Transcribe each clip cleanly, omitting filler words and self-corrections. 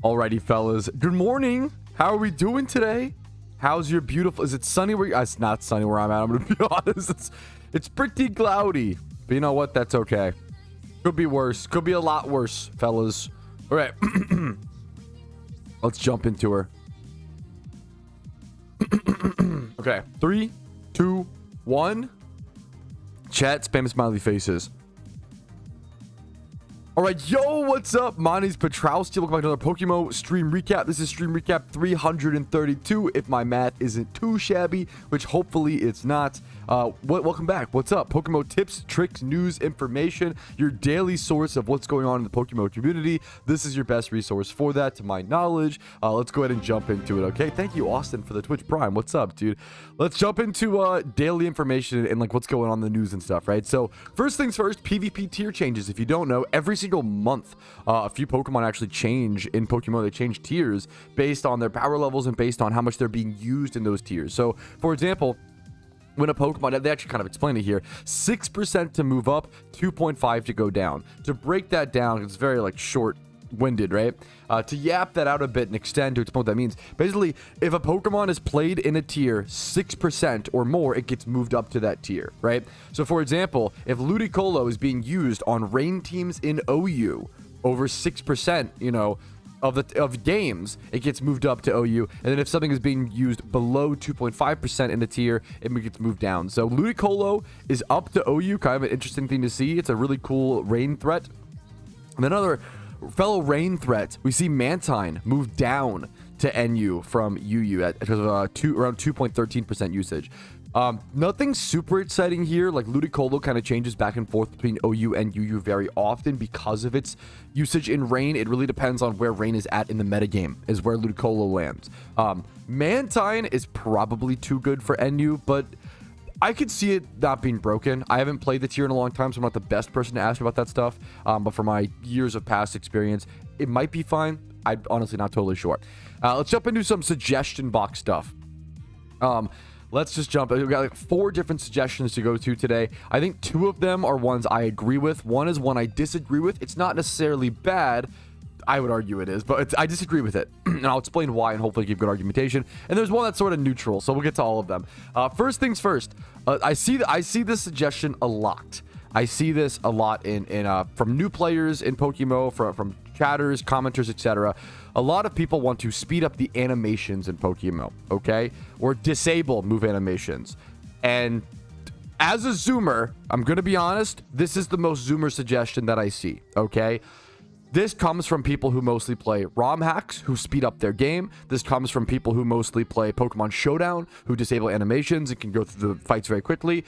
Alrighty, fellas. Good morning. How are we doing today? How's your beautiful... Is it sunny where... It's not sunny where I'm at. I'm going to be honest. It's pretty cloudy. But you know what? That's okay. Could be worse. Could be a lot worse, fellas. All right. Let's jump into her. Okay. 3, 2, 1. Chat, spam smiley faces. All right, yo, what's up? My name's Patrouski. Welcome back to another PokeMMO stream recap. This is stream recap 332, if my math isn't too shabby, which hopefully it's not. Welcome back. What's up? PokeMMO tips, tricks, news, information, your daily source of what's going on in the PokeMMO community. This is your best resource for that, to my knowledge. Let's go ahead and jump into it, okay? Thank you, Austin, for the Twitch Prime. What's up, dude? Let's jump into daily information and like what's going on in the news and stuff, right? So first things first, PvP tier changes. If you don't know, every single month a few Pokemon actually change in PokeMMO. They change tiers based on their power levels and based on how much they're being used in those tiers. So for example, when a Pokemon, they actually kind of explain it here, 6% to move up, 2.5 to go down. To break that down, it's very like short-winded, right? To yap that out a bit and extend to explain what that means. Basically, if a Pokemon is played in a tier 6% or more, it gets moved up to that tier, right? So for example, if Ludicolo is being used on rain teams in OU over 6%, you know, of games, it gets moved up to OU. And then if something is being used below 2.5% in the tier, it gets moved down. So Ludicolo is up to OU, kind of an interesting thing to see. It's a really cool rain threat. And another fellow rain threat, we see Mantine move down to NU from UU at because of around 2.13% usage. Nothing super exciting here. Like Ludicolo kind of changes back and forth between OU and UU very often because of its usage in rain. It really depends on where rain is at in the metagame, is where Ludicolo lands. Mantine is probably too good for NU, but I could see it not being broken. I haven't played the tier in a long time, so I'm not the best person to ask about that stuff. But for my years of past experience, it might be fine. I'm honestly not totally sure. Let's jump into some suggestion box stuff. Let's just jump. We've got like 4 different suggestions to go to today. I think 2 of them are ones I agree with. One is one I disagree with. It's not necessarily bad. I would argue it is, but I disagree with it. And I'll explain why and hopefully give good argumentation. And there's one that's sort of neutral, so we'll get to all of them. First things first, I see this suggestion a lot. I see this a lot from new players in PokeMMO, from chatters, commenters, etc. A lot of people want to speed up the animations in PokeMMO, okay? Or disable move animations. And as a Zoomer, I'm going to be honest, this is the most Zoomer suggestion that I see, okay? This comes from people who mostly play ROM hacks, who speed up their game. This comes from people who mostly play Pokemon Showdown, who disable animations and can go through the fights very quickly.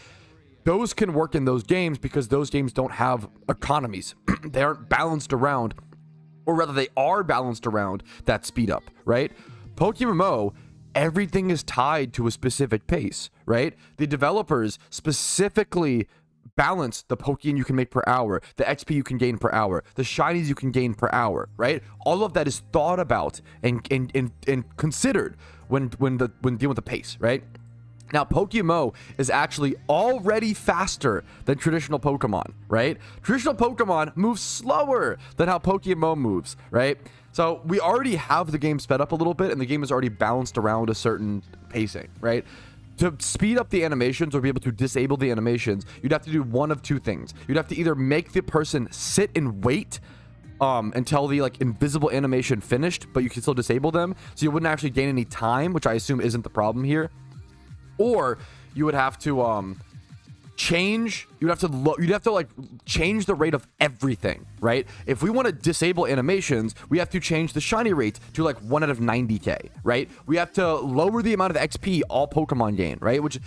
Those can work in those games because those games don't have economies. They aren't balanced around, or rather they are balanced around that speed up, right? PokeMMO, everything is tied to a specific pace, right? The developers specifically balance the Pokeyen you can make per hour, the XP you can gain per hour, the shinies you can gain per hour, right? All of that is thought about and considered when dealing with the pace, right? Now, PokeMMO is actually already faster than traditional Pokemon, right? Traditional Pokemon move slower than how PokeMMO moves, right? So we already have the game sped up a little bit, and the game is already balanced around a certain pacing, right? To speed up the animations or be able to disable the animations, you'd have to do one of 2 things. You'd have to either make the person sit and wait until the like invisible animation finished, but you can still disable them, so you wouldn't actually gain any time, which I assume isn't the problem here. Or you would have to change. You'd have to like change the rate of everything, right? If we want to disable animations, we have to change the shiny rate to like 1 out of 90k, right? We have to lower the amount of XP all Pokemon gain, right? Which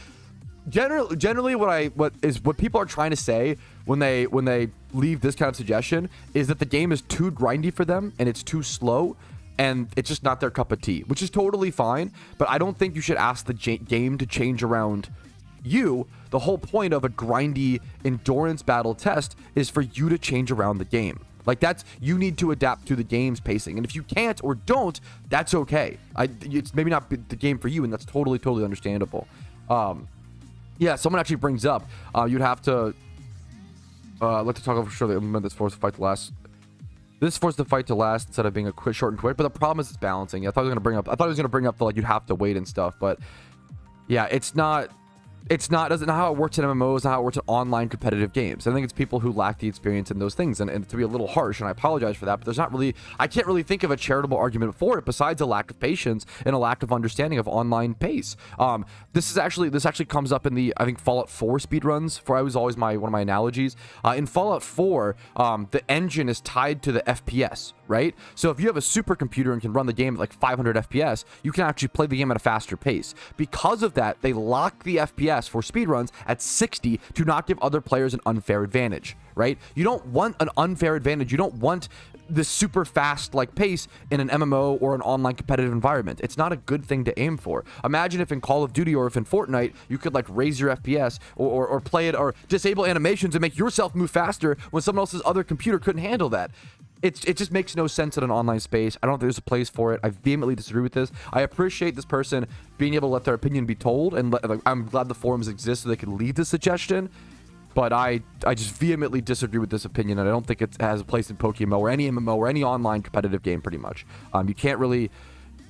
generally what people are trying to say when they leave this kind of suggestion is that the game is too grindy for them and it's too slow. And it's just not their cup of tea, which is totally fine. But I don't think you should ask the game to change around you. The whole point of a grindy endurance battle test is for you to change around the game. Like you need to adapt to the game's pacing. And if you can't or don't, that's okay. It's maybe not the game for you, and that's totally understandable. Yeah, someone actually brings up, you'd have to let the talk over sure they implement this force to fight the last. This forced the fight to last instead of being a quick, short and quick. But the problem is it's balancing. I thought he was gonna bring up the like you'd have to wait and stuff, but yeah, it's not doesn't know how it works in MMOs, not how it works in online competitive games. I think it's people who lack the experience in those things, and to be a little harsh, and I apologize for that, but there's not really, I can't really think of a charitable argument for it besides a lack of patience and a lack of understanding of online pace. This actually comes up in the, I think, Fallout 4 speedruns. For I was always one of my analogies. In Fallout 4, the engine is tied to the FPS, right? So if you have a supercomputer and can run the game at like 500 FPS, you can actually play the game at a faster pace. Because of that, they lock the FPS for speedruns at 60 to not give other players an unfair advantage, right? You don't want an unfair advantage. You don't want this super fast like pace in an MMO or an online competitive environment. It's not a good thing to aim for. Imagine if in Call of Duty or if in Fortnite, you could like raise your FPS or play it or disable animations and make yourself move faster when someone else's other computer couldn't handle that. It just makes no sense in an online space. I don't think there's a place for it. I vehemently disagree with this. I appreciate this person being able to let their opinion be told, and I'm glad the forums exist so they can leave the suggestion. But I just vehemently disagree with this opinion, and I don't think it has a place in PokeMMO or any MMO or any online competitive game, pretty much. You can't really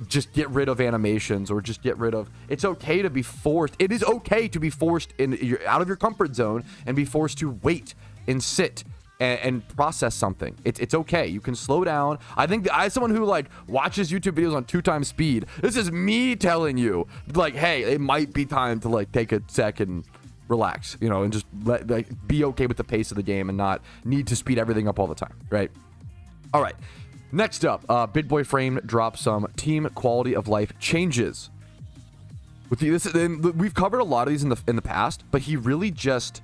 just get rid of animations or just get rid of... It's okay to be forced. It is okay to be forced out of your comfort zone and be forced to wait and sit and process something. It's okay. You can slow down. I think as someone who like watches YouTube videos on 2x speed, this is me telling you like, hey, it might be time to like take a second, relax, you know, and just be okay with the pace of the game and not need to speed everything up all the time, right? All right. Next up, Big Boy Frame drops some team quality of life changes. We've covered a lot of these in the past, but he really just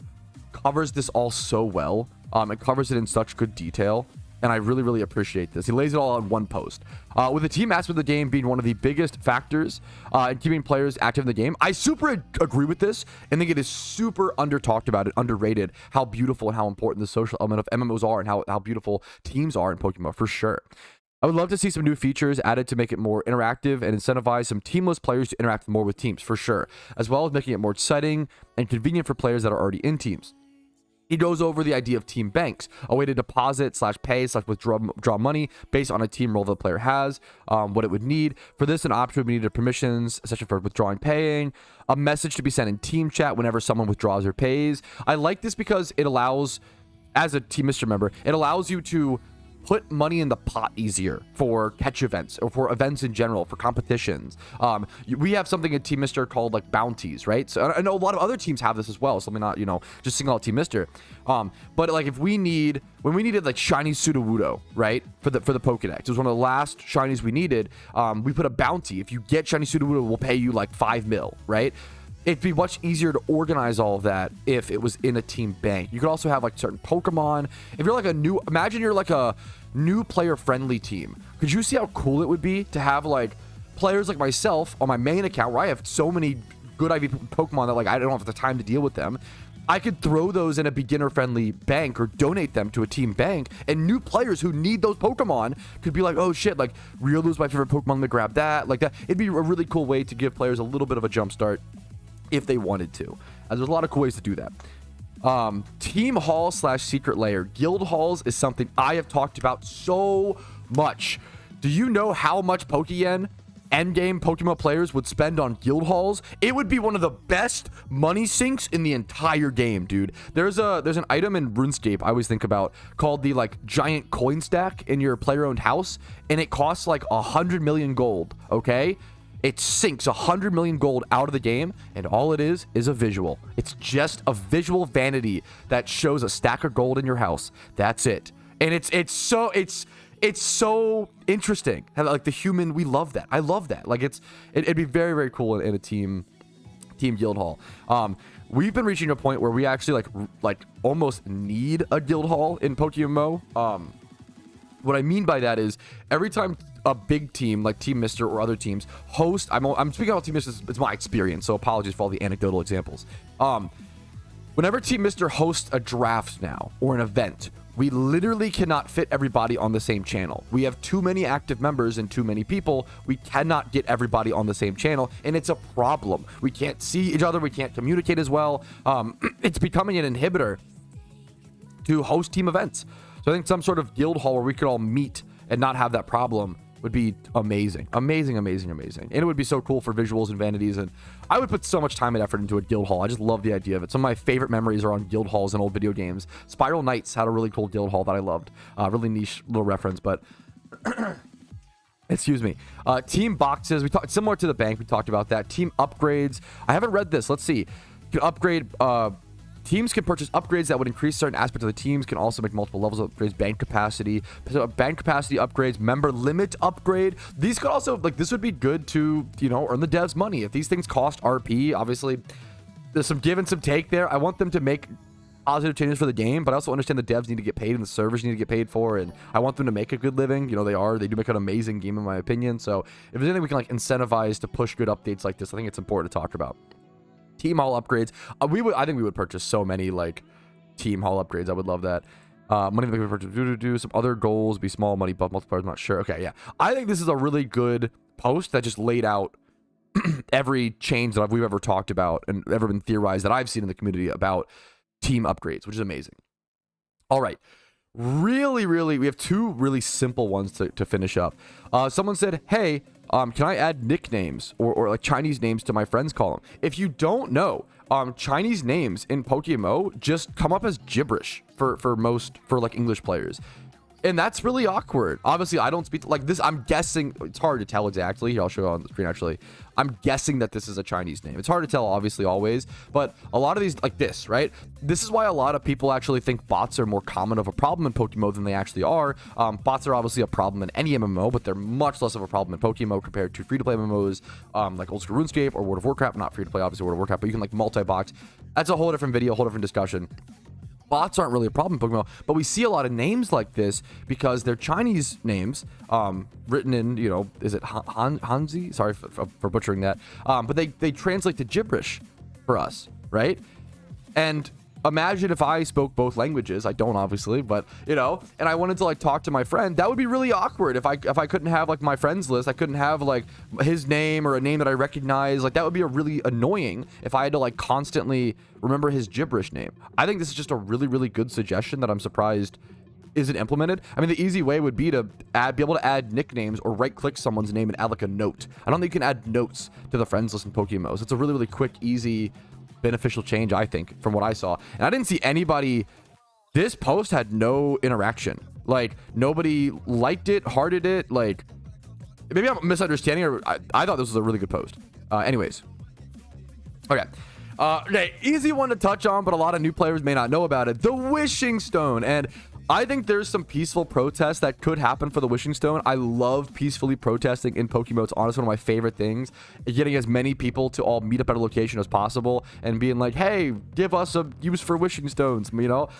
covers this all so well. It covers it in such good detail, and I really, really appreciate this. He lays it all on one post. With the team aspect of the game being one of the biggest factors in keeping players active in the game, I super agree with this and think it is super under-talked about and underrated how beautiful and how important the social element of MMOs are and how beautiful teams are in Pokemon, for sure. I would love to see some new features added to make it more interactive and incentivize some teamless players to interact more with teams, for sure, as well as making it more exciting and convenient for players that are already in teams. He goes over the idea of team banks, a way to deposit / pay / withdraw money based on a team role the player has, what it would need. For this, an option would be needed permissions, such as for withdrawing, paying, a message to be sent in team chat whenever someone withdraws or pays. I like this because it allows, as a Team Mister member, it allows you to put money in the pot easier for catch events or for events in general, for competitions. We have something at Team Mister called like bounties, right? So I know a lot of other teams have this as well, so let me not, you know, just single out Team Mister. But like when we needed like shiny Sudowoodo, right? For the Pokedex, it was one of the last shinies we needed. We put a bounty. If you get shiny Sudowoodo, we'll pay you like 5 mil, right? It'd be much easier to organize all of that if it was in a team bank. You could also have like certain Pokemon. If you're like imagine you're like a new player friendly team. Could you see how cool it would be to have like players like myself on my main account where I have so many good IV Pokemon that like I don't have the time to deal with them? I could throw those in a beginner friendly bank or donate them to a team bank, and new players who need those Pokemon could be like, oh shit, like Riolu's my favorite Pokemon, let me grab that, like that. It'd be a really cool way to give players a little bit of a jump start if they wanted to. And there's a lot of cool ways to do that. Team hall / secret layer. Guild halls is something I have talked about so much. Do you know how much Pokeyen endgame Pokemon players would spend on guild halls? It would be one of the best money sinks in the entire game, dude. There's an item in RuneScape I always think about called the like giant coin stack in your player-owned house, and it costs like 100 million gold, okay? It sinks 100 million gold out of the game, and all it is a visual. It's just a visual vanity that shows a stack of gold in your house. That's it. And it's so interesting. Like the human, we love that. I love that. Like it'd be very, very cool in a team guild hall. We've been reaching a point where we actually like almost need a guild hall in PokeMMO. What I mean by that is every time a big team like Team Mister or other teams host, I'm speaking about Team Mister, it's my experience, so apologies for all the anecdotal examples. Whenever Team Mister hosts a draft now or an event, we literally cannot fit everybody on the same channel. We have too many active members and too many people. We cannot get everybody on the same channel, and it's a problem. We can't see each other. We can't communicate as well. It's becoming an inhibitor to host team events. So I think some sort of guild hall where we could all meet and not have that problem would be amazing. Amazing. And it would be so cool for visuals and vanities. And I would put so much time and effort into a guild hall. I just love the idea of it. Some of my favorite memories are on guild halls in old video games. Spiral Knights had a really cool guild hall that I loved. Really niche little reference, but excuse me. Team boxes. We talked similar to the bank. We talked about that. Team upgrades. I haven't read this. Let's see. You can upgrade. Teams can purchase upgrades that would increase certain aspects of the teams, can also make multiple levels of upgrades, bank capacity upgrades, member limit upgrade. These could also, like, this would be good to, you know, earn the devs money. If these things cost RP, obviously there's some give and some take there. I want them to make positive changes for the game, but I also understand the devs need to get paid and the servers need to get paid for, and I want them to make a good living. You know, they do make an amazing game in my opinion. So if there's anything we can like incentivize to push good updates like this, I think it's important to talk about. Team hall upgrades. I think we would purchase so many like team hall upgrades. I would love that. Money that we purchase. Do some other goals. Be small money buff multipliers. I'm not sure. Okay, yeah. I think this is a really good post that just laid out every change that we've ever talked about and ever been theorized that I've seen in the community about team upgrades, which is amazing. All right. Really, we have two really simple ones to finish up. Someone said, hey, can I add nicknames or like Chinese names to my friends column? If you don't know, Chinese names in PokeMMO just come up as gibberish for like English players. And that's really awkward. Obviously, I don't speak like this. I'm guessing it's hard to tell exactly. Here, I'll show you on the screen actually. I'm guessing that this is a Chinese name. It's hard to tell, obviously, always. But a lot of these, like this, right? This is why a lot of people actually think bots are more common of a problem in PokeMMO than they actually are. Bots are obviously a problem in any MMO, but they're much less of a problem in PokeMMO compared to free-to-play MMOs like Old School RuneScape or World of Warcraft. Not free-to-play, obviously, World of Warcraft, but you can like multi-box. That's a whole different video, whole different discussion. Bots aren't really a problem in PokeMMO, but we see a lot of names like this because they're Chinese names, written in, you know, is it Hanzi? Sorry for butchering that. But they translate to gibberish for us, right? And imagine if I spoke both languages. I don't, obviously, but you know, and I wanted to like talk to my friend. That would be really awkward if I couldn't have like my friends list. I couldn't have like his name or a name that I recognize. Like that would be a really annoying if I had to like constantly remember his gibberish name. I think this is just a really good suggestion that I'm surprised isn't implemented. I mean, the easy way would be to be able to add nicknames or right-click someone's name and add like a note. I don't think you can add notes to the friends list in PokeMMO. So it's a really quick, easy, beneficial change, I think, from what I saw. And I didn't see anybody. This post had no interaction. Like nobody liked it, hearted it. Like maybe I'm misunderstanding, or I thought this was a really good post. Anyways, okay. Okay, easy one to touch on, but a lot of new players may not know about it. The Wishing Stone. And I think there's some peaceful protests that could happen for the Wishing Stone. I love peacefully protesting in PokeMMO. It's honestly one of my favorite things. Getting as many people to all meet up at a location as possible and being like, hey, give us a use for Wishing Stones, you know?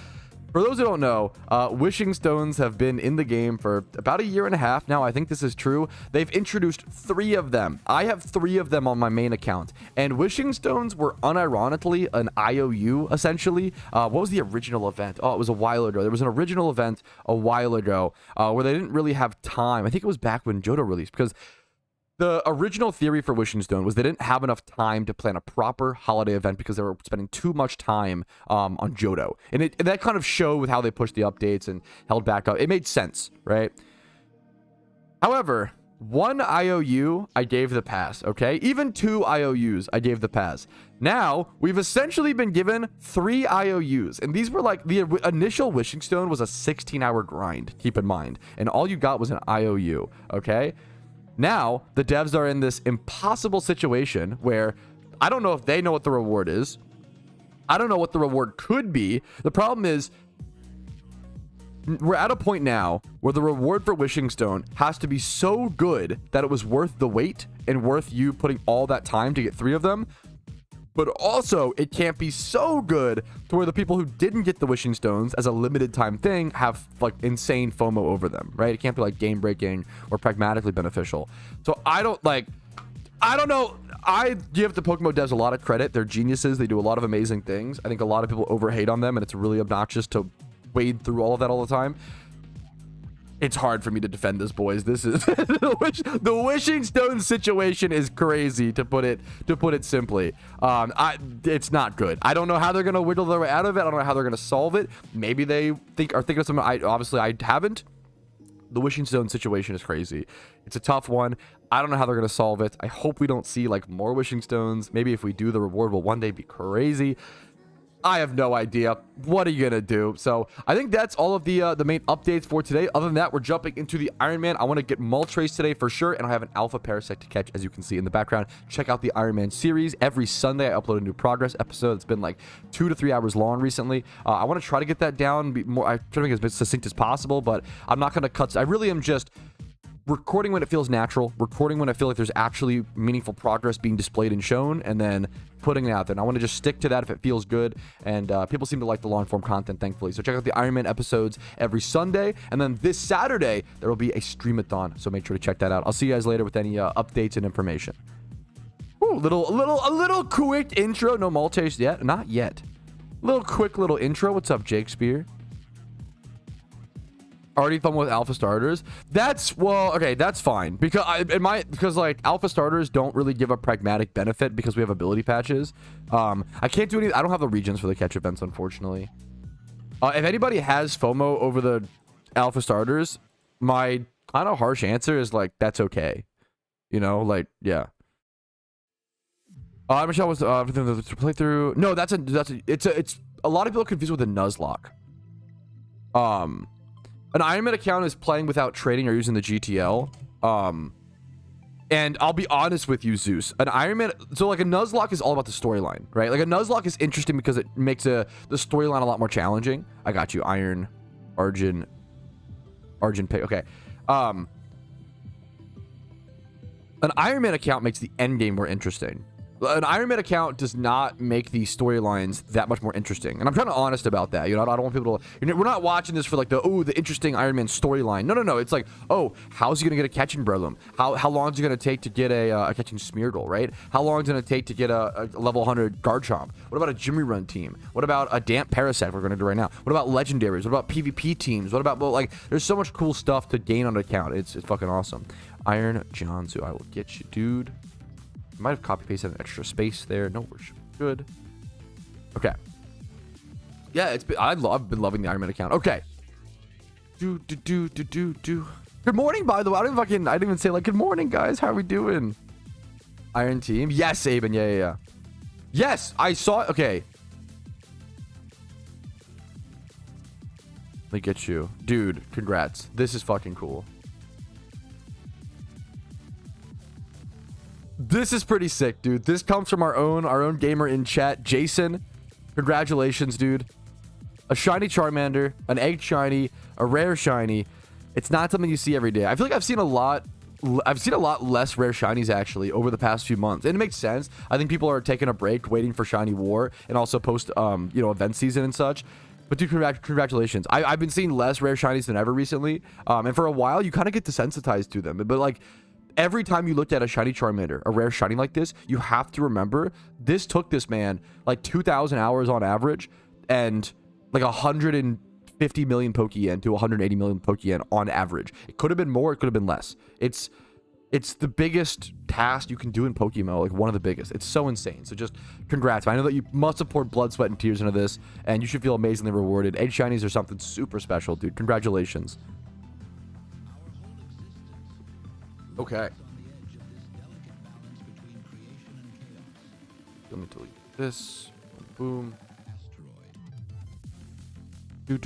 For those who don't know, Wishing Stones have been in the game for about 1.5 years now. I think this is true. They've introduced 3 of them. I have 3 of them on my main account. And Wishing Stones were unironically an IOU, essentially. What was the original event? Oh, it was a while ago. There was an original event a while ago where they didn't really have time. I think it was back when Johto released, because the original theory for Wishing Stone was they didn't have enough time to plan a proper holiday event because they were spending too much time on Johto. And that kind of showed with how they pushed the updates and held back up. It made sense, right? However, 1 IOU, I gave the pass, okay? Even 2 IOUs, I gave the pass. Now, we've essentially been given 3 IOUs. And these were like, the initial Wishing Stone was a 16-hour grind, keep in mind. And all you got was an IOU, okay? Now, the devs are in this impossible situation where I don't know if they know what the reward is. I don't know what the reward could be. The problem is, we're at a point now where the reward for Wishing Stone has to be so good that it was worth the wait and worth you putting all that time to get 3 of them. But also, it can't be so good to where the people who didn't get the Wishing Stones as a limited time thing have like insane FOMO over them, right? It can't be like game breaking or pragmatically beneficial. So I don't know. I give the PokeMMO devs a lot of credit. They're geniuses. They do a lot of amazing things. I think a lot of people overhate on them, and it's really obnoxious to wade through all of that all the time. It's hard for me to defend this, boys. This is the wishing stone situation is crazy, to put it simply. It's not good. I don't know how they're gonna wiggle their way out of it. I don't know how they're gonna solve it. Maybe they are thinking of something. I haven't. The wishing stone situation is crazy. It's a tough one. I don't know how they're gonna solve it. I hope we don't see like more wishing stones. Maybe if we do, the reward will one day be crazy. I have no idea. What are you gonna do? So I think that's all of the main updates for today. Other than that, we're jumping into the Iron Man. I want to get Moltres today for sure, and I have an alpha parasite to catch, as you can see in the background. Check out the Iron Man series. Every Sunday I upload a new progress episode. It's been like 2 to 3 hours long recently. I want to try to get that down, I try to make it as succinct as possible, but I'm not gonna cut. I really am just recording when it feels natural, recording when I feel like there's actually meaningful progress being displayed and shown, and then putting it out there. And I want to just stick to that if it feels good, and people seem to like the long form content, thankfully. So check out the Iron Man episodes every Sunday, and then this Saturday there will be a streamathon, so make sure to check that out. I'll see you guys later with any updates and information. Ooh, a little quick intro. No Moltres yet, not yet. Quick little intro. What's up, Shakespeare? Already fun with alpha starters. That's okay, that's fine, because like alpha starters don't really give a pragmatic benefit because we have ability patches. I can't do any. I don't have the regions for the catch events, unfortunately. If anybody has FOMO over the alpha starters, my kind of harsh answer is like, that's okay, you know, like, yeah. Michelle was playthrough. No, it's a lot of people confused with a Nuzlocke. An Iron Man account is playing without trading or using the GTL. And I'll be honest with you, Zeus. An Iron Man, so like a Nuzlocke is all about the storyline, right? Like a Nuzlocke is interesting because it makes the storyline a lot more challenging. I got you, Argent pick. Okay. An Iron Man account makes the end game more interesting. An Iron Man account does not make the storylines that much more interesting, and I'm trying to be honest about that. You know, I don't want people to. We're not watching this for like the interesting Iron Man storyline. No. It's like, how's he gonna get a catching Breloom? How long is it gonna take to get a catching Smeargle? Right? How long is it gonna take to get a level 100 Garchomp? What about a Jimmy Run team? What about a Damp Parasect we're gonna do right now? What about legendaries? What about PvP teams? What about like? There's so much cool stuff to gain on an account. It's fucking awesome. Iron Johnsu, I will get you, dude. Might have copy pasted an extra space there. No, we're good. Okay. Yeah, I've been loving the Iron Man account. Okay. Good morning, by the way. I didn't even say like good morning, guys. How are we doing? Iron team. Yes, Aben. Yeah. Yes, I saw it. Okay. Let me get you, dude. Congrats. This is fucking cool. This is pretty sick, dude. This comes from our own gamer in chat, Jason. Congratulations, dude. A shiny Charmander, an egg shiny, a rare shiny. It's not something you see every day. I feel like I've seen a lot less rare shinies actually over the past few months, and it makes sense. I think people are taking a break, waiting for shiny war, and also post event season and such. But dude, congratulations. I've been seeing less rare shinies than ever recently, and for a while you kind of get desensitized to them. But like, every time you looked at a shiny Charmander, a rare shiny like this, you have to remember this took this man like 2,000 hours on average, and like 150 million Pokeyen to 180 million Pokeyen on average. It could have been more, it could have been less. It's the biggest task you can do in PokeMMO, like one of the biggest. It's so insane. So just congrats. I know that you must have poured blood, sweat, and tears into this, and you should feel amazingly rewarded. Egg shinies are something super special, dude. Congratulations. Okay. Let me delete this. Boom. Okay,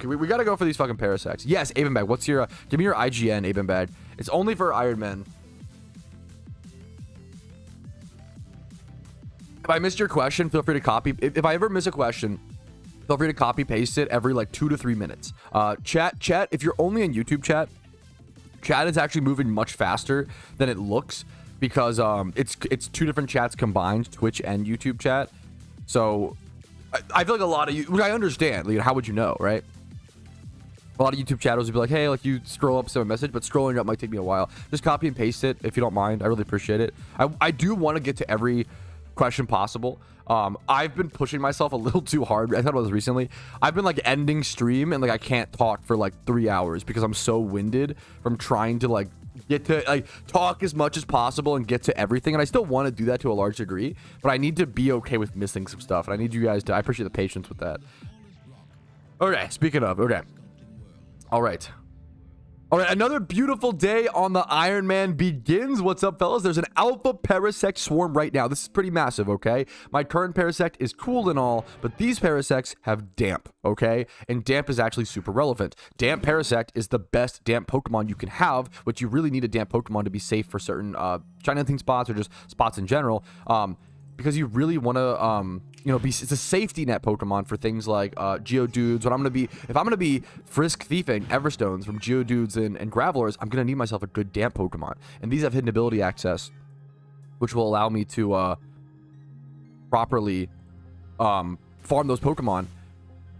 we gotta go for these fucking Parasects. Yes, Aben Bag. What's your give me your IGN, Aben Bag. It's only for Iron Man. If I missed your question, feel free to copy. If I ever miss a question, feel free to copy paste it every like 2 to 3 minutes. Chat, if you're only in YouTube chat is actually moving much faster than it looks, because it's 2 different chats combined, Twitch and YouTube chat. So I feel like a lot of you, which I understand, you know, how would you know, right? A lot of YouTube chatters would be like, hey, like you scroll up some message, but scrolling up might take me a while. Just copy and paste it if you don't mind. I really appreciate it. I do want to get to every question possible. I've been pushing myself a little too hard. I thought it was recently. I've been like ending stream and like I can't talk for like 3 hours because I'm so winded from trying to like get to like talk as much as possible and get to everything. And I still want to do that to a large degree, but I need to be okay with missing some stuff. And I need you guys to, I appreciate the patience with that. Okay, speaking of, okay. All right, another beautiful day on the Iron Man begins. What's up, fellas? There's an alpha parasect swarm right now. This is pretty massive, okay? My current parasect is cool and all, but these parasects have damp, okay? And damp is actually super relevant. Damp parasect is the best damp Pokemon you can have, which you really need a damp Pokemon to be safe for certain China-thing spots or just spots in general. Because you really want to, you know, it's a safety net Pokemon for things like Geodudes. If I'm gonna be frisk thieving Everstones from Geodudes and Gravelers, I'm gonna need myself a good damp Pokemon. And these have hidden ability access, which will allow me to properly farm those Pokemon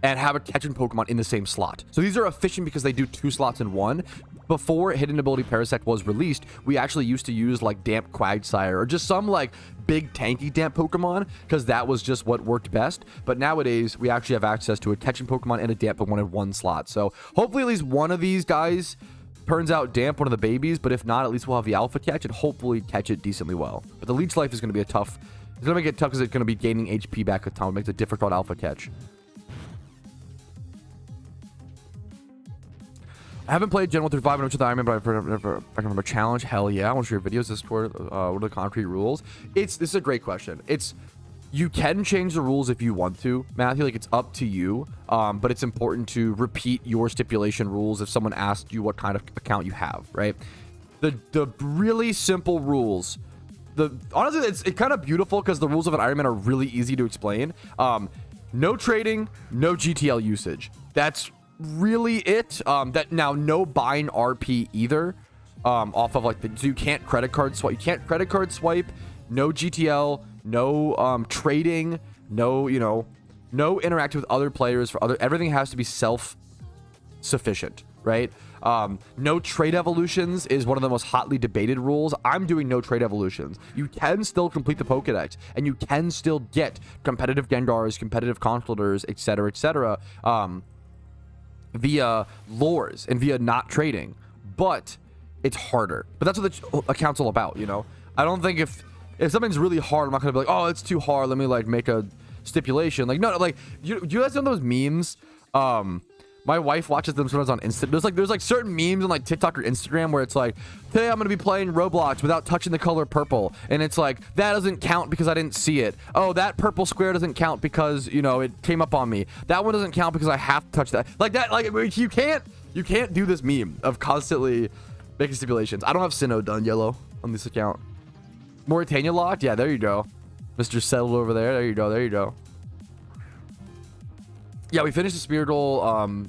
and have a catching Pokemon in the same slot. So these are efficient because they do 2 slots in one. Before Hidden Ability Parasect was released, we actually used to use like Damp Quagsire or just some like big tanky damp Pokemon because that was just what worked best. But nowadays, we actually have access to a catching Pokemon and a damp Pokemon in one slot. So hopefully at least one of these guys turns out damp, one of the babies. But if not, at least we'll have the alpha catch and hopefully catch it decently well. But the leech life is going to be a tough. It's going to make it tough because it's going to be gaining HP back with time. It makes it difficult alpha catch. I haven't played Gen 1 through 5 with the Iron Man, but I can remember challenge. Hell yeah. I want to show your videos. Discord. What are the concrete rules? This is a great question. You can change the rules if you want to, Matthew. Like, it's up to you. But it's important to repeat your stipulation rules if someone asked you what kind of account you have, right? The really simple rules. Honestly, it's kind of beautiful because the rules of an Iron Man are really easy to explain. No trading, no GTL usage. That's really it. That now no buying RP either, off of like so you can't credit card swipe, no GTL, no trading, no no interacting with other players everything has to be self-sufficient, right? No trade evolutions is one of the most hotly debated rules. I'm doing no trade evolutions. You can still complete the Pokedex and you can still get competitive Gengars, competitive Conkeldurs, etc, via lures and via not trading, but it's harder. But that's what the account's all about, you know? I don't think if something's really hard, I'm not gonna be like, oh, it's too hard, let me like make a stipulation. Like, no, like you guys know those memes? My wife watches them sometimes on Insta. There's like certain memes on like TikTok or Instagram where it's like, today I'm gonna be playing Roblox without touching the color purple, and it's like that doesn't count because I didn't see it. Oh, that purple square doesn't count because it came up on me. That one doesn't count because I have to touch that. Like that. Like you can't do this meme of constantly making stipulations. I don't have Sinnoh done yellow on this account. Mauritania locked. Yeah, there you go. Mr. Settled over there. There you go. There you go. Yeah, we finished the Spirit Goal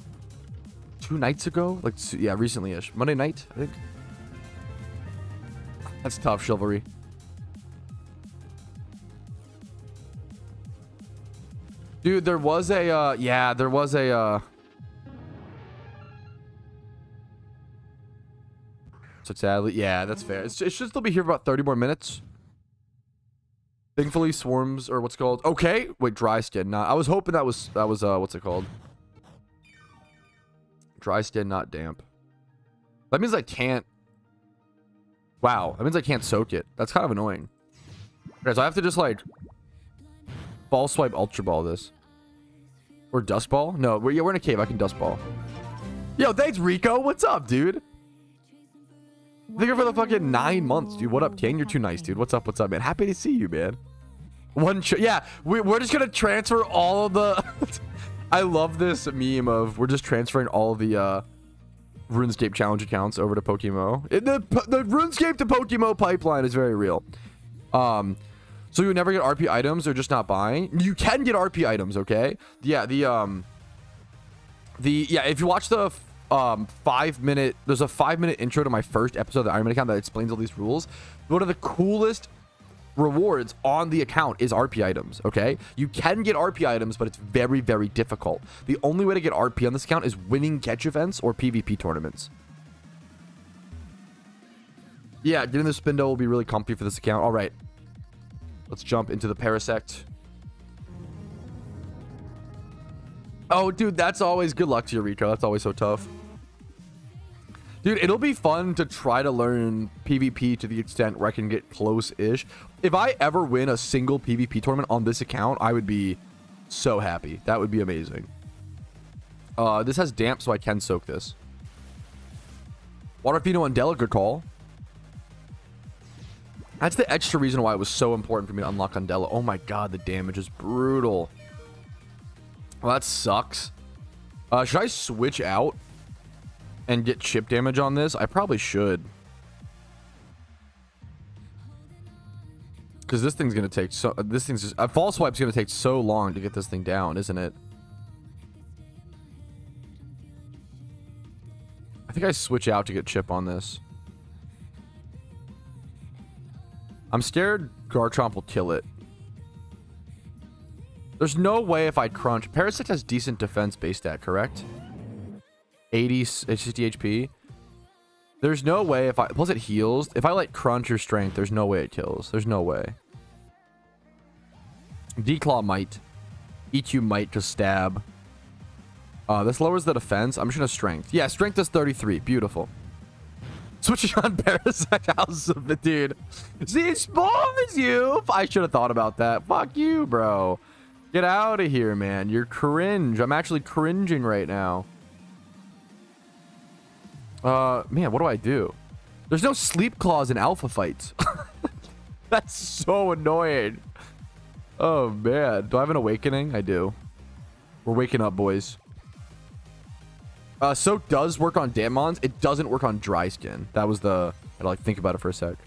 2 nights ago. Like, yeah, recently-ish. Monday night, I think. That's tough, Chivalry. Dude, there was a, So sadly, yeah, that's fair. It should still be here for about 30 more minutes. Thankfully, swarms, or what's it called? Okay, wait, dry skin. Not. I was hoping that was what's it called? Dry skin, not damp. That means I can't. Wow, that means I can't soak it. That's kind of annoying. Okay, so I have to just like ball swipe Ultra Ball this, or Dust Ball. No, we're in a cave. I can Dust Ball. Yo, thanks, Rico. What's up, dude? Thank you for the fucking 9 months, dude. What up, King? You're too nice, dude. What's up, man? Happy to see you, man. Yeah, we're just gonna transfer all of the I love this meme of we're just transferring all of the RuneScape challenge accounts over to PokeMMO. The RuneScape to PokeMMO pipeline is very real. So you would never get RP items or just not buying. You can get RP items, okay? Yeah, if you watch the 5-minute, there's a 5-minute intro to my first episode of the Iron Man account that explains all these rules. One of the coolest rewards on the account is RP items, okay? You can get RP items, but it's very, very difficult. The only way to get RP on this account is winning catch events or PvP tournaments. Yeah, getting the Spindo will be really comfy for this account. All right. Let's jump into the Parasect. Oh, dude, that's always good luck to you, Rico. That's always so tough. Dude, it'll be fun to try to learn PvP to the extent where I can get close-ish. If I ever win a single PvP tournament on this account, I would be so happy. That would be amazing. This has damp, so I can soak this. Waterfino and Dela, good call. That's the extra reason why it was so important for me to unlock Undella. Oh my god, the damage is brutal. Well, that sucks. Should I switch out and get chip damage on this? I probably should. Because this thing's going to take so... This thing's just... A false swipe's going to take so long to get this thing down, isn't it? I think I switch out to get chip on this. I'm scared Garchomp will kill it. There's no way if I crunch... Parasect has decent defense base stat, correct? 80, 60 HP. There's no way if I... Plus it heals. If I like crunch or strength, there's no way it kills. There's no way. Declaw might. EQ might just stab. This lowers the defense. I'm just gonna strength. Yeah, strength is 33. Beautiful. Switching on Parasect House of the dude. See, it spawns you. I should have thought about that. Fuck you, bro. Get out of here, man. You're cringe. I'm actually cringing right now. Man, what do I do? There's no sleep clause in alpha fights. That's so annoying. Oh, man. Do I have an awakening? I do. We're waking up, boys. Soak does work on Damons. It doesn't work on dry skin. That was the... I had to like think about it for a sec.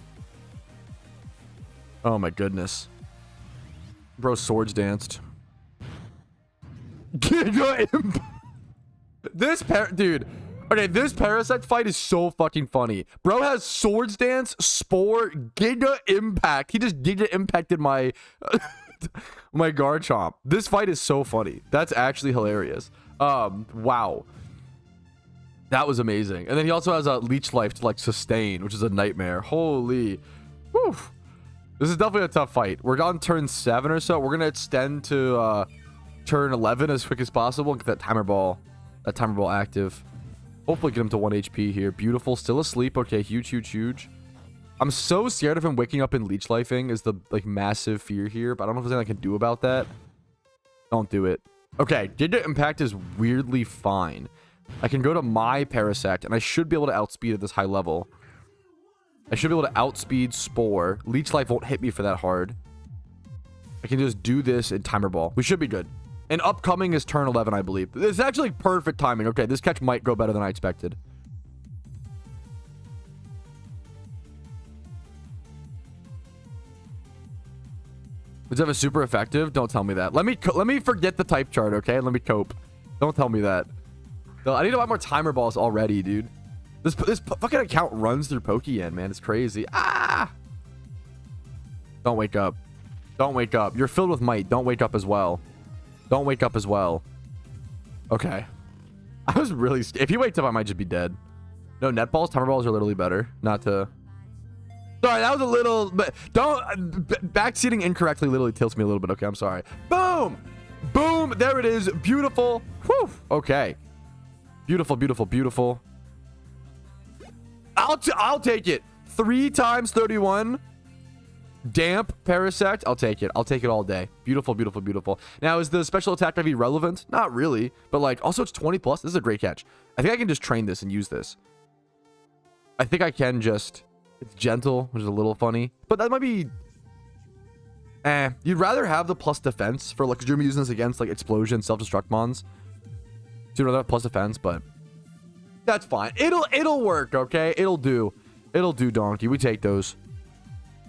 Oh my goodness. Bro, swords danced. This dude. Okay, this Parasect fight is so fucking funny. Bro has swords dance, spore, Giga Impact. He just Giga impacted my my Garchomp. This fight is so funny. That's actually hilarious. Wow. That was amazing. And then he also has a leech life to like sustain, which is a nightmare. Holy. Whew. This is definitely a tough fight. We're on turn 7 or so. We're going to extend to turn 11 as quick as possible and get that timer ball active. Hopefully get him to 1 HP here. Beautiful. Still asleep. Okay, huge, huge, huge. I'm so scared of him waking up and leech lifing is the like massive fear here, but I don't know if there's anything I can do about that. Don't do it. Okay, Giga Impact is weirdly fine. I can go to my Parasect, and I should be able to outspeed at this high level. I should be able to outspeed Spore. Leech Life won't hit me for that hard. I can just do this in Timer Ball. We should be good. And upcoming is turn 11, I believe. It's actually perfect timing. Okay, this catch might go better than I expected. Does it have a super effective? Don't tell me that. Let me forget the type chart, okay? Let me cope. Don't tell me that. No, I need to buy more timer balls already, dude. This fucking account runs through Pokeyen, man. It's crazy. Ah! Don't wake up. Don't wake up. You're filled with might. Don't wake up as well. Don't wake up as well. Okay. I was really... If he wakes up, I might just be dead. No, net balls. Timer balls are literally better. Not to... Sorry, that was a little... But don't... Backseating incorrectly literally tilts me a little bit. Okay, I'm sorry. Boom! Boom! There it is. Beautiful. Whew. Okay. Beautiful, beautiful, beautiful. I'll take it. 3 times 31. Damp Parasect. I'll take it. I'll take it all day. Beautiful, beautiful, beautiful. Now, is the special attack going to be relevant? Not really. But, like, also it's 20 plus. This is a great catch. I think I can just train this and use this. I think I can just... It's gentle, which is a little funny. But that might be... You'd rather have the plus defense for, like, because you're going to be using this against, like, explosion, self-destruct mons. So you'd rather have plus defense, but... That's fine. It'll work, okay? It'll do, Donkey. We take those.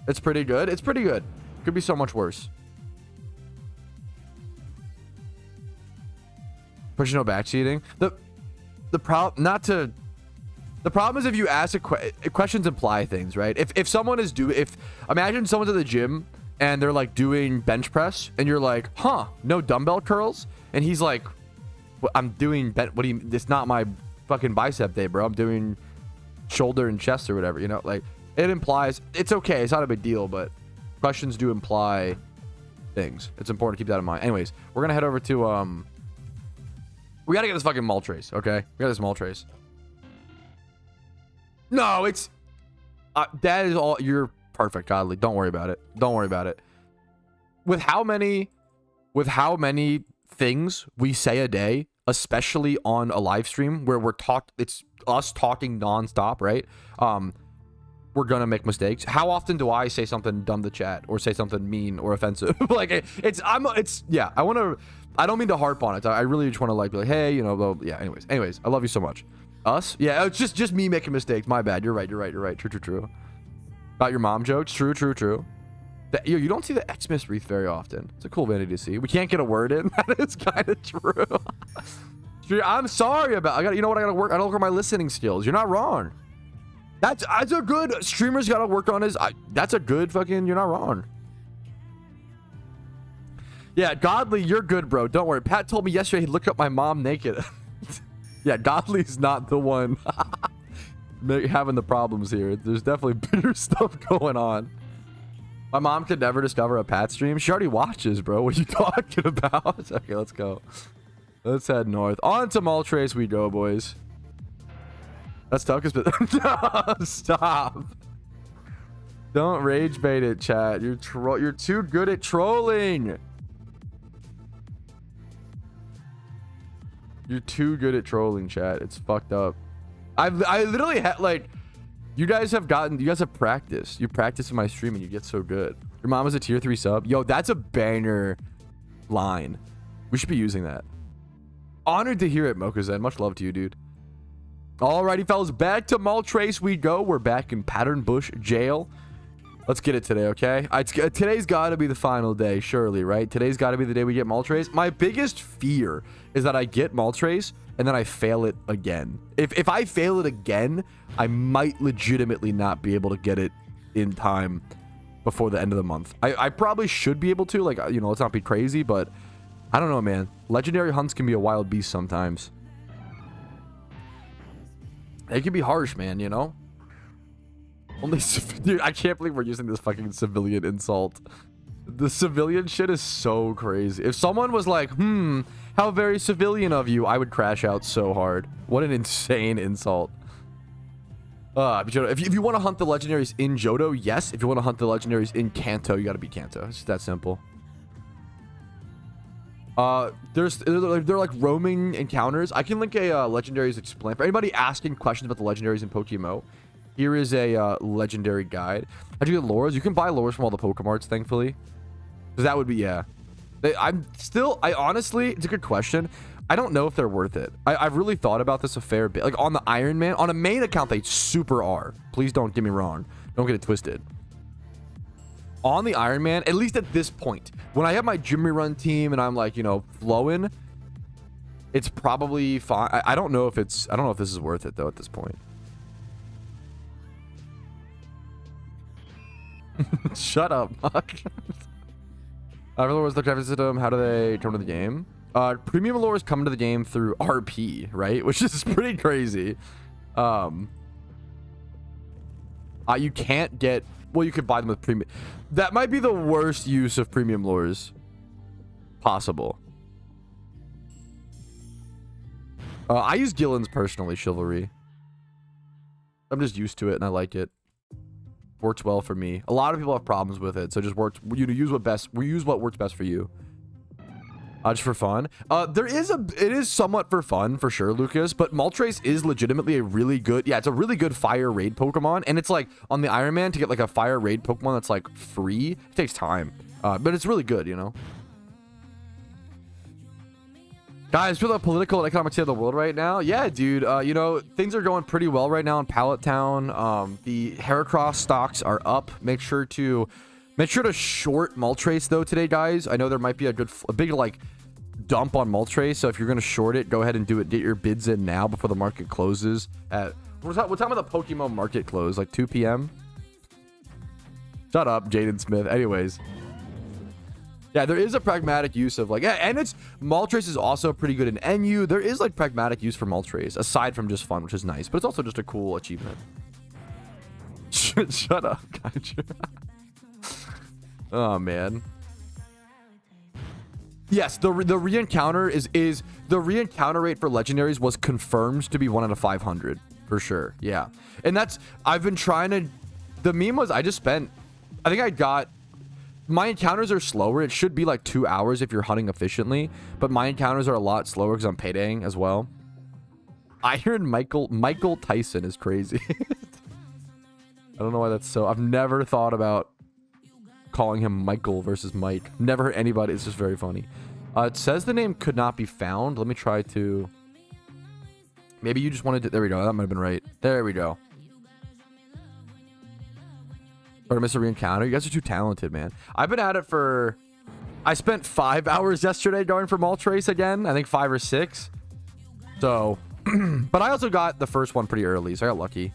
It's pretty good. It's pretty good. Could be so much worse. Pushing no backseating. The problem is if you ask questions imply things, right? If someone is imagine someone's at the gym and they're like doing bench press and you're like, huh, no dumbbell curls, and he's like, well, I'm doing what do you? It's not my fucking bicep day, bro. I'm doing shoulder and chest or whatever, you know, like it implies it's okay. It's not a big deal, but questions do imply things. It's important to keep that in mind. Anyways, we're gonna head over to we gotta get this fucking Moltres, okay? We got this Moltres. No, it's that is all. You're perfect, Godly. Don't worry about it. Don't worry about it. With how many things we say a day, especially on a live stream where it's us talking nonstop, right? We're gonna make mistakes. How often do I say something dumb to chat or say something mean or offensive? Like yeah. I don't mean to harp on it. I really just want to like be like, hey, you know, blah, blah. Yeah. Anyways, I love you so much. Us? Yeah. It's just me making mistakes. My bad. You're right. True. About your mom jokes. True. You don't see the Xmas wreath very often. It's a cool vanity to see. We can't get a word in. That is kind of true. I'm sorry about. You know what? I gotta work on my listening skills. You're not wrong. That's a good streamer's gotta work on his. That's a good fucking. You're not wrong. Yeah, Godly, you're good, bro. Don't worry. Pat told me yesterday he looked up my mom naked. Yeah, Godly's not the one having the problems here. There's definitely bigger stuff going on. My mom could never discover a Pat stream. She already watches, bro. What are you talking about? Okay, let's go. Let's head north. On to Moltres we go, boys. That's tough. No, stop. Don't rage bait it, chat. You're too good at trolling. You're too good at trolling, chat. It's fucked up. I literally had like, you guys have practiced. You practice in my stream and you get so good. Your mom is a tier 3 sub. Yo, that's a banger line. We should be using that. Honored to hear it, Mokazen. Much love to you, dude. Alrighty, fellas. Back to Moltres we go. We're back in Pattern Bush Jail. Let's get it today, okay? Today's got to be the final day, surely, right? Today's got to be the day we get Moltres. My biggest fear is that I get Moltres and then I fail it again. If I fail it again, I might legitimately not be able to get it in time before the end of the month. I probably should be able to, like, you know, let's not be crazy, but I don't know, man. Legendary hunts can be a wild beast sometimes. It can be harsh, man, you know? Dude, I can't believe we're using this fucking civilian insult. The civilian shit is so crazy. If someone was like, how very civilian of you, I would crash out so hard. What an insane insult. If you want to hunt the legendaries in Johto, yes. If you want to hunt the legendaries in Kanto, you got to be Kanto. It's just that simple. They're like roaming encounters. I can link a legendaries explain for anybody asking questions about the legendaries in PokeMMO. Here is a legendary guide. How'd you get lures? You can buy lures from all the Pokemarts, thankfully. Because that would be, yeah. I honestly, it's a good question. I don't know if they're worth it. I've really thought about this a fair bit. Like on the Iron Man, on a main account, they super are. Please don't get me wrong. Don't get it twisted. On the Iron Man, at least at this point, when I have my Jimmy Run team and I'm like, you know, flowing, it's probably fine. I don't know if this is worth it though at this point. Shut up, Muck. Lures look after system. How do they come to the game? Premium lures come to the game through RP, right? Which is pretty crazy. You can't get. Well, you could buy them with premium. That might be the worst use of premium lures possible. I use Gillen's personally, Chivalry. I'm just used to it and I like it. Works well for me. A lot of people have problems with it, so just use what works best for you. Just for fun. It is somewhat for fun for sure, Lucas, but Moltres is legitimately a really good, it's a really good fire raid Pokemon, and it's like on the Iron Man to get like a fire raid Pokemon that's like free, it takes time, but it's really good, you know. Guys, feel the political and economic state of the world right now. Yeah, dude. You know, things are going pretty well right now in Pallet Town. The Heracross stocks are up. Make sure to short Moltres though today, guys. I know there might be a big like dump on Moltres, so if you're gonna short it, go ahead and do it. Get your bids in now before the market closes at what time of the Pokemon market close? Like 2 p.m. Shut up, Jaden Smith. Anyways. Yeah, there is a pragmatic use of like, and Moltres is also pretty good in NU. There is like pragmatic use for Moltres aside from just fun, which is nice, but it's also just a cool achievement. Shut up, Kaiju. Oh man. Yes, the re-encounter is the re-encounter rate for legendaries was confirmed to be 1 out of 500 for sure. Yeah, and that's I've been trying to. The meme was I think I got my encounters are slower. It should be like 2 hours if you're hunting efficiently, but my encounters are a lot slower because I'm paydaying as well. Iron Michael Tyson is crazy. I don't know why that's so. I've never thought about calling him Michael versus Mike. Never heard anybody. It's just very funny. It says the name could not be found. Let me try to. Maybe you just wanted to. There we go. That might have been right. There we go. Or to miss a re-encounter. You guys are too talented, man. I've been at it for. I spent 5 hours yesterday going for Moltres again. I think 5 or 6. So, but I also got the first one pretty early, so I got lucky.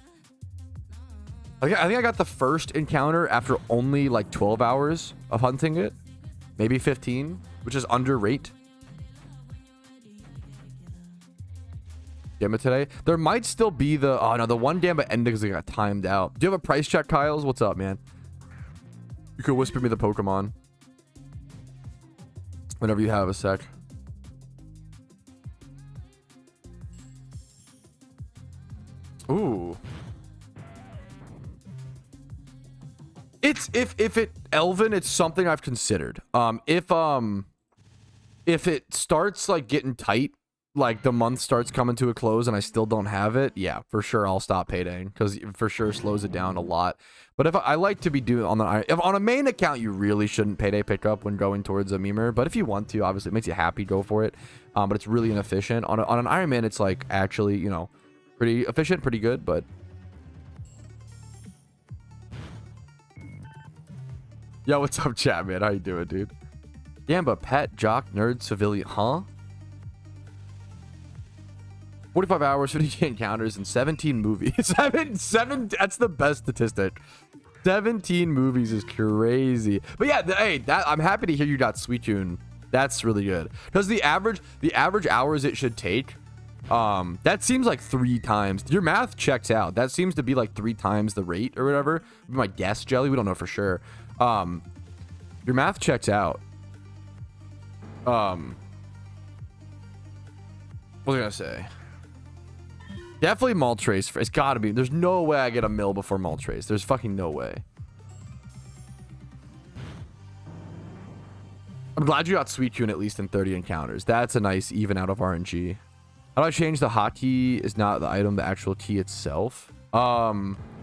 I think I got the first encounter after only like 12 hours of hunting it. Maybe 15, which is under rate. Gambit today. There might still be the... Oh, no, the one Gambit ended because it got timed out. Do you have a price check, Kyles? What's up, man? You could whisper me the Pokemon. Whenever you have a sec. Ooh. It's if it Elven, it's something I've considered. If it starts like getting tight, like the month starts coming to a close and I still don't have it, yeah, for sure I'll stop paydaying because for sure slows it down a lot. But if I like to be doing on a main account, you really shouldn't payday pick up when going towards a memer. But if you want to, obviously it makes you happy, go for it. But it's really inefficient. On an Iron Man, it's like actually, you know, pretty efficient, pretty good, but. Yo, what's up, chat, man? How you doing, dude? Gamba, pet, jock, nerd, civilian, huh? 45 hours, 50 encounters, and 17 movies. seven, that's the best statistic. 17 movies is crazy. But yeah, hey, I'm happy to hear you got Suicune. That's really good. Because the average hours it should take, that seems like 3 times. Your math checks out. That seems to be like 3 times the rate or whatever. My guess, Jelly, we don't know for sure. Your math checks out. What was I gonna say? Definitely Moltres. It's gotta be. There's no way I get a mill before Moltres. There's fucking no way. I'm glad you got Suicune at least in 30 encounters. That's a nice even out of RNG. How do I change the hotkey? Is not the item, the actual key itself.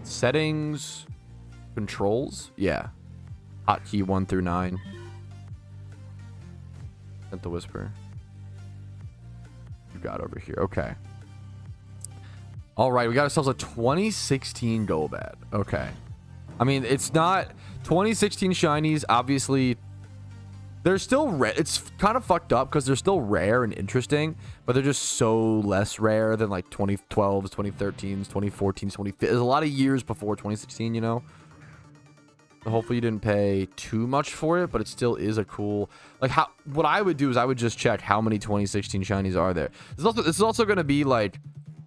Settings, controls. Yeah. Hotkey 1 through 9. Sent the whisper. You got over here. Okay. All right, we got ourselves a 2016 Golbat. Okay. I mean, it's not 2016 shinies. Obviously, they're still it's kind of fucked up because they're still rare and interesting, but they're just so less rare than like 2012s, 2013s, 2014s, 2015. There's a lot of years before 2016, you know. So hopefully you didn't pay too much for it, but it still is a cool. Like what I would do is I would just check how many 2016 shinies are there. This is also going to be like,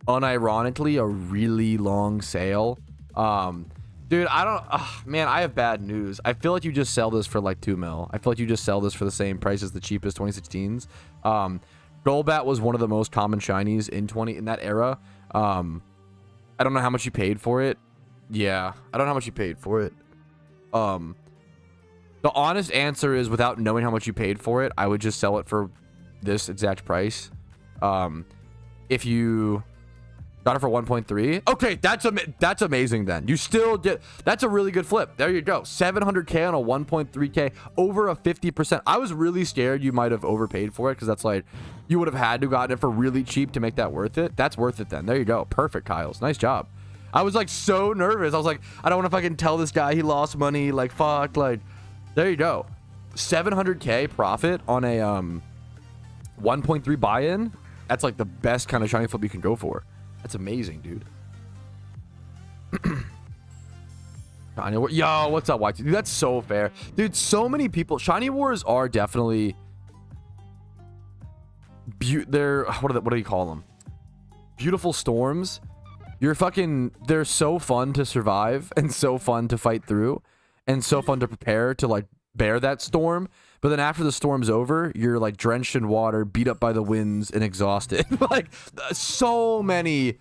unironically, a really long sale. Dude, I don't man, I have bad news. I feel like you just sell this for like 2 mil. I feel like you just sell this for the same price as the cheapest 2016s. Golbat was one of the most common shinies in that era. I don't know how much you paid for it. Yeah, I don't know how much you paid for it. The honest answer is, without knowing how much you paid for it, I would just sell it for this exact price. If you got it for 1.3. Okay, that's amazing then. You still get... That's a really good flip. There you go. 700k on a 1.3k. Over a 50%. I was really scared you might have overpaid for it because that's like... You would have had to gotten it for really cheap to make that worth it. That's worth it then. There you go. Perfect, Kyles. Nice job. I was like so nervous. I was like, I don't want to fucking tell this guy he lost money. Like, fuck. Like, there you go. 700k profit on a 1.3 buy-in. That's like the best kind of shiny flip you can go for. That's amazing, dude. Yo, what's up, YT? Dude, that's so fair. Dude, so many people... Shiny Wars are definitely... They're... What do you call them? Beautiful storms. They're so fun to survive and so fun to fight through and so fun to prepare to, like, bear that storm. But then after the storm's over, you're like drenched in water, beat up by the winds, and exhausted. Like so many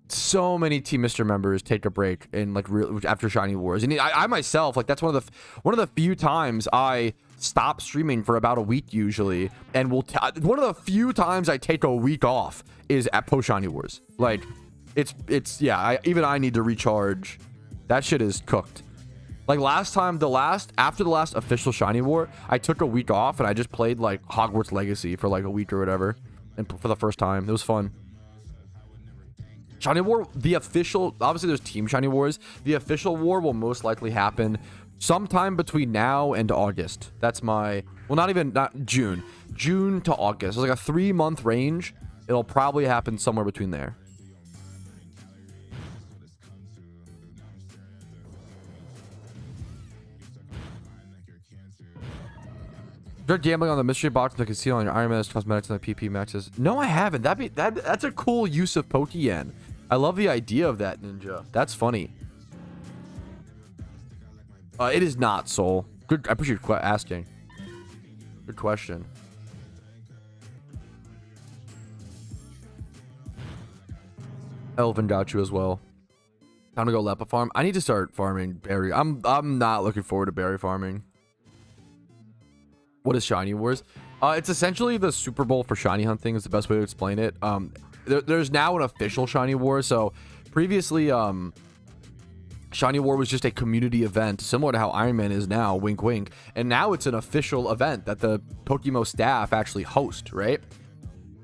Team Mr. members take a break in like after Shiny Wars, and I myself, like that's one of the few times I stop streaming for about a week usually, and one of the few times I take a week off is at post Shiny Wars. Like it's yeah, even I need to recharge. That shit is cooked. Like after the last official Shiny War, I took a week off and I just played like Hogwarts Legacy for like a week or whatever, and for the first time, it was fun. Shiny War, the official, obviously there's Team Shiny Wars. The official war will most likely happen sometime between now and August. That's my, well, not June to August. It's like a 3-month range. It'll probably happen somewhere between there. You're gambling on the mystery box to conceal on your Iron Man's cosmetics and the PP maxes. No, I haven't. That's a cool use of Pokeyen. I love the idea of that, Ninja. That's funny. It is not, Soul. Good. I appreciate you asking. Good question. Elvin got you as well. Time to go Lepa farm. I need to start farming berry. I'm not looking forward to berry farming. What is Shiny Wars? It's essentially the Super Bowl for shiny hunting is the best way to explain it. There's now an official Shiny War. So previously, Shiny War was just a community event, similar to how Iron Man is now, wink wink. And now it's an official event that the PokeMMO staff actually host, right?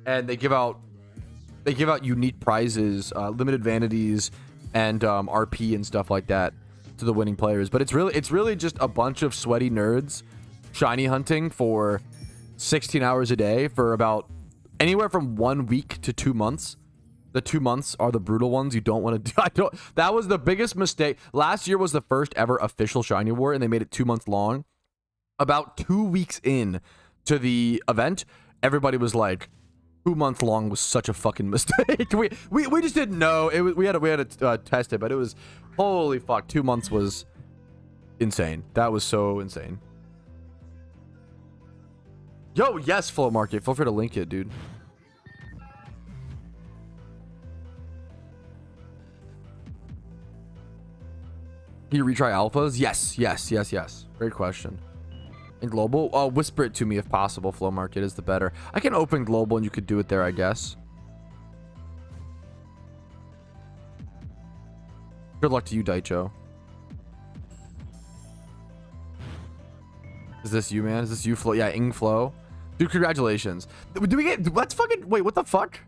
And they give out unique prizes, limited vanities, and RP and stuff like that to the winning players. But it's really just a bunch of sweaty nerds shiny hunting for 16 hours a day for about anywhere from 1 week to 2 months. The 2 months are the brutal ones you don't want to do. That was the biggest mistake. Last year was the first ever official Shiny War, and they made it 2 months long. About 2 weeks in to the event, everybody was like, 2 months long was such a fucking mistake. we just didn't know. We had to test it, but it was, holy fuck, 2 months was insane. That was so insane. Yo, yes, Flow Market. Feel free to link it, dude. Can you retry alphas? Yes. Great question. And global? Whisper it to me if possible. Flow Market is the better. I can open global and you could do it there, I guess. Good luck to you, Daicho. Is this you, man? Is this you, Flow? Yeah, Ing Flow. Dude, congratulations. Do we get... Let's fucking... Wait, what the fuck?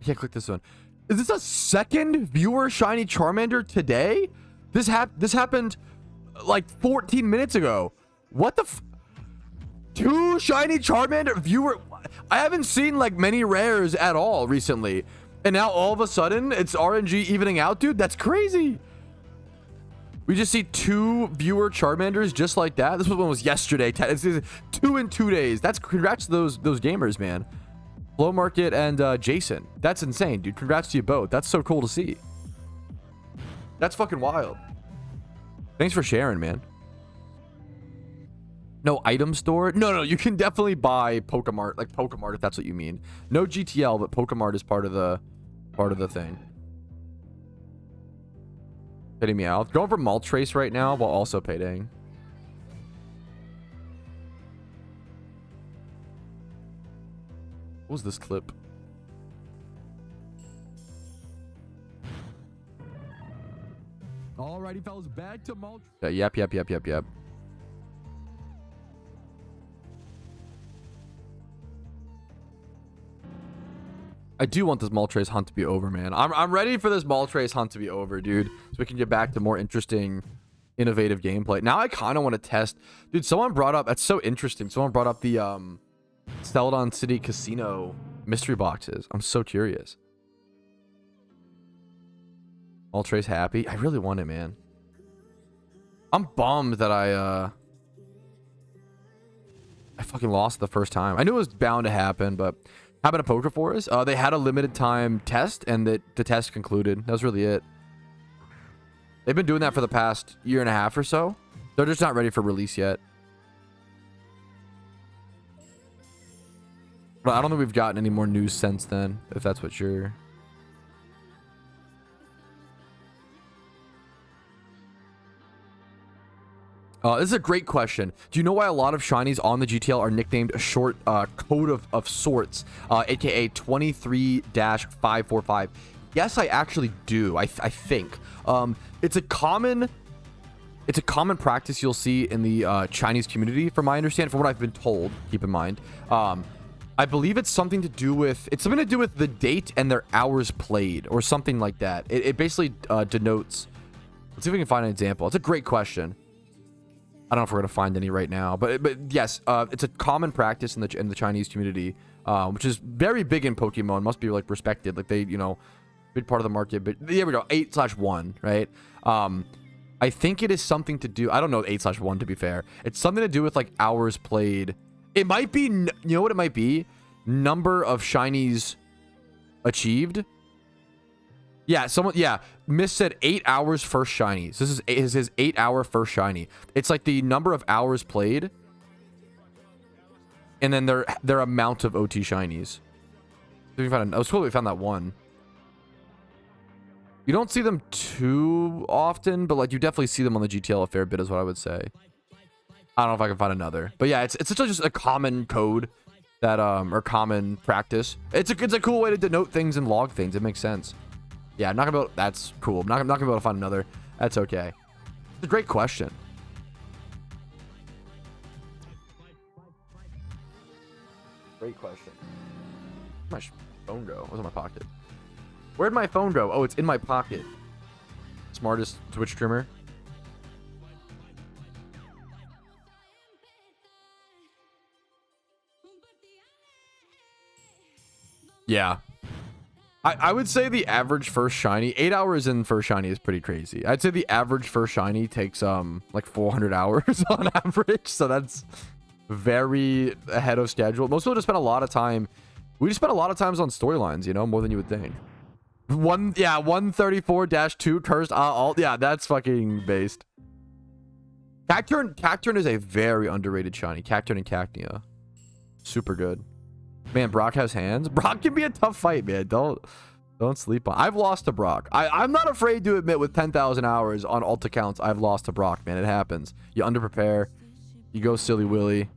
I can't click this one. Is this a second viewer shiny Charmander today? This happened like 14 minutes ago. What the f... 2 shiny Charmander viewer... I haven't seen like many rares at all recently. And now all of a sudden it's RNG evening out, dude. That's crazy. We just see 2 viewer Charmanders just like that. This one was yesterday. It's 2 in 2 days. That's congrats to those gamers, man. Flow Market and Jason. That's insane, dude. Congrats to you both. That's so cool to see. That's fucking wild. Thanks for sharing, man. No item store? No. You can definitely buy Pokemart, like Pokemart, if that's what you mean. No GTL, but Pokemart is part of the thing. Hitting me out. Going for Moltres right now while also paying. What was this clip? Alrighty, fellas, back to Moltres. Yep. I do want this Moltres hunt to be over, man. I'm ready for this Moltres hunt to be over, dude. So we can get back to more interesting, innovative gameplay. Now I kind of want to test. Dude, someone brought up... That's so interesting. Someone brought up the Celadon City Casino mystery boxes. I'm so curious. Moltres happy. I really want it, man. I'm bummed that I fucking lost the first time. I knew it was bound to happen, but... Happened at Poker Forest. They had a limited time test, and the test concluded. That was really it. They've been doing that for the past year and a half or so. They're just not ready for release yet. But I don't think we've gotten any more news since then, if that's what you're... This is a great question. Do you know why a lot of shinies on the GTL are nicknamed a short code of sorts, aka 23-545? Yes, I actually do. I think it's a common practice you'll see in the Chinese community, from my understanding, from what I've been told. Keep in mind, I believe it's something to do with the date and their hours played, or something like that. It basically denotes. Let's see if we can find an example. It's a great question. I don't know if we're gonna find any right now, but yes, it's a common practice in the Chinese community, which is very big in Pokemon. Must be like respected, like they, big part of the market. But there we go, 8/1, right? I think it is something to do. I don't know 8/1 to be fair. It's something to do with like hours played. It might be, you know what it might be? Number of shinies achieved. Yeah, Miss said 8 hours first shiny. So this is his 8-hour first shiny. It's like the number of hours played, and then their amount of OT shinies. I was cool we found that one. You don't see them too often, but like you definitely see them on the GTL a fair bit, is what I would say. I don't know if I can find another, but yeah, it's just a common code that or common practice. It's a cool way to denote things and log things. It makes sense. Yeah, I'm not gonna be able, that's cool. I'm not gonna be able to find another. That's okay. It's a great question. Great question. Where'd my phone go? It was in my pocket. Where'd my phone go? Oh, it's in my pocket. Smartest Twitch streamer. Yeah. I would say the average first shiny, 8 hours in first shiny is pretty crazy. I'd say the average first shiny takes like 400 hours on average, so that's very ahead of schedule. Most people just spend a lot of time. We just spend a lot of times on storylines, more than you would think. 134-2 cursed alt. Yeah, that's fucking based. Cacturn is a very underrated shiny. Cacturn and Cacnea, super good. Man, Brock has hands. Brock can be a tough fight, man. Don't sleep on. I've lost to Brock. I'm not afraid to admit, with 10,000 hours on alt accounts, I've lost to Brock, man. It happens. You underprepare. You go silly willy.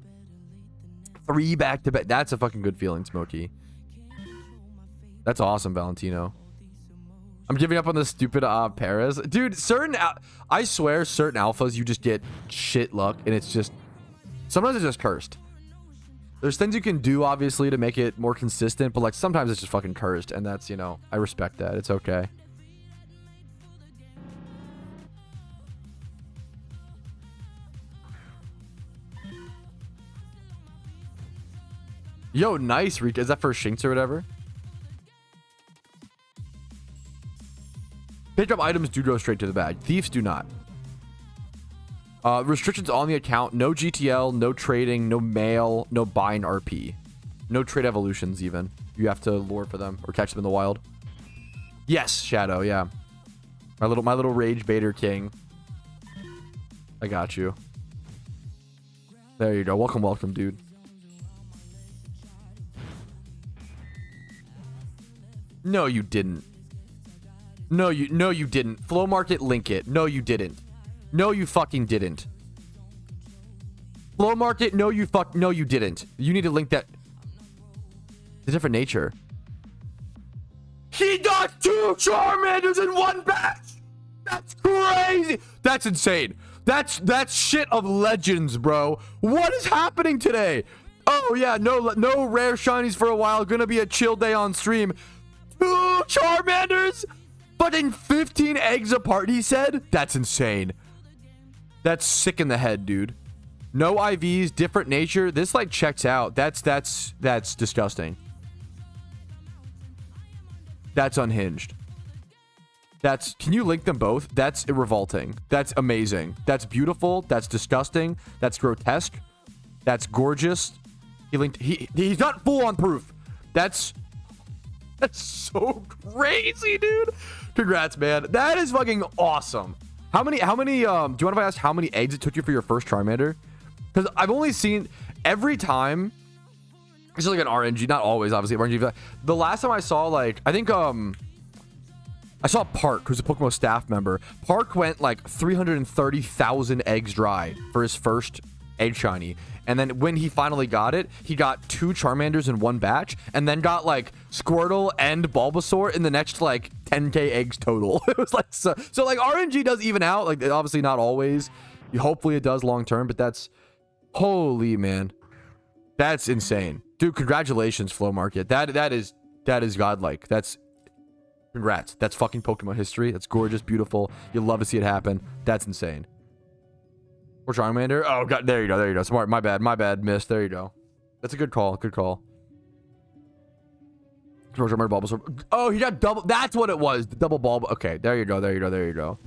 3 back-to-back. That's a fucking good feeling, Smokey. That's awesome, Valentino. I'm giving up on this stupid Paras. Dude, I swear, certain alphas, you just get shit luck, and it's just... Sometimes it's just cursed. There's things you can do, obviously, to make it more consistent, but like sometimes it's just fucking cursed, and that's, I respect that. It's okay. Yo, nice, Rika. Is that for Shinx or whatever? Pick up items do go straight to the bag. Thieves do not. Restrictions on the account. No GTL, no trading, no mail, no buying RP. No trade evolutions even. You have to lure for them or catch them in the wild. Yes, Shadow, yeah. My little rage baiter king. I got you. There you go. Welcome, dude. No, you didn't. No, you didn't. Flow Market, link it. No, you didn't. No, you fucking didn't. Flow Market, no, you didn't. You need to link that. It's a different nature. He got 2 Charmanders in one batch. That's crazy. That's insane. That's shit of legends, bro. What is happening today? Oh yeah, no rare shinies for a while. Gonna be a chill day on stream. 2 Charmanders, but in 15 eggs apart, he said. That's insane. That's sick in the head, dude. No IVs, different nature. This like checks out. That's disgusting. That's unhinged. Can you link them both? That's revolting. That's amazing. That's beautiful. That's disgusting. That's grotesque. That's gorgeous. He's not full on proof. That's so crazy, dude. Congrats, man. That is fucking awesome. Do you mind if I ask how many eggs it took you for your first Charmander? Because I've only seen every time. It's like an RNG, not always, obviously. RNG. The last time I saw, like, I think I saw Park, who's a PokeMMO staff member. Park went like 330,000 eggs dry for his first egg shiny. And then when he finally got it, he got 2 Charmanders in one batch, and then got like Squirtle and Bulbasaur in the next like 10k eggs total. It was like so like RNG does even out, like obviously not always. Hopefully it does long term, but that's holy man. That's insane. Dude, congratulations, Flow Market. That is godlike. That's congrats. That's fucking Pokemon history. That's gorgeous, beautiful. You'll love to see it happen. That's insane. Or Charmander. Oh god, there you go. Smart. My bad. Missed. There you go. That's a good call. Charmander, Bulbasaur. Oh, he got double. That's what it was. The double ball. Okay, there you go.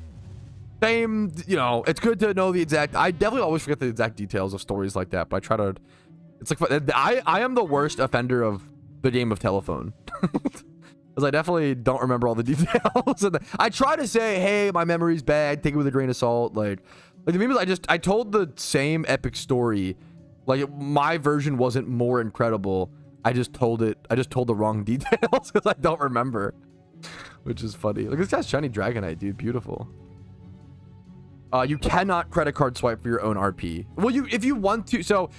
Same. You know, it's good to know the exact. I definitely always forget the exact details of stories like that, but I try to. It's like I am the worst offender of the game of telephone. Because I definitely don't remember all the details. And I try to say, hey, my memory's bad. Take it with a grain of salt. Like the meme is I told the same epic story. Like my version wasn't more incredible. I just told the wrong details because I don't remember. Which is funny. Look, this guy's shiny Dragonite, dude. Beautiful. You cannot credit card swipe for your own RP. Well, if you want to, so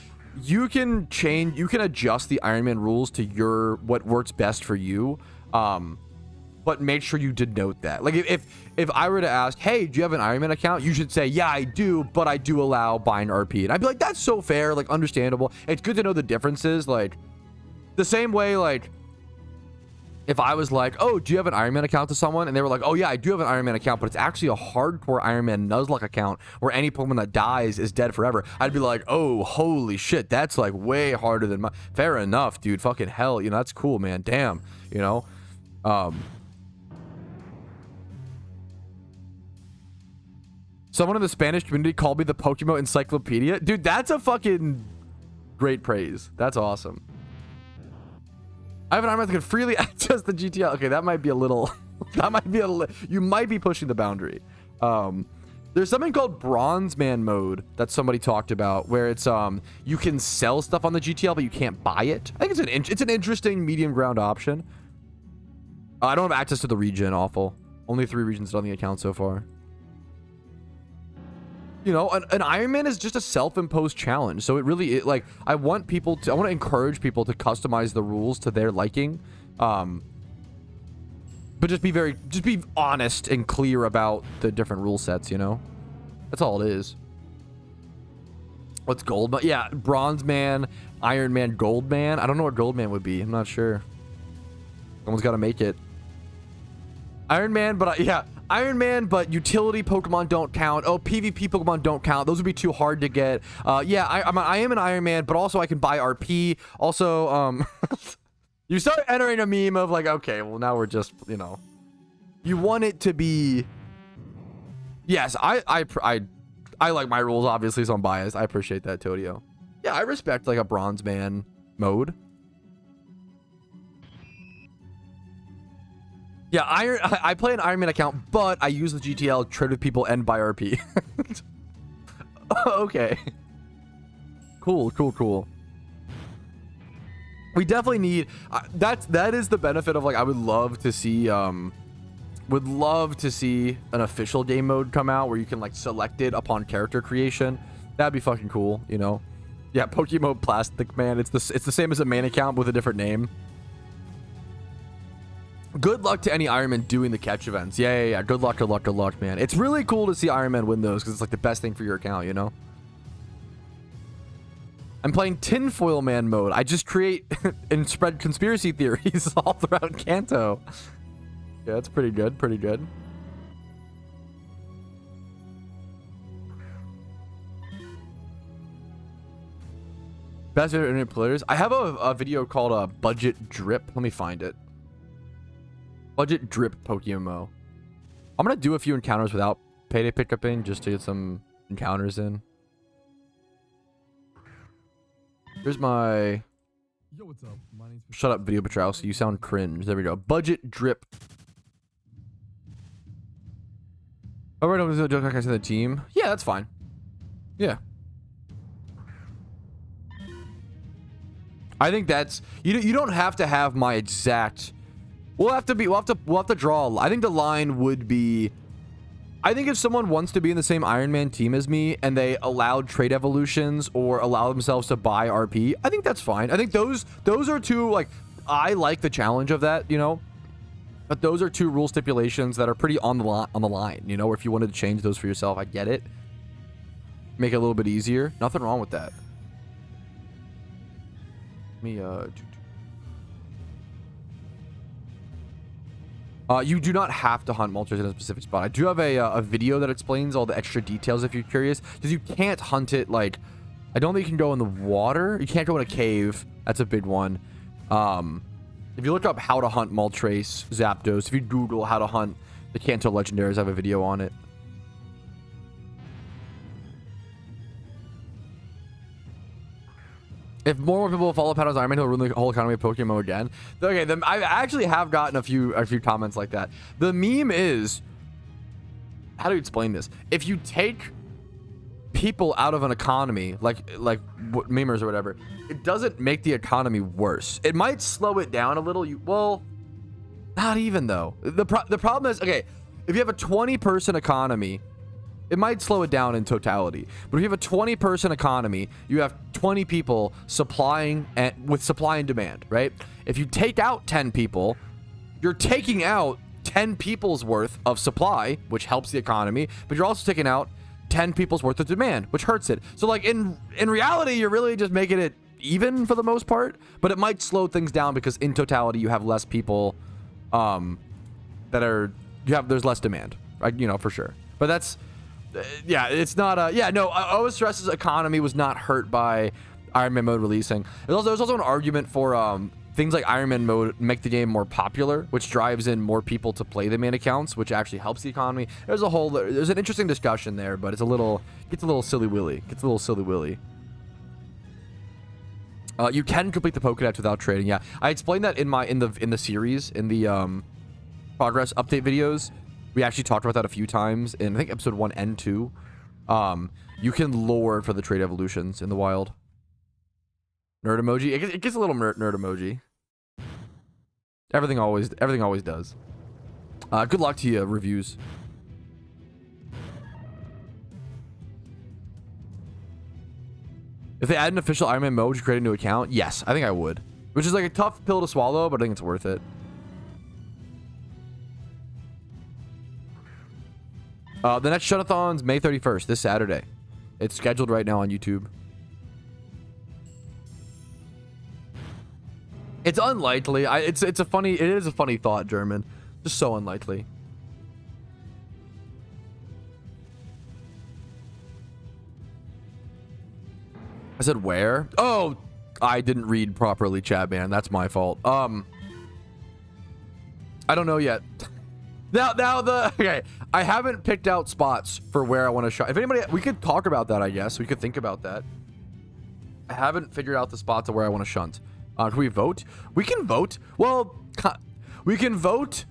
you can adjust the Iron Man rules to what works best for you. But make sure you denote that. Like if I were to ask, hey, do you have an Iron Man account? You should say, yeah, I do, but I do allow buying RP. And I'd be like, that's so fair, like understandable. It's good to know the differences. Like the same way, like if I was like, oh, do you have an Iron Man account to someone? And they were like, oh yeah, I do have an Iron Man account, but it's actually a hardcore Iron Man Nuzlocke account where any Pokemon that dies is dead forever. I'd be like, oh, holy shit, that's like way harder than my. Fair enough, dude. Fucking hell, you know, that's cool, man. Damn, you know. Someone in the Spanish community called me the PokeMMO encyclopedia. Dude, that's a fucking great praise. That's awesome. I have an Iron Man that can freely access the GTL. Okay, that might be a little. You might be pushing the boundary. There's something called Bronze Man mode that somebody talked about, where it's you can sell stuff on the GTL, but you can't buy it. I think it's an interesting medium ground option. I don't have access to the region. Awful. Only 3 regions on the account so far. You know, an Iron Man is just a self-imposed challenge. So like, I want to encourage people to customize the rules to their liking. But just be honest and clear about the different rule sets, you know? That's all it is. What's Gold? But yeah, Bronze Man, Iron Man, Gold Man. I don't know what Gold Man would be. I'm not sure. Someone's got to make it. Iron Man, but yeah. Iron Man, but utility Pokemon don't count. Oh, PvP Pokemon don't count. Those would be too hard to get. Yeah, I am an Iron Man, but also I can buy RP. Also, you start entering a meme of like, okay, well now we're just, you know, you want it to be. Yes, I like my rules obviously, so I'm biased. I appreciate that, Todio. Yeah, I respect like a Bronze Man mode. Yeah, I play an Iron Man account, but I use the GTL, trade with people, and buy RP. Okay. Cool. We definitely need... that is the benefit of, like, I would love to see an official game mode come out where you can, like, select it upon character creation. That'd be fucking cool, you know? Yeah, PokeMMO Plastic Man. It's the same as a main account with a different name. Good luck to any Iron Man doing the catch events. Yeah. Good luck, man. It's really cool to see Iron Man win those because it's like the best thing for your account, you know? I'm playing Tinfoil Man mode. I just create and spread conspiracy theories all throughout Kanto. Yeah, that's pretty good. Best internet players. I have a video called Budget Drip. Let me find it. Budget Drip PokeMMO. I'm gonna do a few encounters without payday pickuping just to get some encounters in. Here's my... Yo, what's up? My name's... Shut up, Video Patrouski. You sound cringe. There we go. Budget Drip. Oh, right, I'm joke like I said the team. Yeah, that's fine. Yeah. I think that's you don't have to have my exact. We'll have to draw. I think the line would be, I think if someone wants to be in the same Iron Man team as me and they allowed trade evolutions or allow themselves to buy RP, I think that's fine. I think those are two, like, I like the challenge of that, you know. But those are two rule stipulations that are pretty on the line, you know. Or if you wanted to change those for yourself, I get it. Make it a little bit easier. Nothing wrong with that. Let me you do not have to hunt Moltres in a specific spot. I do have a video that explains all the extra details if you're curious, because you can't hunt it, like, I don't think you can go in the water. You can't go in a cave. That's a big one. If you look up how to hunt Moltres, Zapdos, if you Google how to hunt the Kanto legendaries, I have a video on it. If more people follow Patrouski Iron Man, he'll ruin the whole economy of PokeMMO again. Okay, then I actually have gotten a few comments like that. The meme is, how do you explain this? If you take people out of an economy, like memers or whatever, it doesn't make the economy worse. It might slow it down a little. Well, not even though. The problem is, okay, if you have a 20-person economy, it might slow it down in totality. But if you have a 20-person economy, you have 20 people supplying with supply and demand, right? If you take out 10 people, you're taking out 10 people's worth of supply, which helps the economy, but you're also taking out 10 people's worth of demand, which hurts it. So, like, in reality, you're really just making it even for the most part, but it might slow things down because in totality you have less people there's less demand, right? You know, for sure. But that's yeah, it's not OSRS's economy was not hurt by Iron Man mode releasing. There's also an argument for things like Iron Man mode make the game more popular, which drives in more people to play the main accounts, which actually helps the economy. There's an interesting discussion there, but gets a little silly willy. You can complete the Pokedex without trading. Yeah, I explained that in the series, in the progress update videos. We actually talked about that a few times in, I think, episode 1 and 2. You can lure for the trade evolutions in the wild. Nerd emoji. It gets a little nerd emoji. Everything always does. Good luck to you, reviews. If they add an official Iron Man mode, would you create a new account? Yes, I think I would. Which is like a tough pill to swallow, but I think it's worth it. The next Shunathon's May 31st, this Saturday. It's scheduled right now on YouTube. It's unlikely. It is a funny thought, German. Just so unlikely. I said where? Oh, I didn't read properly, chat, man. That's my fault. I don't know yet. Okay, I haven't picked out spots for where I want to shot. If anybody, we could talk about that, I guess. We could think about that. I haven't figured out the spots of where I want to shunt. Can we vote? We can vote. Well, we can vote.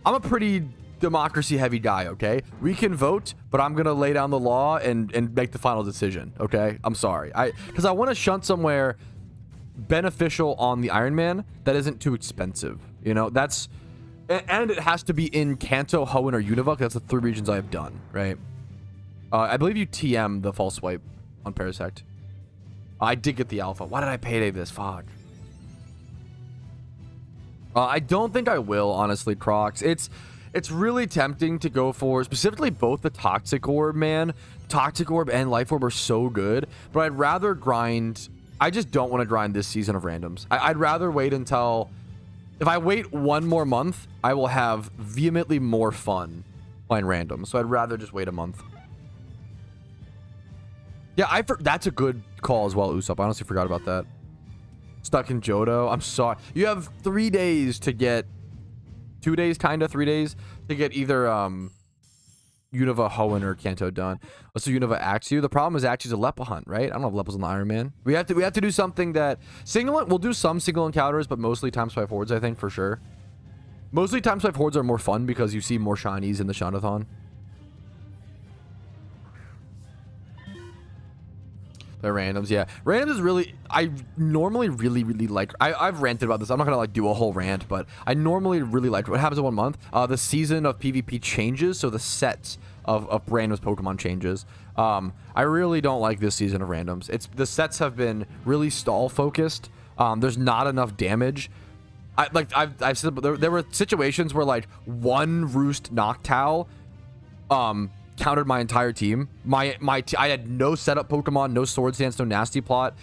I'm a pretty democracy-heavy guy, okay? We can vote, but I'm going to lay down the law and make the final decision, okay? I'm sorry. Because I want to shunt somewhere beneficial on the Iron Man that isn't too expensive. You know, that's... And it has to be in Kanto, Hoenn, or Unova. That's the 3 regions I have done, right? I believe you TM the false swipe on Parasect. I did get the alpha. Why did I payday this? Fuck. I don't think I will, honestly, Crocs. It's really tempting to go for specifically both the Toxic Orb, man. Toxic Orb and Life Orb are so good, but I'd rather grind. I just don't want to grind this season of randoms. I'd rather wait until... If I wait 1 more month, I will have vehemently more fun playing random. So I'd rather just wait a month. Yeah, that's a good call as well, Usopp. I honestly forgot about that. Stuck in Johto. I'm sorry. You have 3 days to get... 2 days, kinda, 3 days to get either Unova, Hoenn, or Kanto done. So Unova Axew. The problem is Axew's a Leppa hunt, right? I don't know if Leppa's on the Iron Man. We have to do something that we'll do some single encounters, but mostly times 5 hordes, I think, for sure. Mostly times 5 hordes are more fun because you see more shinies in the Shunathon. The randoms, yeah. Randoms is really, I normally really like, I've ranted about this. I'm not gonna like do a whole rant, but I normally really like what happens in 1 month. The season of PvP changes, so the sets of randoms Pokemon changes. I really don't like this season of randoms. The sets have been really stall focused. There's not enough damage. I've said there were situations where like one Roost Noctowl countered my entire team. I had no setup Pokemon, no Sword Stance, no Nasty Plot.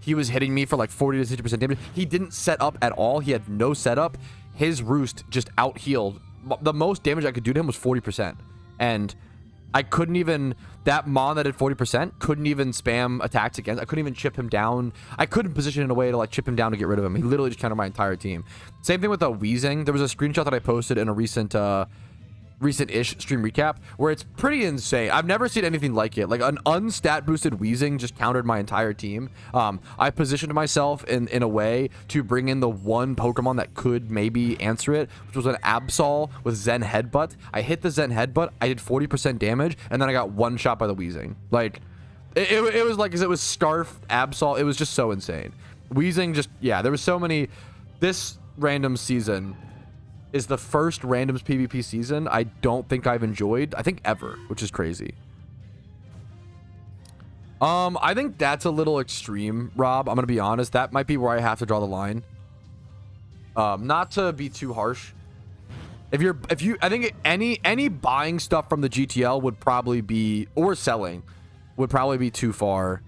He was hitting me for like 40 to 60% damage. He didn't set up at all. He had no setup. His Roost just out healed. The most damage I could do to him was 40%, and I couldn't even, that Mon that did 40% couldn't even spam attacks against. I couldn't even chip him down. I couldn't position in a way to like chip him down to get rid of him. He literally just countered my entire team. Same thing with Weezing. There was a screenshot that I posted in a recent-ish stream recap where it's pretty insane. I've never seen anything like it. Like an unstat boosted Weezing just countered my entire team. I positioned myself in a way to bring in the one Pokemon that could maybe answer it, which was an Absol with Zen Headbutt. I hit the Zen Headbutt, I did 40% damage, and then I got one shot by the Weezing. Like it was like, it was Scarf, Absol. It was just so insane. Weezing just, yeah, there was so many. This random season is the first randoms PvP season I don't think I've enjoyed, I think, ever, which is crazy. I think that's a little extreme, Rob. I'm gonna be honest. That might be where I have to draw the line. Not to be too harsh. I think any buying stuff from the GTL would probably be, or selling, would probably be too far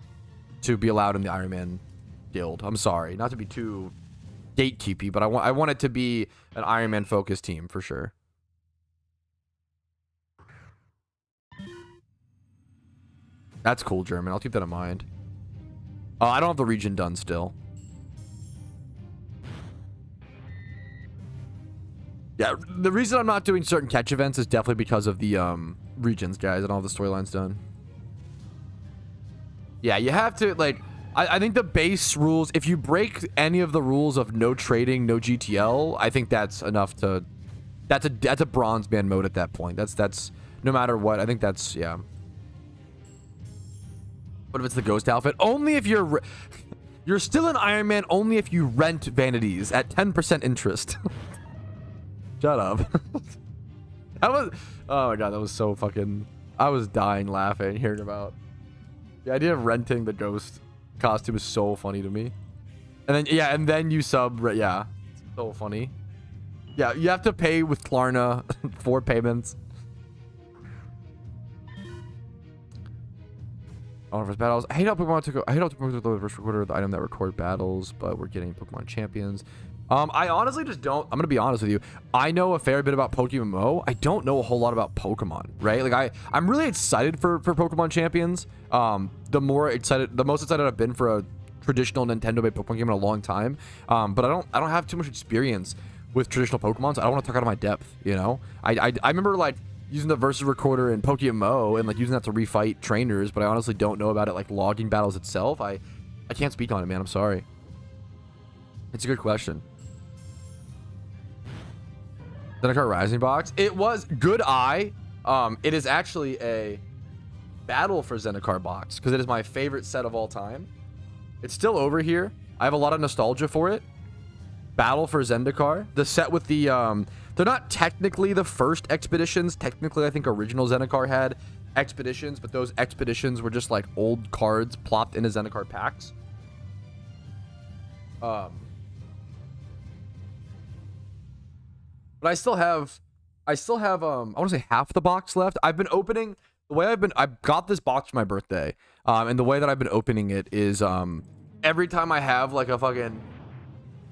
to be allowed in the Iron Man guild. I'm sorry, not to be too gatekeepy, but I want it to be an Iron Man focused team for sure. That's cool, German. I'll keep that in mind. I don't have the region done still. Yeah, the reason I'm not doing certain catch events is definitely because of the regions, guys. I don't have the storylines done. Yeah, you have to, like, I think the base rules, if you break any of the rules of no trading, no GTL, I think that's enough to, that's a bronze man mode at that point. That's no matter what. I think that's, yeah. What if it's the ghost outfit? Only if you're still an Iron Man, only if you rent vanities at 10% interest. Shut up. That was, oh my god, that was so fucking, I was dying laughing hearing about the idea of renting the ghost costume is so funny to me. And then, yeah, and then you sub, yeah, it's so funny. Yeah, you have to pay with Klarna 4 payments. Oh, first battles. I hate how Pokemon took. I hate how Pokemon took the first recorder of the item that record battles, but we're getting Pokemon champions. I honestly just don't. I'm gonna be honest with you. I know a fair bit about PokeMMO. I don't know a whole lot about Pokemon, right? Like I'm really excited for Pokemon champions. The most excited I've been for a traditional Nintendo-made Pokemon game in a long time. But I don't have too much experience with traditional Pokemon, so I don't want to talk out of my depth. You know, I remember like using the versus recorder in PokeMMO and like using that to refight trainers, but I honestly don't know about it like logging battles itself. I can't speak on it, man. I'm sorry. It's a good question. Zendikar Rising box. It was good eye. It is actually a battle for Zendikar box because it is my favorite set of all time. It's still over here. I have a lot of nostalgia for it. Battle for Zendikar. The set with the they're not technically the first expeditions. Technically, I think original Zendikar had expeditions, but those expeditions were just like old cards plopped into Zendikar packs. But I still have I want to say half the box left. I've been opening the way I got this box for my birthday. And the way that I've been opening it is every time I have like a fucking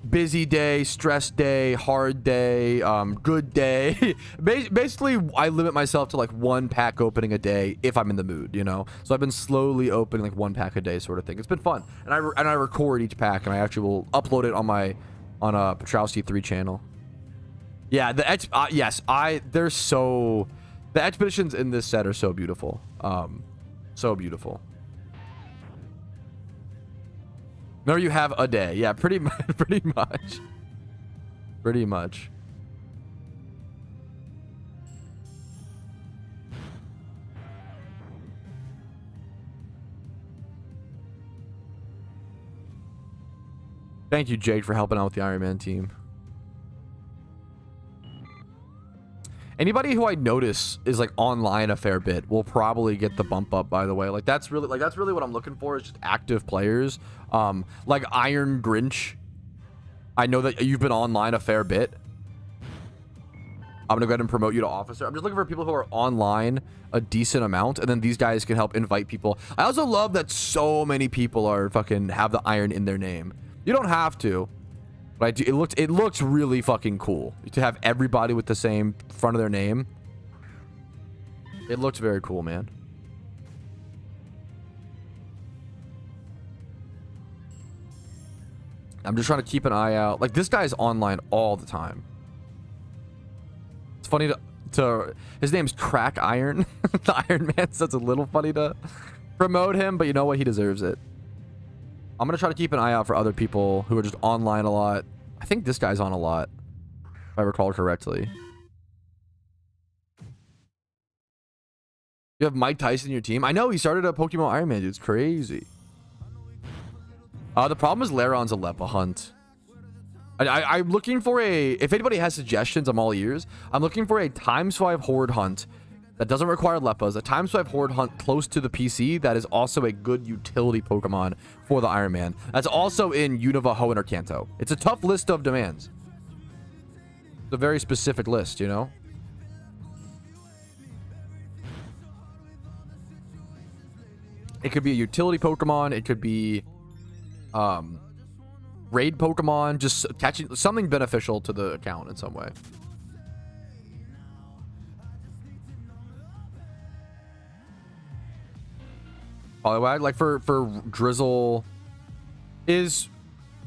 busy day, stress day, hard day, good day. Basically, I limit myself to like 1 pack opening a day if I'm in the mood, you know? So I've been slowly opening like 1 pack a day sort of thing. It's been fun. And I record each pack and I actually will upload it on a Patrouski 3 channel. Yeah, the expeditions in this set are so beautiful. So beautiful. Remember, you have a day. Yeah, pretty much. Pretty much. Thank you, Jake, for helping out with the Iron Man team. Anybody who I notice is like online a fair bit will probably get the bump up, by the way. Like that's really what I'm looking for, is just active players. Like Iron Grinch. I know that you've been online a fair bit. I'm gonna go ahead and promote you to officer. I'm just looking for people who are online a decent amount, and then these guys can help invite people. I also love that so many people are fucking have the iron in their name. You don't have to, but I do. It looks really fucking cool to have everybody with the same front of their name. It looks very cool, man. I'm just trying to keep an eye out. Like, this guy's online all the time. It's funny to his name's Crack Iron. The Iron Man, so it's a little funny to promote him, but you know what? He deserves it. I'm gonna try to keep an eye out for other people who are just online a lot. I think this guy's on a lot, if I recall correctly. You have Mike Tyson in your team? I know, he started a Pokemon Iron Man, dude. It's crazy. The problem is Laron's a Leppa hunt. I'm looking for a... If anybody has suggestions, I'm all ears. I'm looking for a ×5 Horde hunt that doesn't require Leppas. A ×5 Horde hunt close to the PC that is also a good utility Pokemon for the Iron Man. That's also in Unova, Hoenn, or Kanto. It's a tough list of demands. It's a very specific list, you know? It could be a utility Pokemon. It could be... raid Pokemon, just catching something beneficial to the account in some way. Poliwag, like for Drizzle, is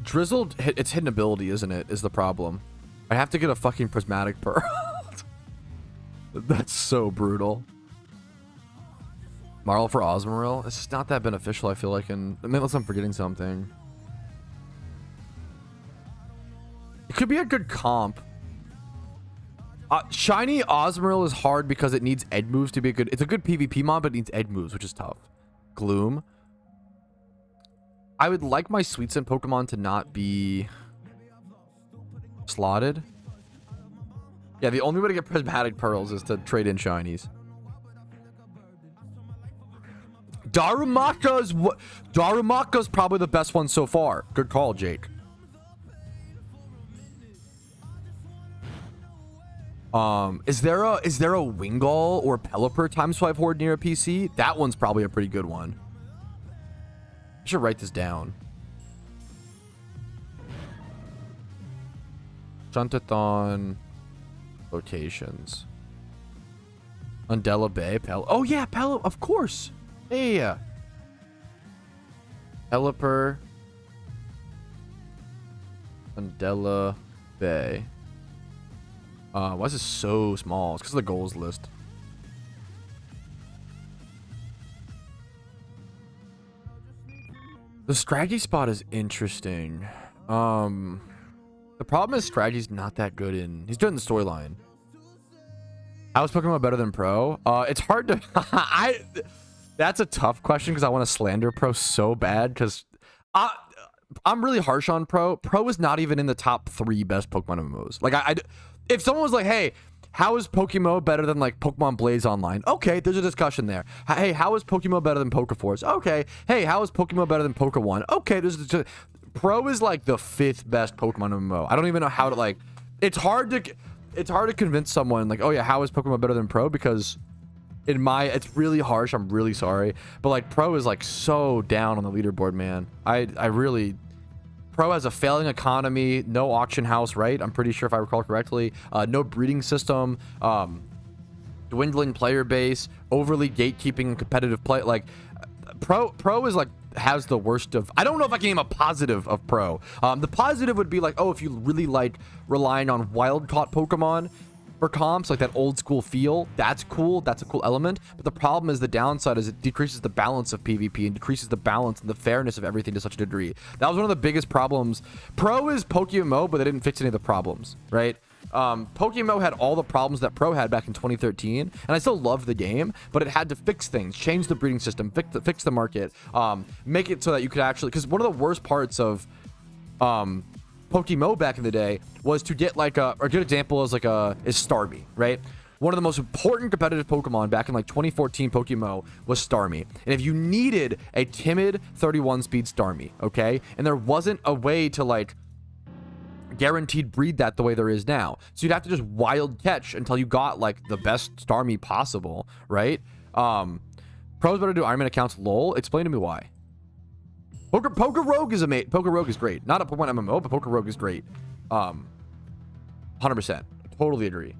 Drizzle, its hidden ability, isn't it, is the problem. I have to get a fucking Prismatic Pearl. That's so brutal. Marl for Osmoril, it's just not that beneficial, I feel like, and unless I'm forgetting something. It could be a good comp. Shiny Osmoril is hard because it needs Ed moves to be a good... It's a good PvP mod, but it needs Ed moves, which is tough. Gloom. I would like my Sweet Scent Pokemon to not be... slotted. Yeah, the only way to get Prismatic Pearls is to trade in Shinies. Darumaka's probably the best one so far. Good call, Jake. Is there a Wingull or Pelipper ×5 Horde near a PC? That one's probably a pretty good one. I should write this down. Shuntathon locations. Undella Bay, oh yeah, of course. Yeah. Pelipper. Undella Bay. Why is this so small? It's because of the goals list. The Scraggy spot is interesting. The problem is Scraggy's not that good in... He's good in the storyline. How is Pokemon better than Pro? It's hard to... That's a tough question because I want to slander Pro so bad because... I'm really harsh on Pro. Pro is not even in the top 3 best Pokemon MMOs. Like, if someone was like, hey, how is PokeMMO better than, like, Pokemon Blaze Online? Okay, there's a discussion there. Hey, how is PokeMMO better than Pokeforce? Okay. Hey, how is PokeMMO better than Poke1? Okay, Pro is, like, the 5th best Pokemon MMO. I don't even know how to, like... It's hard to convince someone, like, oh, yeah, how is PokeMMO better than Pro? Because... it's really harsh. I'm really sorry. But like Pro is like so down on the leaderboard, man. I really... Pro has a failing economy, no auction house, right? I'm pretty sure if I recall correctly. No breeding system, dwindling player base, overly gatekeeping and competitive play. Like Pro is like has the worst of... I don't know if I can name a positive of Pro. The positive would be like, oh, if you really like relying on wild caught Pokemon for comps, like that old school feel, that's cool. That's a cool element. But the problem is, the downside is it decreases the balance of PvP and decreases the balance and the fairness of everything to such a degree. That was one of the biggest problems. Pro is PokeMMO, but they didn't fix any of the problems, right? PokeMMO had all the problems that Pro had back in 2013, and I still love the game, but it had to fix things, change the breeding system, fix the market, make it so that you could actually... Because one of the worst parts of PokeMMO back in the day was to get like a good example is Starmie, right? One of the most important competitive Pokemon back in like 2014 PokeMMO was Starmie. And if you needed a timid 31 speed Starmie, okay, and there wasn't a way to like guaranteed breed that the way there is now, so you'd have to just wild catch until you got like the best Starmie possible, right? Pros better do Iron Man accounts. Lol. Explain to me why. Poker Rogue is amazing. Poker Rogue is great. Not a Pokemon MMO, but Poker Rogue is great. 100%. Totally agree.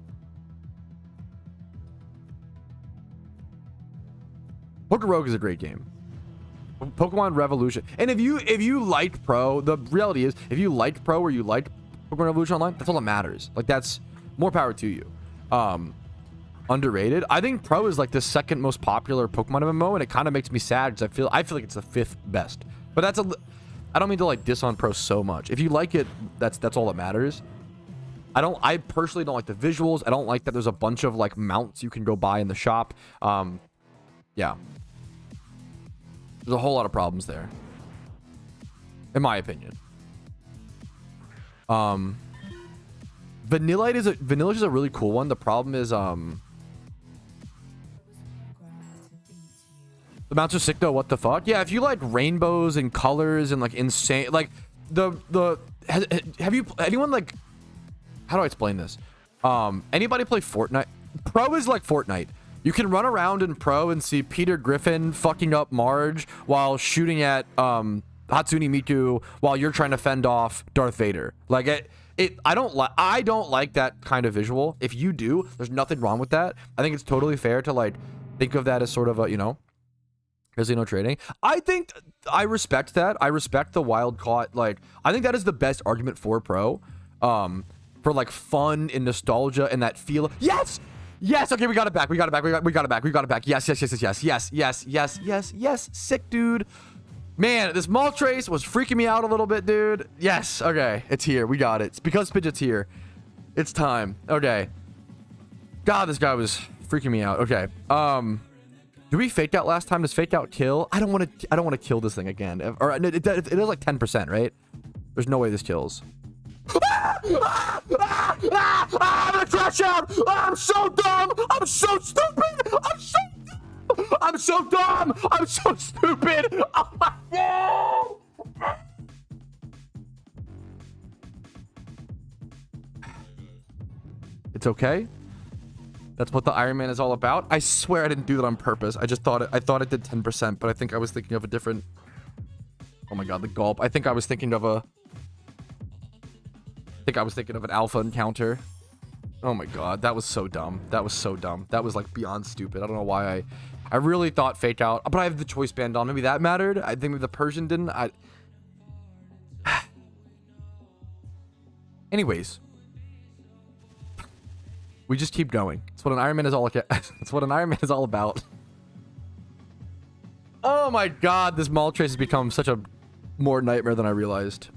Poker Rogue is a great game. Pokemon Revolution. And if you liked Pro, the reality is, if you liked Pro or you liked Pokemon Revolution Online, that's all that matters. Like, that's more power to you. Underrated. I think Pro is like the second most popular Pokemon MMO, and it kind of makes me sad because I feel like it's the 5th best. But I don't mean to like diss on Pro so much. If you like it, that's all that matters. I personally don't like the visuals. I don't like that there's a bunch of like mounts you can go buy in the shop. Yeah. There's a whole lot of problems there, in my opinion. Vanillite is a really cool one. The problem is the mounts are sick though. What the fuck? Yeah, if you like rainbows and colors and like insane, like have you anyone like, how do I explain this? Anybody play Fortnite? Pro is like Fortnite. You can run around in Pro and see Peter Griffin fucking up Marge while shooting at Hatsune Miku while you're trying to fend off Darth Vader. Like I don't like that kind of visual. If you do, there's nothing wrong with that. I think it's totally fair to like think of that as sort of a, you know, casino trading. I think I respect that. I respect the wild caught. Like, I think that is the best argument for Pro, for like fun and nostalgia and that feel. Yes. Okay, we got it back. We got it back. Yes. Sick, dude. Man, this Moltres was freaking me out a little bit, dude. Yes. Okay, it's here. We got it. It's because Pidgeot's here. It's time. Okay. God, this guy was freaking me out. Okay. Do we fake out last time? Does fake out kill? I don't want to kill this thing again. Or it is like 10%, right? There's no way this kills. I'm gonna crash out. I'm so dumb. I'm so stupid. I'm so dumb. I'm so stupid. Oh my God. It's okay. That's what the Iron Man is all about. I swear I didn't do that on purpose. I thought it did 10%, but I think I was thinking of a different. Oh my God, the gulp. I think I was thinking of an alpha encounter. Oh my God, that was so dumb. That was like beyond stupid. I don't know why I really thought fake out, but I have the choice band on. Maybe that mattered. I think maybe the Persian didn't. Anyways, we just keep going. That's what an Iron Man is all. That's what an Iron Man is all about. Oh my God, this Moltres has become such a more nightmare than I realized.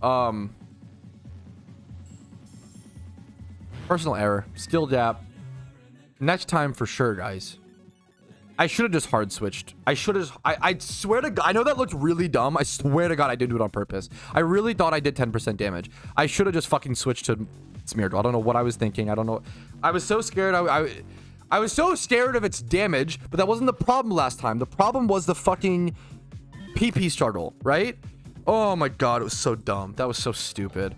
Personal error. Skill gap. Next time for sure, guys. I should have just hard switched. I swear to God, I know that looked really dumb. I swear to God, I didn't do it on purpose. I really thought I did 10% damage. I should have just fucking switched to Smeargle. I don't know what I was thinking. I don't know. I was so scared. I was so scared of its damage, but that wasn't the problem last time. The problem was the fucking PP struggle, right? Oh my God, it was so dumb. That was so stupid.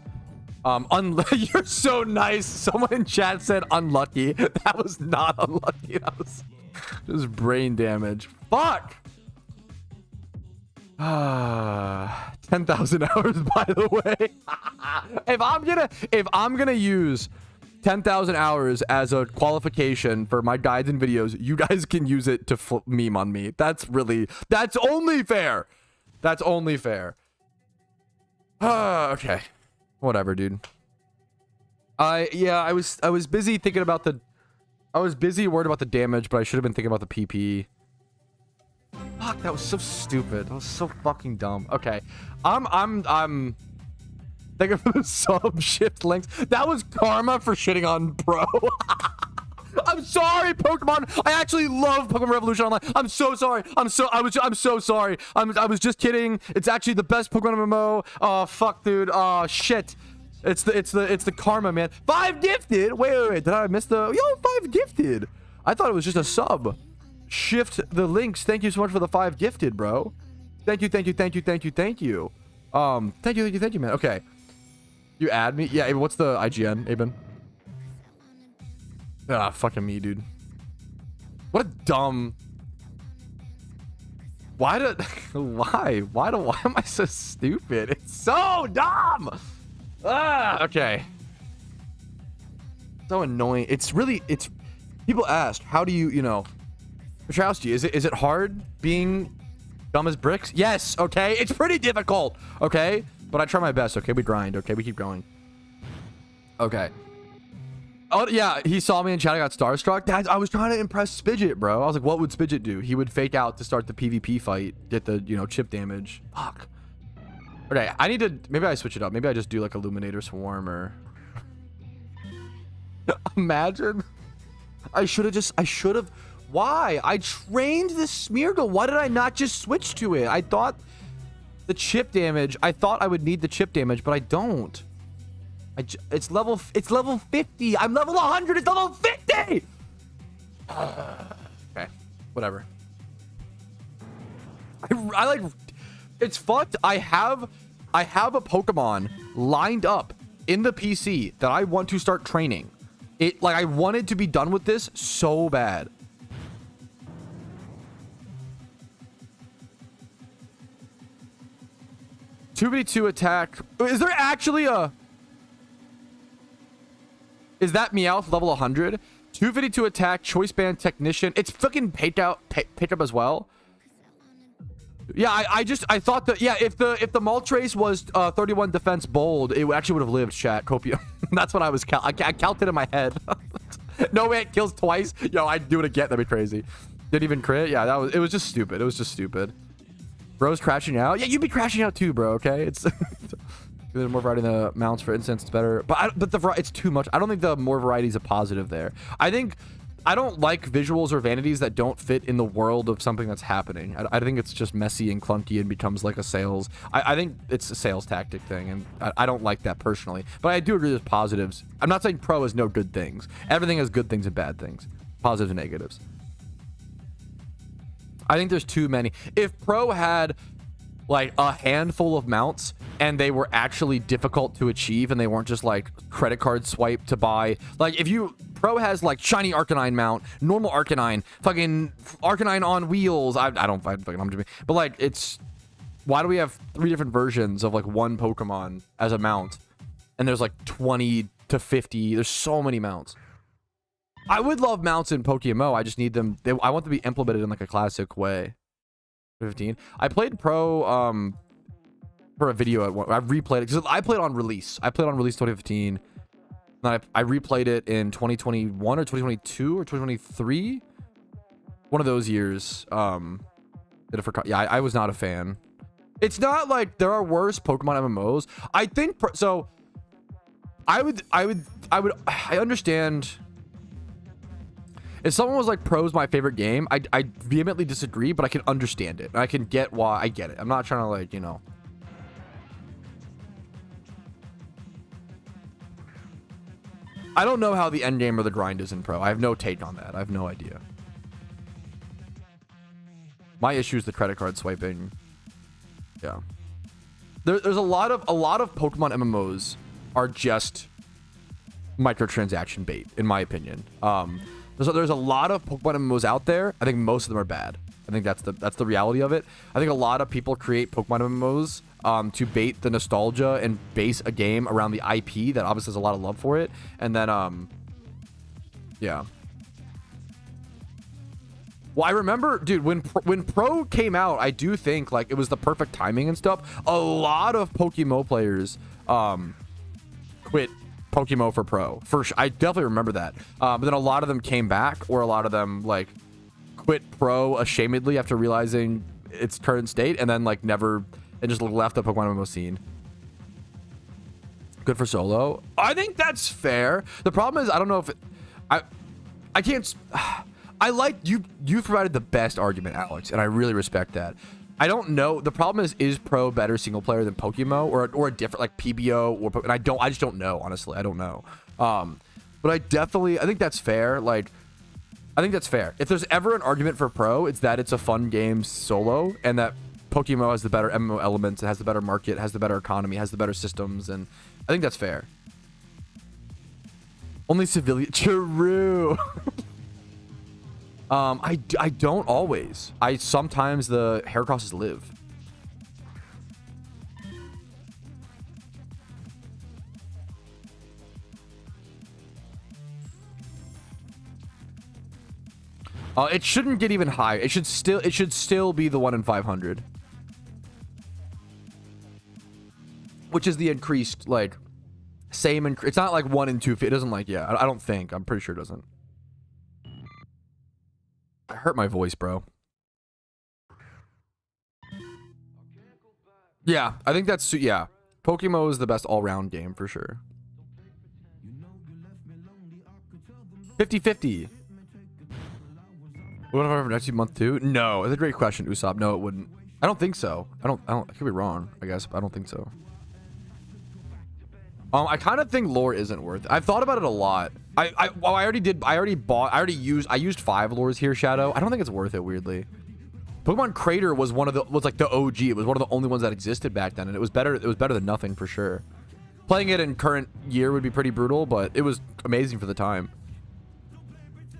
You're so nice. Someone in chat said unlucky. That was not unlucky. That was just brain damage. Fuck. 10,000 hours, by the way. if I'm gonna use 10,000 hours as a qualification for my guides and videos, you guys can use it to meme on me. That's only fair. That's only fair. Okay. Whatever, dude. I was busy thinking about worried about the damage, but I should have been thinking about the PP. Fuck, that was so stupid. That was so fucking dumb. Okay. I'm thinking for the sub shift links. That was karma for shitting on Pro. I'm sorry, Pokemon. I actually love Pokemon Revolution Online. I'm so sorry. I'm so sorry. I was just kidding. It's actually the best Pokemon MMO. Oh fuck, dude. Oh shit. It's the karma, man. 5 gifted. Wait. Did I miss the 5 gifted? I thought it was just a sub. Shift the links. Thank you so much for the 5 gifted, bro. Thank you. Thank you, man. Okay. You add me? Yeah, Aben, what's the IGN, Aben? Ah, fucking me, dude. What a dumb... Why am I so stupid? It's so dumb! Ah, okay. So annoying. It's people ask, how do you know... Patrouski, is it hard being dumb as bricks? Yes, okay? It's pretty difficult, okay? But I try my best, okay? We grind, okay? We keep going. Okay. Oh, yeah, he saw me in chat. I got starstruck. I was trying to impress Spidget, bro. I was like, what would Spidget do? He would fake out to start the PvP fight, get the, chip damage. Fuck. Okay, I need to... Maybe I switch it up. Maybe I just do, like, Illuminator Swarm or... Imagine. I should have... Why? I trained the Smeargle. Why did I not just switch to it? I thought the chip damage... I thought I would need the chip damage, but I don't. It's level 50. I'm level 100. It's level 50. Okay, whatever. I like. It's fucked. I have a Pokemon lined up in the PC that I want to start training. I wanted to be done with this so bad. (2v2 attack). Is there actually a... Is that Meowth level 100? 252 attack, choice band technician. It's fucking picked up as well. Yeah, I thought that, yeah, if the Moltres was 31 defense bold, it actually would have lived, chat. Copium. That's what I was I counted in my head. No way it kills twice. Yo, I'd do it again. That'd be crazy. Didn't even crit. Yeah, it was just stupid. It was just stupid. Bro's crashing out. Yeah, you'd be crashing out too, bro. Okay, it's there's more variety in the mounts, for instance. It's better, but it's too much. I don't think the more variety is a positive there. I don't like visuals or vanities that don't fit in the world of something that's happening. I think it's just messy and clunky and becomes like a sales. I think it's a sales tactic thing, and I don't like that personally. But I do agree with positives. I'm not saying pro has no good things. Everything has good things and bad things, positives and negatives. I think there's too many. If pro had like a handful of mounts and they were actually difficult to achieve and they weren't just like credit card swipe to buy, like if pro has like shiny Arcanine mount, normal Arcanine, fucking Arcanine on wheels. I don't fucking, I'm just, but like it's, why do we have 3 different versions of like one Pokemon as a mount? And there's like 20 to 50. There's so many mounts. I would love mounts in PokeMMO. I just need them. I want them to be implemented in like a classic way. 15. I played pro for a video at one. I replayed it because I played on release. I played on release 2015. Then I replayed it in 2021 or 2022 or 2023. One of those years. Yeah, I was not a fan. It's not like there are worse Pokemon MMOs. I think so. I understand. If someone was like, pro's my favorite game, I vehemently disagree, but I can understand it. I can get why. I get it. I'm not trying to like, I don't know how the end game or the grind is in pro. I have no take on that. I have no idea. My issue is the credit card swiping. Yeah. There's a lot of Pokemon MMOs are just microtransaction bait, in my opinion. There's a lot of Pokemon MMOs out there. I think most of them are bad. I think that's the reality of it. I think a lot of people create Pokemon MMOs to bait the nostalgia and base a game around the IP that obviously has a lot of love for it. And then, yeah. Well, I remember, dude, when Pro came out, I do think like it was the perfect timing and stuff. A lot of PokeMMO players quit PokeMMO for Pro. I definitely remember that. But then a lot of them came back, or a lot of them like quit Pro ashamedly after realizing its current state, and then like never, and just left the Pokemon MMO scene. Good for solo. I think that's fair. The problem is I don't know if I can't. I like you. You provided the best argument, Alex, and I really respect that. I don't know. The problem is Pro better single player than PokeMMO or a different like PBO or and I just don't know, honestly. I don't know. But I think that's fair. Like I think that's fair. If there's ever an argument for Pro, it's that it's a fun game solo and that PokeMMO has the better MMO elements, it has the better market, has the better economy, has the better systems, and I think that's fair. Only civilian. True. I don't always. Sometimes the Heracrosses live. It shouldn't get even higher. It should still be the 1 in 500. Which is the increased, like, same. It's not like 1 in 2. It doesn't like, yeah, I don't think. I'm pretty sure it doesn't. I hurt my voice, bro. Yeah, I think that's, yeah. PokeMMO is the best all-round game for sure. 50-50. What if I have next month too? No, it's a great question, Usopp. No, it wouldn't. I don't think so. I could be wrong, I guess, but I don't think so. I kind of think lore isn't worth it. I've thought about it a lot. I used 5 lures here, Shadow. I don't think it's worth it, weirdly. Pokemon Crater was like the OG. It was one of the only ones that existed back then, and it was better than nothing for sure. Playing it in current year would be pretty brutal, but it was amazing for the time.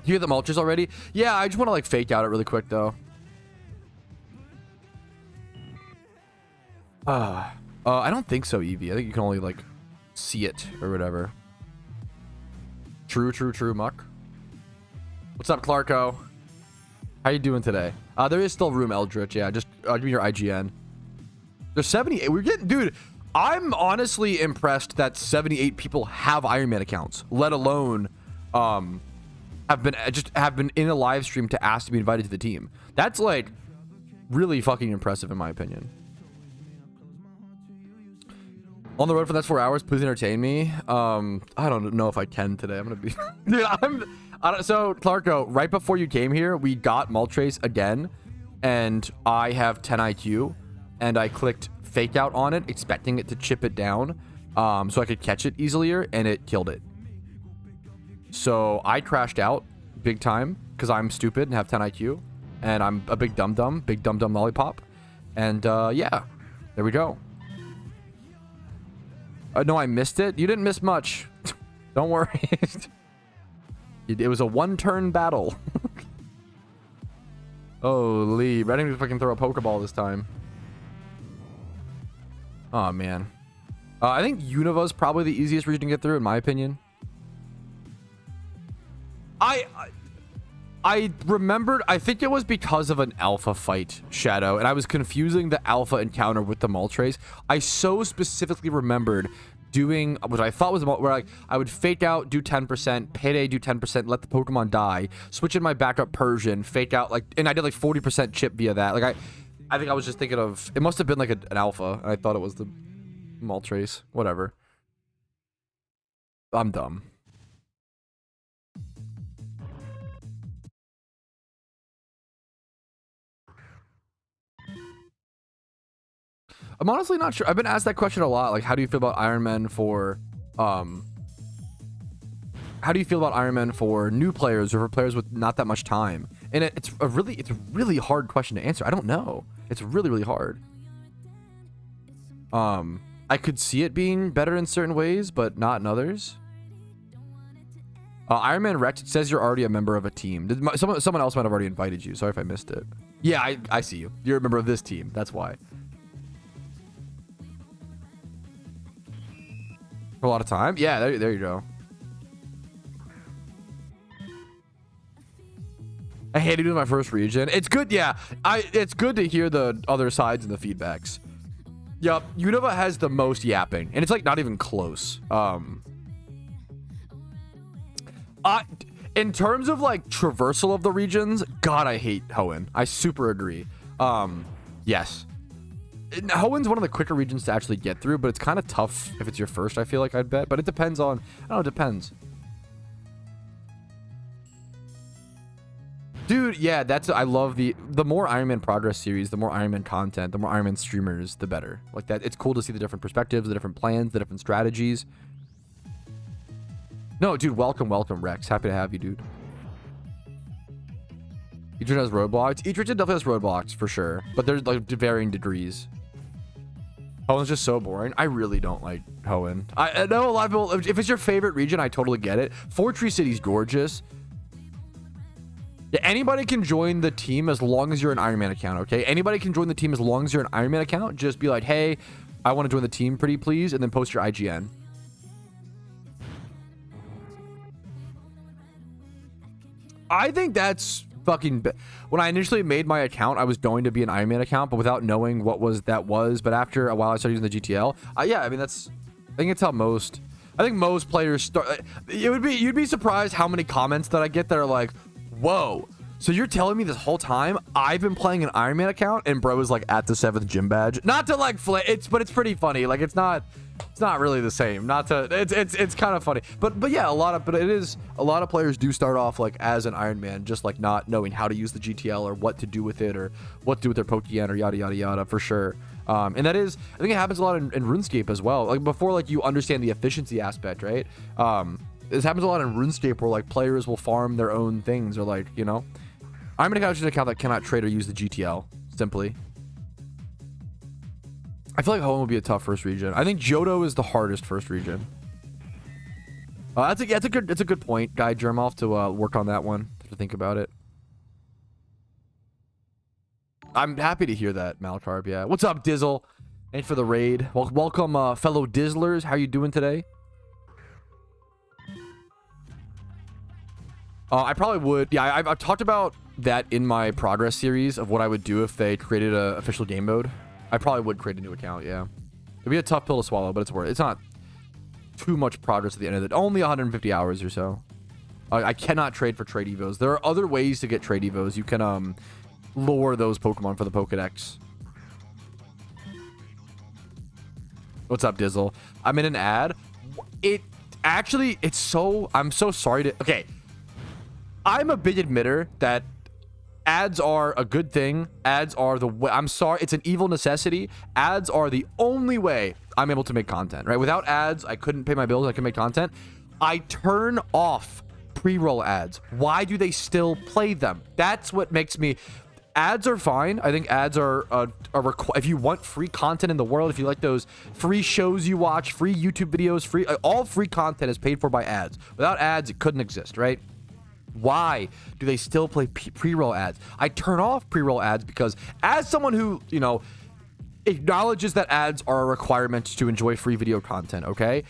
You get the mulches already? Yeah, I just want to like fake out it really quick though. I don't think so, Eevee. I think you can only like see it or whatever. True, Muck. What's up, Clarko? How you doing today? There is still room, Eldritch. Yeah, just give me your IGN. There's 78. We're getting, dude. I'm honestly impressed that 78 people have Iron Man accounts, let alone have been in a live stream to ask to be invited to the team. That's like really fucking impressive in my opinion. On the road for the next 4 hours, please entertain me. I don't know if I can today. I'm gonna be dude, so Clarko, right before you came here, we got Moltres again, and I have 10 IQ, and I clicked fake out on it, expecting it to chip it down, so I could catch it easier, and it killed it. So I crashed out big time because I'm stupid and have 10 IQ, and I'm a big dum dum lollipop, and yeah, there we go. No, I missed it. You didn't miss much. Don't worry. It was a one-turn battle. Holy, ready to fucking throw a Pokeball this time. Oh man. I think Univa's probably the easiest region to get through, in my opinion. I remembered, I think it was because of an alpha fight, Shadow, and I was confusing the alpha encounter with the Moltres. I so specifically remembered doing what I thought was where like I would fake out, do 10%, payday, do 10%, let the Pokemon die, switch in my backup Persian, fake out, like, and I did like 40% chip via that. Like I think I was just thinking of, it must have been like an alpha, and I thought it was the Moltres. Whatever. I'm dumb. I'm honestly not sure. I've been asked that question a lot. Like, how do you feel about Iron Man for, how do you feel about Iron Man for new players or for players with not that much time? And it's a really hard question to answer. I don't know. It's really hard. I could see it being better in certain ways, but not in others. Iron Man Rex, it says you're already a member of a team. Someone else might have already invited you. Sorry if I missed it. Yeah, I see you. You're a member of this team. That's why. A lot of time. Yeah, there you go. I hated doing my first region. It's good. Yeah, it's good to hear the other sides and the feedbacks. Yup, Unova has the most yapping, and it's like not even close. In terms of like traversal of the regions, God, I hate Hoenn. I super agree. Yes. Hoenn's one of the quicker regions to actually get through, but it's kind of tough if it's your first, I feel like, I'd bet. But it depends on, I don't know, it depends. Dude, yeah, I love the more Iron Man progress series, the more Iron Man content, the more Iron Man streamers, the better. Like that, it's cool to see the different perspectives, the different plans, the different strategies. No, dude, welcome, Rex. Happy to have you, dude. Each region has roadblocks. Each region definitely has roadblocks for sure, but there's like varying degrees. Hoenn's just so boring. I really don't like Hoenn. I know a lot of people, if it's your favorite region, I totally get it. Fortree City's gorgeous. Yeah, anybody can join the team as long as you're an Iron Man account, okay? Anybody can join the team as long as you're an Iron Man account. Just be like, hey, I want to join the team pretty please, and then post your IGN. I think that's fucking... When I initially made my account, I was going to be an Iron Man account, but without knowing what that was. But after a while, I started using the GTL. Yeah, I mean, I think it's how most... I think most players start... You'd be surprised how many comments that I get that are like, whoa, so you're telling me this whole time I've been playing an Iron Man account and bro is like at the 7th gym badge? Not to like but it's pretty funny. Like it's not really the same. Not to it's kind of funny. But yeah, a lot of players do start off like as an Iron Man, just like not knowing how to use the GTL or what to do with it or what to do with their Pokeyen or yada yada yada for sure. And that is, I think it happens a lot in RuneScape as well. Like before, like you understand the efficiency aspect, right? This happens a lot in RuneScape where like players will farm their own things or like, you know, I'm an account that cannot trade or use the GTL simply. I feel like Hoenn would be a tough first region. I think Johto is the hardest first region. It's a good point, Guy Germoff, to work on that one, to think about it. I'm happy to hear that, Malcarb. Yeah. What's up, Dizzle? Thanks for the raid. Welcome, fellow Dizzlers. How you doing today? I probably would. Yeah, I've talked about that in my progress series of what I would do if they created an official game mode. I probably would create a new account, yeah. It'd be a tough pill to swallow, but it's worth it. It's not too much progress at the end of it. Only 150 hours or so. I cannot trade for trade evos. There are other ways to get trade evos. You can lure those Pokemon for the Pokedex. What's up, Dizzle? I'm in an ad. I'm so sorry to... Okay. I'm a big admitter that ads are a good thing. Ads are the way... I'm sorry. It's an evil necessity. Ads are the only way I'm able to make content, right? Without ads, I couldn't pay my bills. I couldn't make content. I turn off pre-roll ads. Why do they still play them? That's what makes me... Ads are fine. I think ads are if you want free content in the world, if you like those free shows you watch, free YouTube videos, all free content is paid for by ads. Without ads, it couldn't exist, right? Why do they still play pre-roll ads? I turn off pre-roll ads because as someone who, you know, acknowledges that ads are a requirement to enjoy free video content, okay?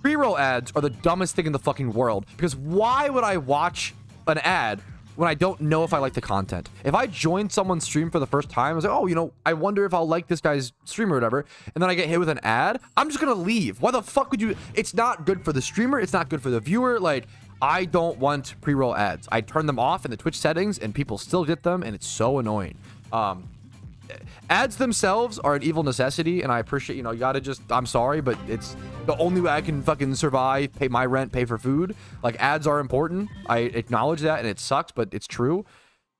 Pre-roll ads are the dumbest thing in the fucking world because why would I watch an ad when I don't know if I like the content? If I join someone's stream for the first time, I was like, oh, you know, I wonder if I'll like this guy's stream or whatever, and then I get hit with an ad, I'm just gonna leave. Why the fuck would you? It's not good for the streamer. It's not good for the viewer. Like, I don't want pre-roll ads. I turn them off in the Twitch settings and people still get them and it's so annoying. Ads themselves are an evil necessity and I appreciate, you know, you gotta just, I'm sorry, but it's the only way I can fucking survive, pay my rent, pay for food. Like, ads are important. I acknowledge that and it sucks, but it's true.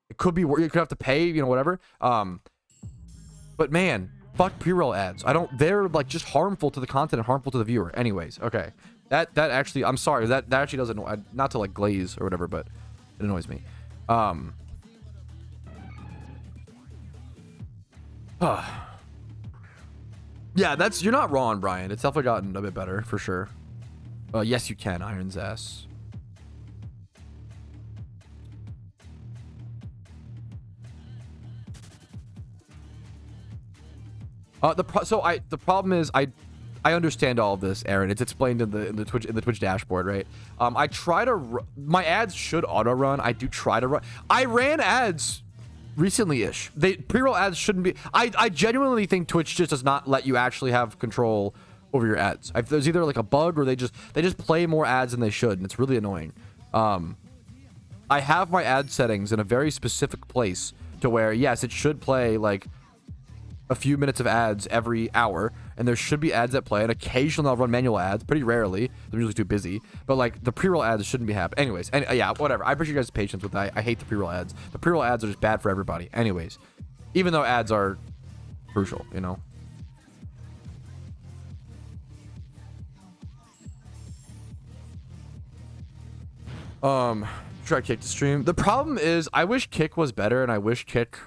It could be, you could have to pay, you know, whatever. But man, fuck pre-roll ads. They're like just harmful to the content and harmful to the viewer. Anyways, okay. That actually, I'm sorry, that actually doesn't, not to like glaze or whatever, but it annoys me. Yeah, you're not wrong, Brian. It's definitely gotten a bit better for sure. Yes, you can, Iron's ass. The problem is I understand all of this, Aaron. It's explained in the Twitch dashboard, right? I try to my ads should auto run. I do try to run. I ran ads recently-ish. Pre-roll ads shouldn't be. I genuinely think Twitch just does not let you actually have control over your ads. There's either like a bug or they just play more ads than they should, and it's really annoying. I have my ad settings in a very specific place to where yes, it should play like a few minutes of ads every hour, and there should be ads at play, and occasionally I'll run manual ads, pretty rarely. I'm usually too busy, but like the pre-roll ads shouldn't be happening. Anyways, and yeah, whatever. I appreciate you guys' patience with that. I hate the pre-roll ads. The pre-roll ads are just bad for everybody. Anyways, even though ads are crucial, you know. Try Kick to stream. The problem is I wish Kick was better, and I wish Kick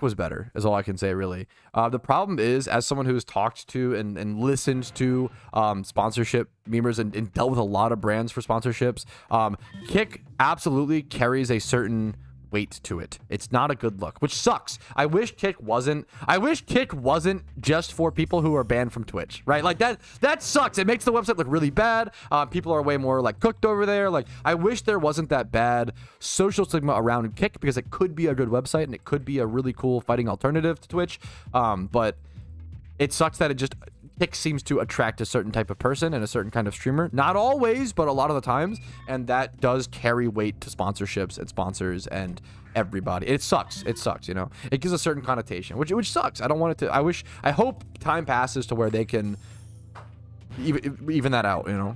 was better, is all I can say, really. The problem is, as someone who's talked to and listened to sponsorship memers and dealt with a lot of brands for sponsorships, Kick absolutely carries a certain weight to it. It's not a good look, which sucks. I wish Kick wasn't just for people who are banned from Twitch, right? Like that sucks. It makes the website look really bad. People are way more like cooked over there. Like, I wish there wasn't that bad social stigma around Kick, because it could be a good website and it could be a really cool fighting alternative to Twitch. But it sucks that Kick seems to attract a certain type of person and a certain kind of streamer. Not always, but a lot of the times. And that does carry weight to sponsorships and sponsors and everybody. It sucks. It sucks, you know? It gives a certain connotation, which sucks. I don't want it to. I hope time passes to where they can even that out, you know?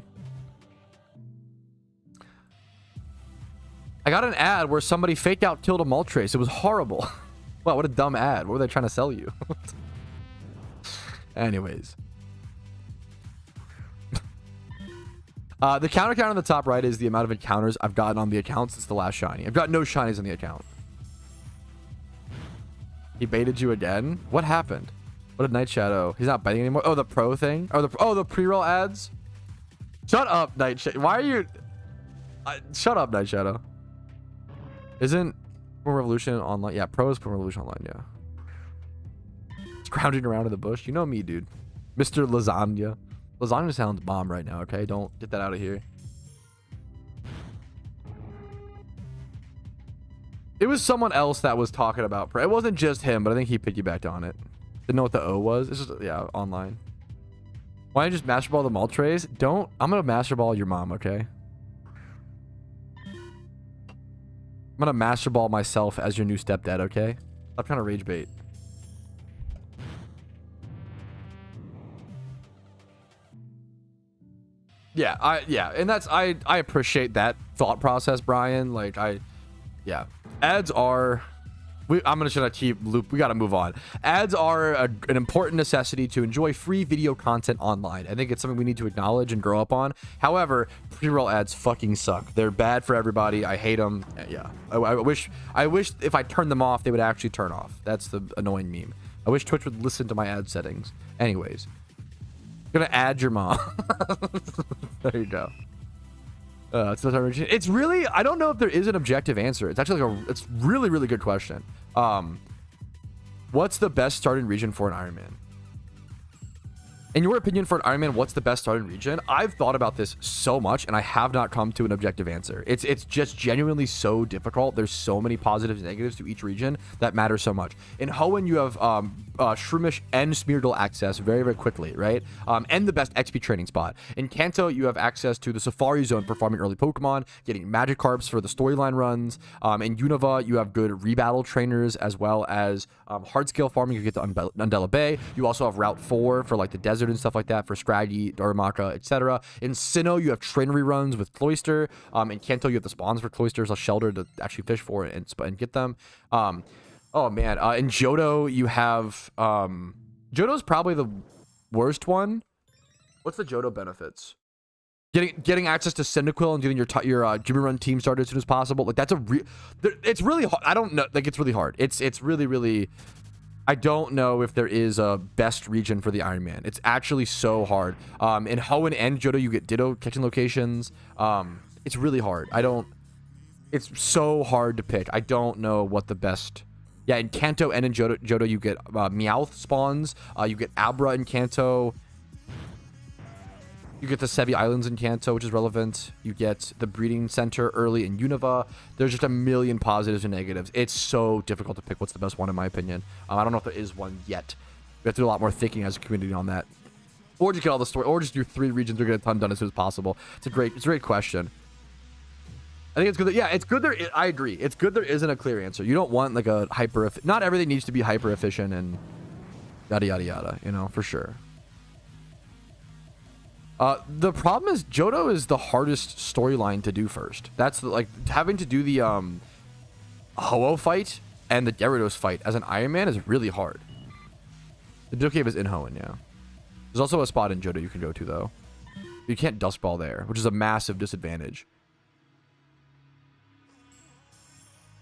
I got an ad where somebody faked out killed a Moltres. It was horrible. Wow, what a dumb ad. What were they trying to sell you? Anyways. The counter count on the top right is the amount of encounters I've gotten on the account since the last shiny. I've got no shinies on the account. He baited you again? What happened? What did Night Shadow? He's not biting anymore. Oh, the pro thing? Oh, the pre-roll ads? Shut up, Night Shadow. Why are you... shut up, Night Shadow. Isn't Pokemon Revolution online? Yeah, pro is Pokemon Revolution online, yeah. Scrounging around in the bush. You know me, dude. Mr. Lasagna. Lasagna sounds bomb right now, okay? Don't get that out of here. It was someone else that was talking about... It wasn't just him, but I think he piggybacked on it. Didn't know what the O was. It's just, yeah, online. Why don't you just master ball the Moltres? Don't... I'm gonna master ball your mom, okay? I'm gonna master ball myself as your new stepdad, okay? Stop trying to rage bait. Yeah, and that's I appreciate that thought process, Brian. Like, yeah, ads are I'm gonna try to keep loop. We gotta move on. Ads are an important necessity to enjoy free video content online. I think it's something we need to acknowledge and grow up on. However, pre-roll ads fucking suck. They're bad for everybody. I hate them. Yeah, I wish if I turned them off, they would actually turn off. That's the annoying meme. I wish Twitch would listen to my ad settings. Anyways. Gonna add your mom. There you go. It's really, I don't know if there is an objective answer. It's actually like it's really, really good question. What's the best starting region for an Iron Man? In your opinion, for an Iron Man, what's the best starting region? I've thought about this so much, and I have not come to an objective answer. It's just genuinely so difficult. There's so many positives and negatives to each region that matter so much. In Hoenn, you have Shroomish and Smeargle access very, very quickly, right? And the best XP training spot. In Kanto, you have access to the Safari Zone for farming early Pokemon, getting Magikarps for the storyline runs. In Unova, you have good rebattle trainers, as well as hard scale farming. You get to Undella Bay. You also have Route 4 for like the desert and stuff like that for Scraggy, Darumaka, etc. In Sinnoh, you have trainery runs with Cloyster. In Kanto, you have the spawns for Cloysters, a shelter to actually fish for and get them. Oh man, in Johto, you have Johto's probably the worst one. What's the Johto benefits? Getting access to Cyndaquil and getting your Jimmy Run team started as soon as possible. Like, that's it's really hard. I don't know. Like, it's really hard. It's really, really. I don't know if there is a best region for the Iron Man. It's actually so hard. In Hoenn and Johto, you get Ditto catching locations. It's really hard. It's so hard to pick. I don't know what the best. Yeah, in Kanto and in Johto, you get Meowth spawns. You get Abra in Kanto. You get the Sevi Islands in Kanto, which is relevant. You get the breeding center early in Unova. There's just a million positives and negatives. It's so difficult to pick what's the best one, in my opinion. I don't know if there is one yet. We have to do a lot more thinking as a community on that. Or just get all the story, or just do 3 regions or get a ton done as soon as possible. It's a great question. I think it's good that, yeah, it's good there. I agree. It's good there isn't a clear answer. You don't want like a not everything needs to be hyper efficient and Yada, yada, yada, you know, for sure. The problem is Johto is the hardest storyline to do first. That's the, like, having to do the Ho-Oh fight and the Gyarados fight as an Iron Man is really hard. The Johto Cave is in Hoenn, yeah. There's also a spot in Johto you can go to, though. You can't Dust Ball there, which is a massive disadvantage.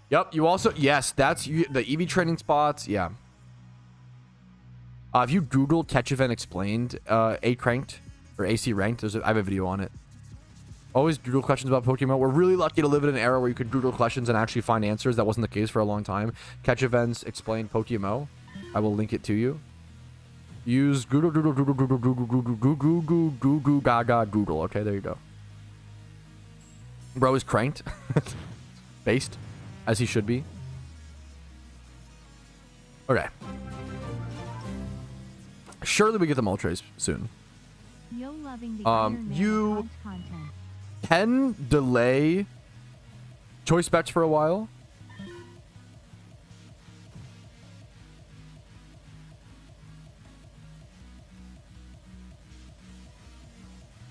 Yep, you also... Yes, that's the EV training spots, yeah. If you Google Catch Event Explained, A Cranked, or AC Ranked, I have a video on it. Always Google questions about Pokemon. We're really lucky to live in an era where you could Google questions and actually find answers. That wasn't the case for a long time. Catch Events Explained PokeMMO. I will link it to you. Use Google. Okay, there you go. Bro is cranked. Based. As he should be. Okay. Surely we get the Moltres soon. You can delay choice specs for a while.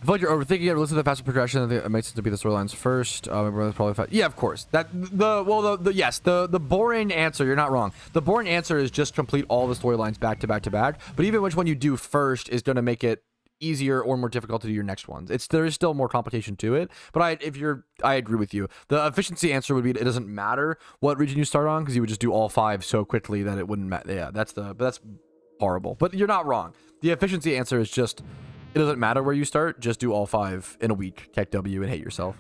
I feel like you're overthinking it. Listen to the faster progression. I think it makes sense to be the storylines first. That's probably fast. Yeah, of course. Yes, the boring answer. You're not wrong. The boring answer is just complete all the storylines back to back to back. But even which one you do first is going to make it easier or more difficult to do your next ones. There is still more complication to it. But I agree with you. The efficiency answer would be it doesn't matter what region you start on because you would just do all 5 so quickly that it wouldn't matter. Yeah, that's horrible. But you're not wrong. The efficiency answer is just. It doesn't matter where you start. Just do all 5 in a week. Tech W and hate yourself.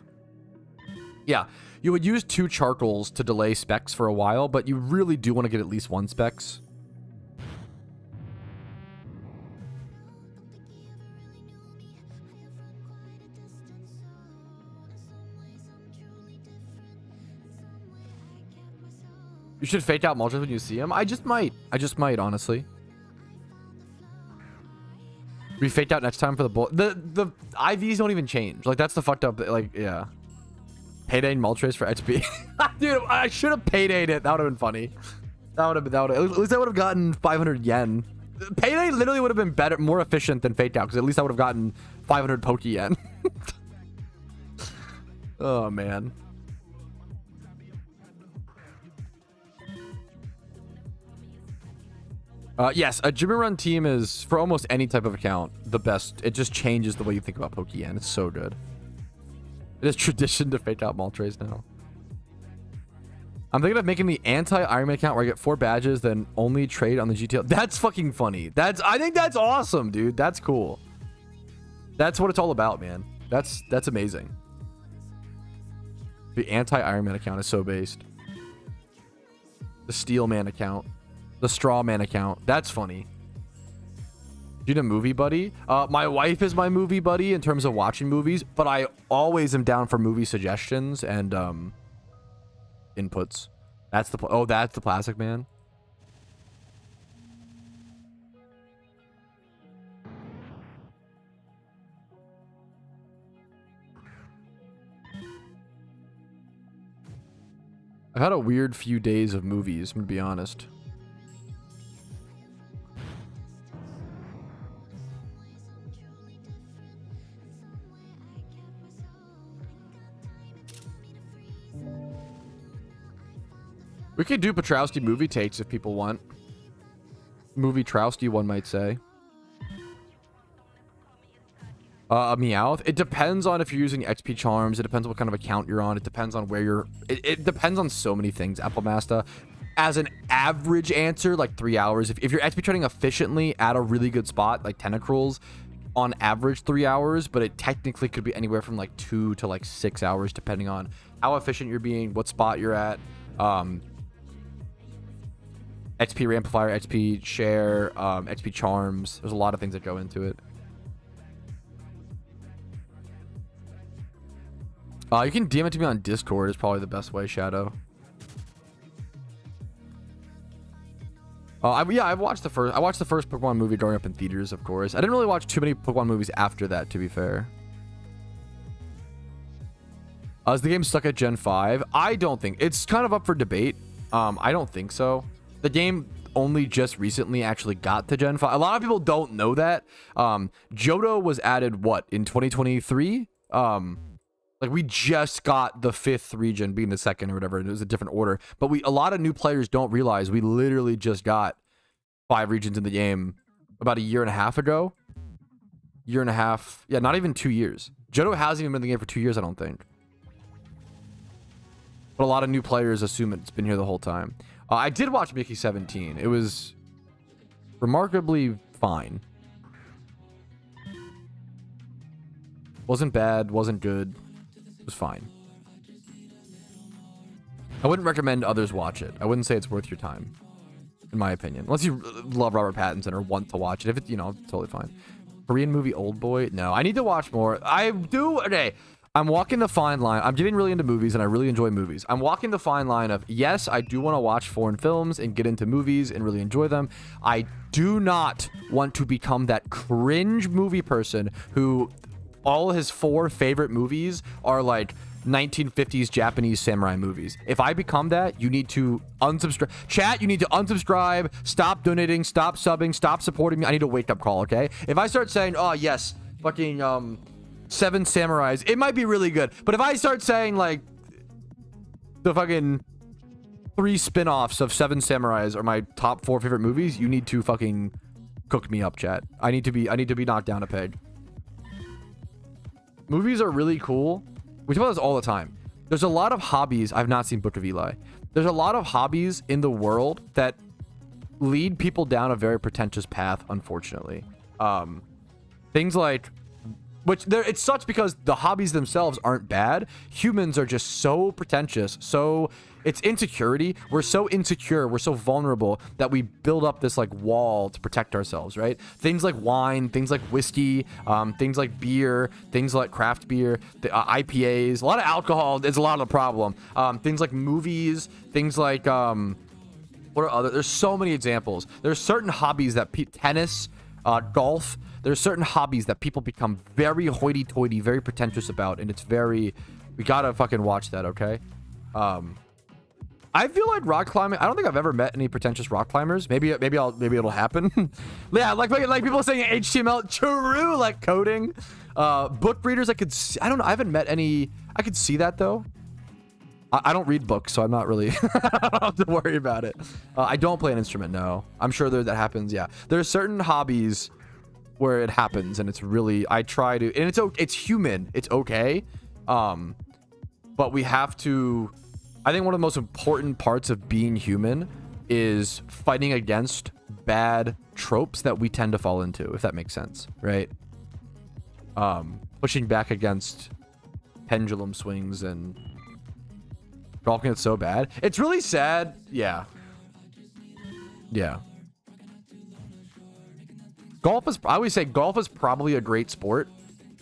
Yeah, you would use 2 charcoals to delay specs for a while, but you really do want to get at least 1 specs. You should fake out Moltres when you see him. I just might, honestly. We faked out next time for the bull. The IVs don't even change. Like, that's the fucked up. Like, yeah. Payday and Moltres for XP. Dude, I should have paydayed it. That would have been funny. At least I would have gotten 500 yen. Payday literally would have been better, more efficient than faked out, because at least I would have gotten 500 Pokeyen. Oh, man. Yes, a Jimmy Run team is, for almost any type of account, the best. It just changes the way you think about Pokeyen. It's so good. It is tradition to fake out Moltres now. I'm thinking of making the anti-Iron Man account where I get 4 badges, then only trade on the GTL. That's fucking funny. I think that's awesome, dude. That's cool. That's what it's all about, man. That's amazing. The anti-Iron Man account is so based. The Steel Man account. The Straw Man account. That's funny. You need a movie buddy? My wife is my movie buddy in terms of watching movies, but I always am down for movie suggestions and inputs. That's the Plastic Man. I've had a weird few days of movies, I'm gonna be honest. We could do Patrouski movie takes if people want. Movie Trowski, one might say. Meowth. It depends on if you're using XP charms. It depends on what kind of account you're on. It depends on where you're... It depends on so many things. Applemaster. As an average answer, like 3 hours. If you're XP trading efficiently at a really good spot, like Tentacruels, on average 3 hours, but it technically could be anywhere from like 2 to like 6 hours, depending on how efficient you're being, what spot you're at. XP Reamplifier, XP Share, XP Charms. There's a lot of things that go into it. You can DM it to me on Discord is probably the best way, Shadow. I've watched the first. I watched the first Pokemon movie growing up in theaters, of course. I didn't really watch too many Pokemon movies after that, to be fair. Is the game stuck at Gen 5? I don't think. It's kind of up for debate. I don't think so. The game only just recently actually got to Gen 5. A lot of people don't know that. Johto was added, what, in 2023? Like, we just got the 5th region being the 2nd or whatever. It was a different order. But a lot of new players don't realize we literally just got 5 regions in the game about a year and a half ago. Year and a half. Yeah, not even 2 years. Johto hasn't even been in the game for 2 years, I don't think. But a lot of new players assume it's been here the whole time. I did watch Mickey 17. It was remarkably fine. Wasn't bad, wasn't good. It was fine. I wouldn't recommend others watch it. I wouldn't say it's worth your time, in my opinion. Unless you love Robert Pattinson or want to watch it. If it's, you know, totally fine. Korean movie Old Boy? No, I need to watch more. I do. Okay. I'm walking the fine line. I'm getting really into movies and I really enjoy movies. I'm walking the fine line of, yes, I do want to watch foreign films and get into movies and really enjoy them. I do not want to become that cringe movie person who all his 4 favorite movies are like 1950s Japanese samurai movies. If I become that, you need to unsubscribe. Chat, you need to unsubscribe, stop donating, stop subbing, stop supporting me. I need a wake-up call, okay? If I start saying, oh, yes, fucking, 7 Samurais, it might be really good. But if I start saying, like, the fucking 3 spin-offs of 7 Samurais are my top 4 favorite movies, you need to fucking cook me up, chat. I need to be knocked down a peg. Movies are really cool. We talk about this all the time. There's a lot of hobbies. I've not seen Book of Eli. There's a lot of hobbies in the world that lead people down a very pretentious path, unfortunately. Things like, which it sucks because the hobbies themselves aren't bad. Humans are just so pretentious. So it's insecurity. We're so insecure. We're so vulnerable that we build up this like wall to protect ourselves, right? Things like wine, things like whiskey, things like beer, things like craft beer, IPAs, a lot of alcohol is a lot of the problem. Things like movies, things like, what are other, there's so many examples. There's certain hobbies that tennis, golf, there's certain hobbies that people become very hoity-toity, very pretentious about, and it's very, we gotta fucking watch that, okay? I feel like rock climbing, I don't think I've ever met any pretentious rock climbers. Maybe it'll happen. Yeah, like people saying HTML, true, like coding. Book readers, I don't know, I haven't met any. I could see that though. I don't read books, so I'm not really, I don't have to worry about it. I don't play an instrument, no. I'm sure that happens, yeah. There's certain hobbies where it happens, and it's really, I try to, and it's human, it's okay. But we have to, I think one of the most important parts of being human is fighting against bad tropes that we tend to fall into, if that makes sense, right? Pushing back against pendulum swings and golf gets so bad. It's really sad. Yeah. Yeah. I always say golf is probably a great sport,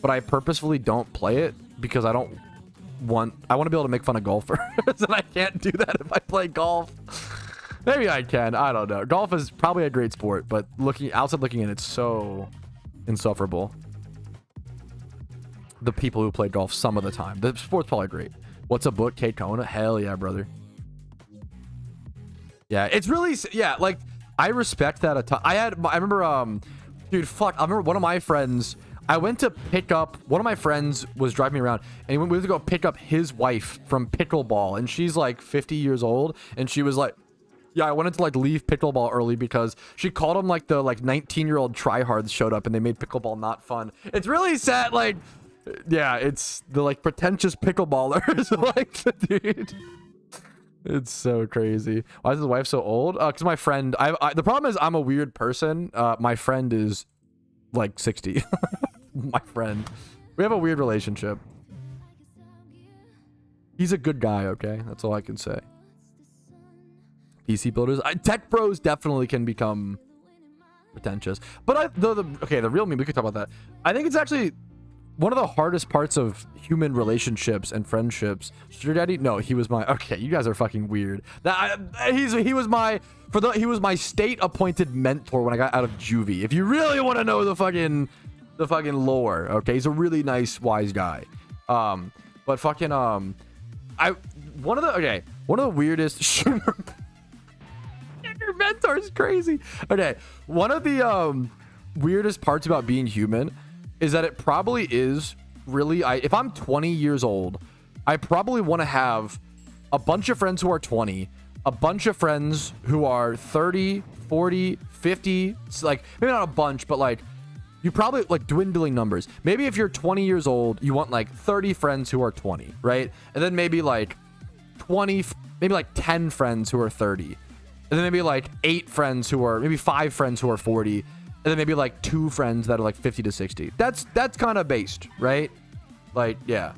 but I purposefully don't play it because I want to be able to make fun of golfers, and I can't do that if I play golf. Maybe I can. I don't know. Golf is probably a great sport, but looking in, it's so insufferable. The people who play golf some of the time. The sport's probably great. What's a book? Kate Kona? Hell yeah, brother. Yeah, it's really, yeah, like, I respect that a ton. I remember, dude, fuck, I remember one of my friends, I went to pick up, one of my friends was driving me around, and we went to go pick up his wife from pickleball, and she's like 50 years old, and she was like, yeah, I wanted to like leave pickleball early because she called him like the like 19-year-old tryhards showed up and they made pickleball not fun. It's really sad, like, yeah, it's the like pretentious pickleballers, like, dude. It's so crazy. Why is his wife so old? Because my friend, the problem is I'm a weird person. My friend is like 60. My friend. We have a weird relationship. He's a good guy, okay? That's all I can say. PC builders. Tech bros definitely can become pretentious. But the real me, we could talk about that. I think it's actually one of the hardest parts of human relationships and friendships. Sugar daddy? No, he was my, okay, you guys are fucking weird. He was my state appointed mentor when I got out of juvie. If you really want to know the fucking lore, okay? He's a really nice, wise guy. But fucking, one of the weirdest sugar mentor is crazy. Okay, one of the weirdest parts about being human is that it probably is really, if I'm 20 years old, I probably want to have a bunch of friends who are 20, a bunch of friends who are 30, 40, 50, like maybe not a bunch, but like you probably like dwindling numbers. Maybe if you're 20 years old, you want like 30 friends who are 20, right? And then maybe like 20, maybe like 10 friends who are 30. And then maybe like 8 friends who are, maybe 5 friends who are 40. And then maybe like 2 friends that are like 50 to 60. That's kind of based, right? Like, yeah,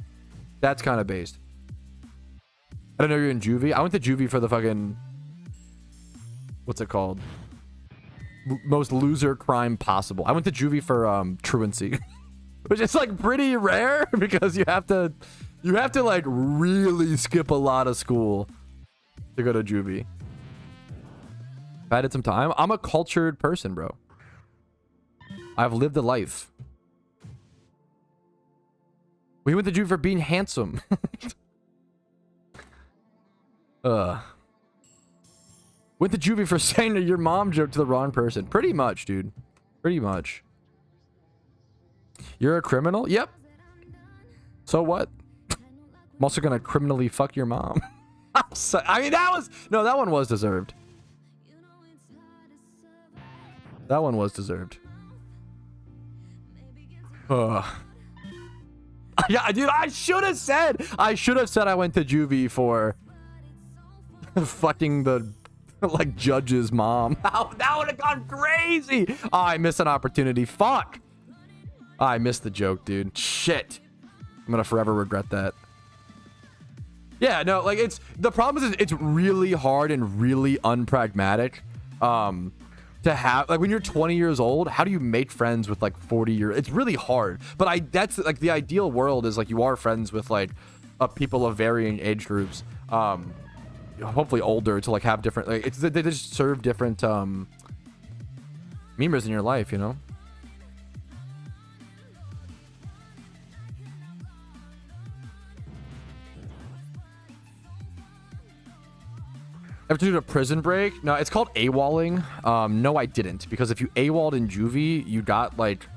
that's kind of based. I don't know, you're in juvie. I went to juvie for the fucking, what's it called? Most loser crime possible. I went to juvie for truancy, which is like pretty rare because you have to like really skip a lot of school to go to juvie. If I had some time, I'm a cultured person, bro. I've lived a life. We went to juvie for being handsome. Went to juvie for saying your mom joke to the wrong person. Pretty much, dude. Pretty much. You're a criminal? Yep. So what? I'm also gonna criminally fuck your mom. I mean, that one was deserved. That one was deserved. Yeah, dude, I should have said I went to juvie for fucking the like judge's mom. That would have gone crazy. Oh, I missed an opportunity. Fuck. Oh, I missed the joke, dude. Shit. I'm gonna forever regret that. Yeah, no, like the problem is it's really hard and really unpragmatic to have, like, when you're 20 years old, how do you make friends with like 40 years? It's really hard. But that's like the ideal world is like you are friends with like people of varying age groups, hopefully older, to like have different, like they just serve different memers in your life, you know. Ever do a prison break? No, it's called AWOLing. No, I didn't, because if you AWOLed in juvie, you got like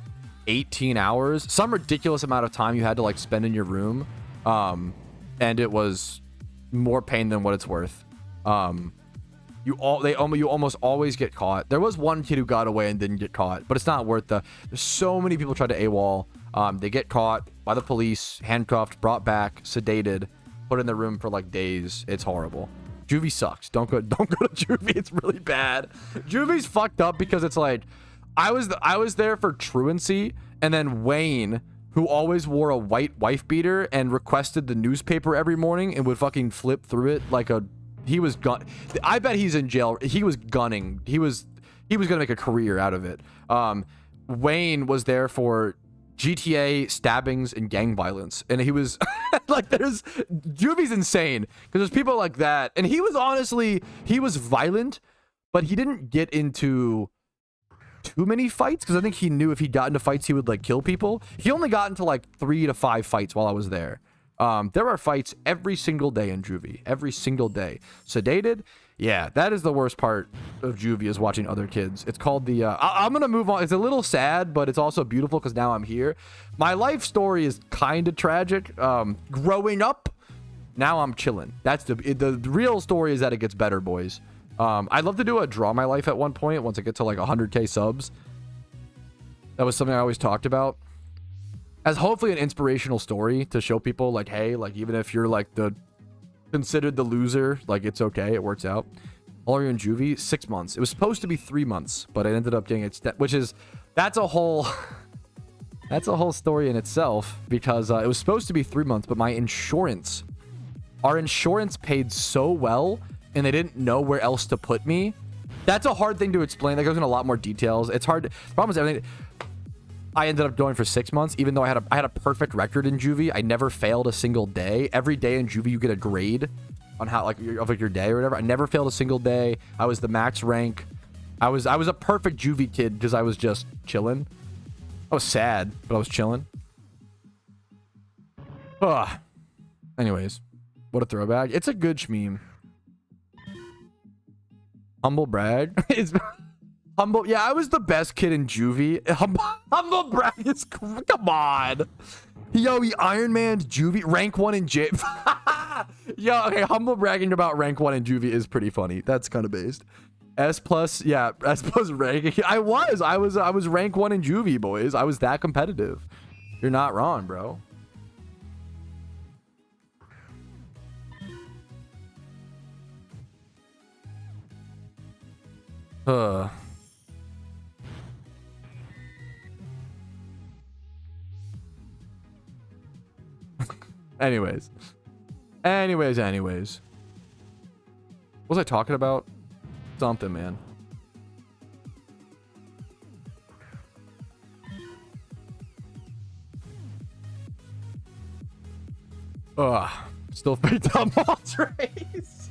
18 hours, some ridiculous amount of time you had to like spend in your room, and it was more pain than what it's worth. You almost always get caught. There was one kid who got away and didn't get caught, but it's not worth there's so many people try to AWOL. They get caught by the police, handcuffed, brought back, sedated, put in the room for like days. It's horrible. Juvie sucks. Don't go to juvie. It's really bad. Juvie's fucked up because it's like I was there for truancy, and then Wayne, who always wore a white wife beater and requested the newspaper every morning and would fucking flip through it like he was I bet he's in jail. He was gunning. He was gonna make a career out of it. Wayne was there for GTA stabbings and gang violence, and he was like, juvie's insane because there's people like that, and he was violent, but he didn't get into too many fights because I think he knew if he got into fights he would like kill people. He only got into like 3 to 5 fights while I was there. There are fights every single day in juvie, every single day. Sedated. Yeah, that is the worst part of juvie, is watching other kids. It's called the I'm gonna move on. It's a little sad, but it's also beautiful because now I'm here. My life story is kind of tragic. Growing up, now I'm chilling. That's the real story, is that it gets better, boys. I'd love to do a draw my life at one point once I get to like 100k subs. That was something I always talked about as hopefully an inspirational story to show people like, hey, like even if you're like considered the loser, like it's okay, it works out. All are you in juvie? 6 months. It was supposed to be 3 months, but I ended up getting it, that's a whole story in itself, because it was supposed to be 3 months, but our insurance paid so well, and they didn't know where else to put me. That's a hard thing to explain. That goes into a lot more details. It's hard. The problem is everything. I ended up going for 6 months, even though I had a perfect record in juvie. I never failed a single day. Every day in juvie, you get a grade on how your day or whatever. I never failed a single day. I was the max rank. I was a perfect juvie kid because I was just chilling. I was sad, but I was chilling. Anyways, what a throwback. It's a good shmeme. Humble brag. It's humble. Yeah, I was the best kid in juvie. Humble brag is, come on. Yo, he Iron Man's juvie. Rank 1 in J. Yo, okay, humble bragging about rank 1 in juvie is pretty funny. That's kind of based. S plus, yeah, S plus rank. I was rank 1 in juvie, boys. I was that competitive. You're not wrong, bro. Anyways. What was I talking about? Something, man. Still picked up all trays.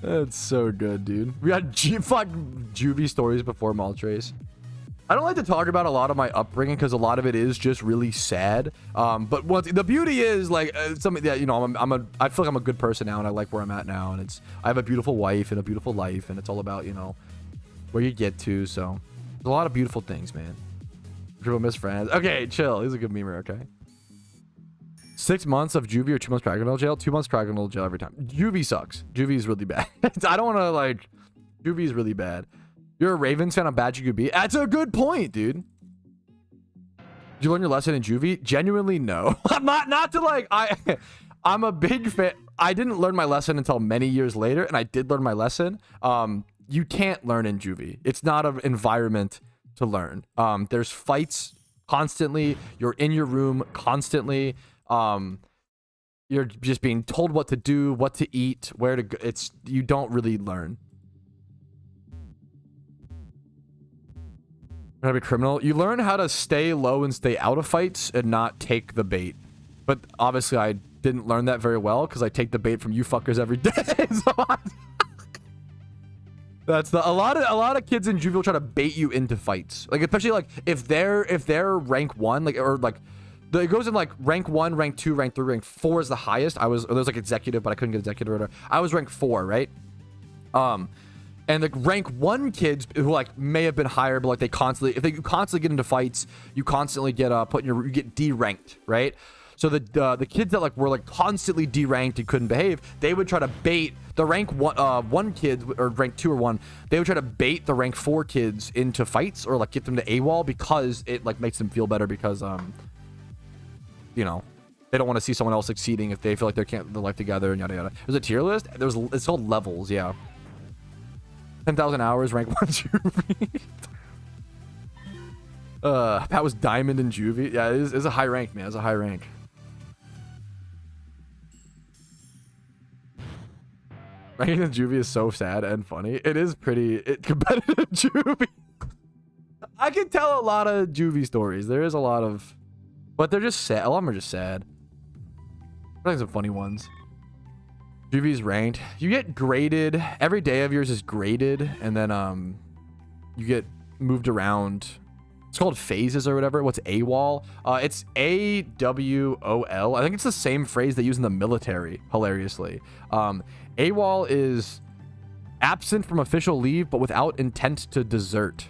That's so good, dude. We had fuck juvie stories before Maltrace. I don't like to talk about a lot of my upbringing because a lot of it is just really sad. But the beauty is like something that, you know, I feel like I'm a good person now and I like where I'm at now, and I have a beautiful wife and a beautiful life, and it's all about, you know, where you get to. So there's a lot of beautiful things, man. People miss friends. Okay, chill. He's a good memer. Okay. 6 months of juvie or 2 months Dragonville jail. 2 months Dragonville jail every time. Juvie sucks. Juvie is really bad. I don't want to like. Juvie is really bad. You're a Ravens fan. I'm bad you could be. That's a good point, dude. Did you learn your lesson in juvie? Genuinely, no. I'm not to like. I'm a big fan. I didn't learn my lesson until many years later, and I did learn my lesson. You can't learn in juvie. It's not an environment to learn. There's fights constantly. You're in your room constantly. You're just being told what to do, what to eat, where to go. You don't really learn. How to be criminal. You learn how to stay low and stay out of fights and not take the bait. But obviously I didn't learn that very well because I take the bait from you fuckers every day. That's a lot of kids in juvenile try to bait you into fights. Like especially like if they're rank 1, like, or like it goes in like rank 1, rank 2, rank 3, rank 4 is the highest. There was like executive, but I couldn't get executive or whatever. I was rank 4, right? And the rank 1 kids who like may have been higher, but like you constantly get into fights, you constantly get you get D-ranked, right? So the kids that like were like constantly D-ranked and couldn't behave, they would try to bait the rank 1 kids, or rank 2 or 1. They would try to bait the rank 4 kids into fights or like get them to AWOL because it like makes them feel better because you know, they don't want to see someone else succeeding if they feel like they can't their life together and yada yada. There's a tier list. It's called levels, yeah. 10,000 hours, rank 1 juvie. Pat was diamond in juvie. Yeah, it's a high rank, man. It's a high rank. Ranking in juvie is so sad and funny. It is pretty competitive juvie. I can tell a lot of juvie stories. There is a lot of, but they're just sad. A lot of them are just sad. I think some funny ones. Juvie's ranked. You get graded. Every day of yours is graded, and then you get moved around. It's called phases or whatever. What's AWOL? It's AWOL. I think it's the same phrase they use in the military, hilariously. AWOL is absent from official leave, but without intent to desert.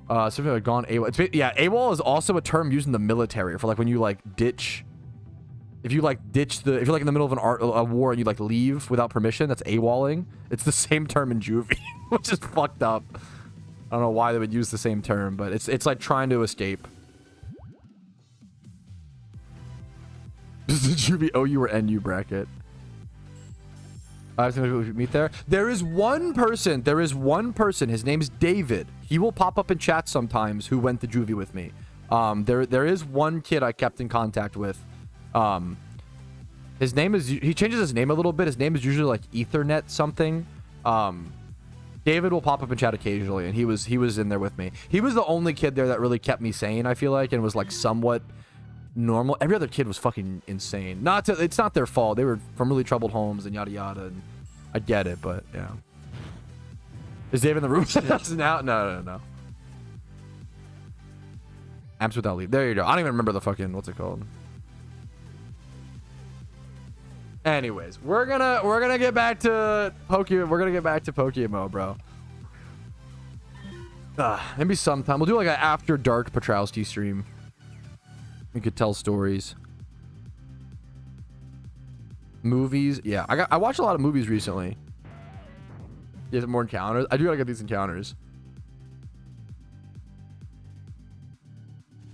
Something like gone AWOL. Yeah, AWOL is also a term used in the military for like when you like ditch. If you're like in the middle of a war and you like leave without permission, that's AWOLing. It's the same term in juvie, which is fucked up. I don't know why they would use the same term, but it's like trying to escape. Does the juvie OU or NU bracket? I have to meet there. There is one person. His name is David. He will pop up in chat sometimes who went to juvie with me. There is one kid I kept in contact with. His name is, he changes his name a little bit. His name is usually like Ethernet something. David will pop up in chat occasionally, and he was in there with me. He was the only kid there that really kept me sane, I feel like, and was like somewhat normal. Every other kid was fucking insane. It's not their fault. They were from really troubled homes and yada yada, and I get it, but yeah. Is David in the room now? No. Amps without leave. There you go. I don't even remember the fucking, what's it called? Anyways, we're gonna get back to Pokemon. We're gonna get back to PokeMMO, bro. Maybe sometime we'll do like an after dark Patrouski stream. We could tell stories. Movies, yeah. I watched a lot of movies recently. Get more encounters. I do gotta get these encounters.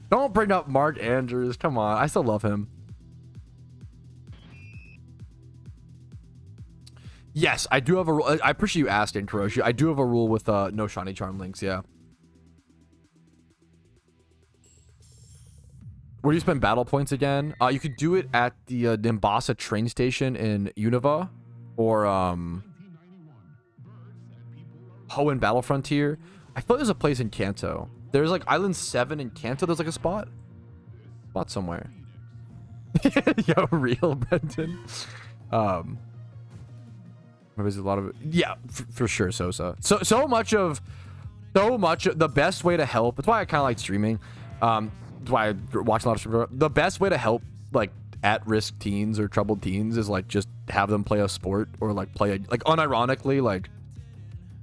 Don't bring up Mark Andrews. Come on, I still love him. Yes, I do have a rule. I appreciate you asking, Kuroshi. I do have a rule with no shiny charm links. Yeah. Where do you spend battle points again? You could do it at the Nimbasa train station in Unova, or Hoenn Battle Frontier. I feel like there's a place in Kanto. There's like Island 7 in Kanto. There's like a spot somewhere. Yo, real Benton. There's a lot of it. Yeah, for sure, Sosa. So much of the best way to help. That's why I kind of like streaming. That's why I watch a lot of streaming. The best way to help like at-risk teens or troubled teens is like just have them play a sport or like play like unironically like.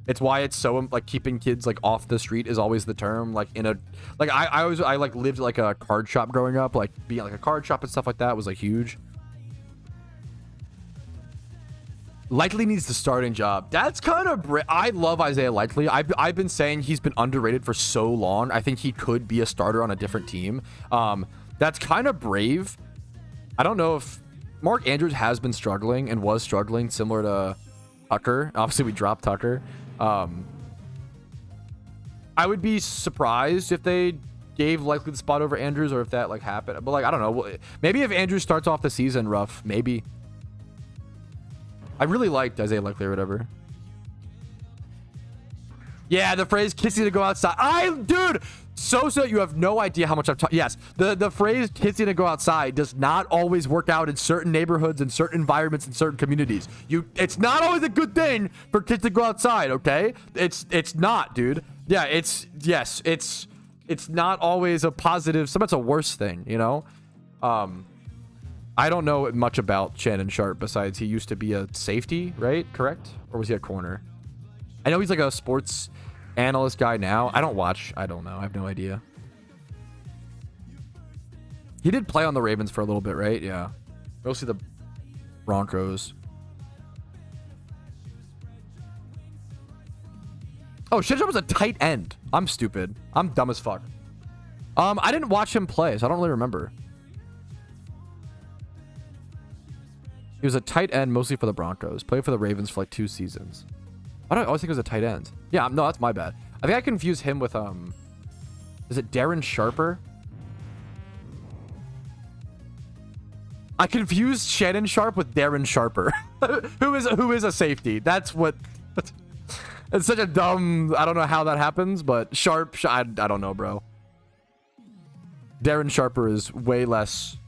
It's why it's so like keeping kids like off the street is always the term. Like in a like I like lived like a card shop growing up. Like being like a card shop and stuff like that was like huge. Likely needs the starting job. That's kind of I love Isaiah Likely. I've been saying he's been underrated for so long. I think he could be a starter on a different team. That's kind of brave. I don't know if Mark Andrews has been struggling and was struggling similar to Tucker. Obviously we dropped Tucker. I would be surprised if they gave Likely the spot over Andrews or if that like happened. But like I don't know. Maybe if Andrews starts off the season rough, maybe. I really liked Isaiah Likely or whatever. Yeah, the phrase "kids need to go outside." Dude, Sosa, you have no idea how much I've talked. Yes, the phrase "kids need to go outside" does not always work out in certain neighborhoods and certain environments and certain communities. It's not always a good thing for kids to go outside. Okay, it's not, dude. Yeah, it's not always a positive. Sometimes a worse thing, you know. I don't know much about Shannon Sharp besides he used to be a safety, right? Correct? Or was he a corner? I know he's like a sports analyst guy now. I don't watch. I don't know. I have no idea. He did play on the Ravens for a little bit, right? Yeah. Mostly the Broncos. Oh, Shannon Sharp was a tight end. I'm stupid. I'm dumb as fuck. I didn't watch him play, so I don't really remember. He was a tight end mostly for the Broncos. Played for the Ravens for like 2 seasons. I always think it was a tight end. Yeah, no, that's my bad. I think I confused him with is it Darren Sharper? I confused Shannon Sharp with Darren Sharper, who is a safety. That's what. It's such a dumb. I don't know how that happens, but Sharp. I don't know, bro. Darren Sharper is way less.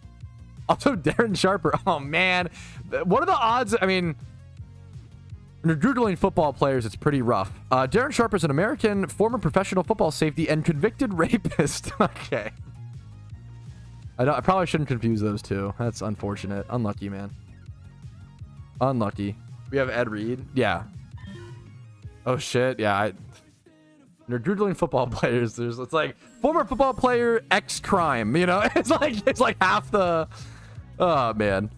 Also, Darren Sharper. Oh, man. What are the odds? I mean, when you're Googling football players, it's pretty rough. Darren Sharper is an American former professional football safety and convicted rapist. Okay. I probably shouldn't confuse those two. That's unfortunate. Unlucky, man. Unlucky. We have Ed Reed. Yeah. Oh, shit. Yeah. When you're Googling football players, it's like former football player X crime, you know? It's like half the... Oh, man.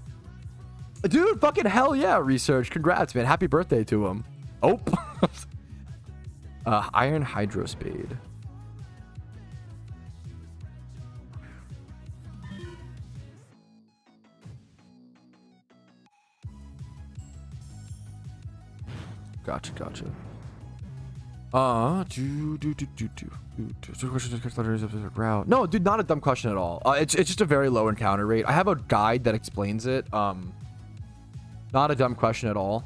Dude, fucking hell yeah, research. Congrats, man. Happy birthday to him. Oh. Iron Hydrospade. Gotcha. No, dude, not a dumb question at all. It's just a very low encounter rate. I have a guide that explains it. Not a dumb question at all.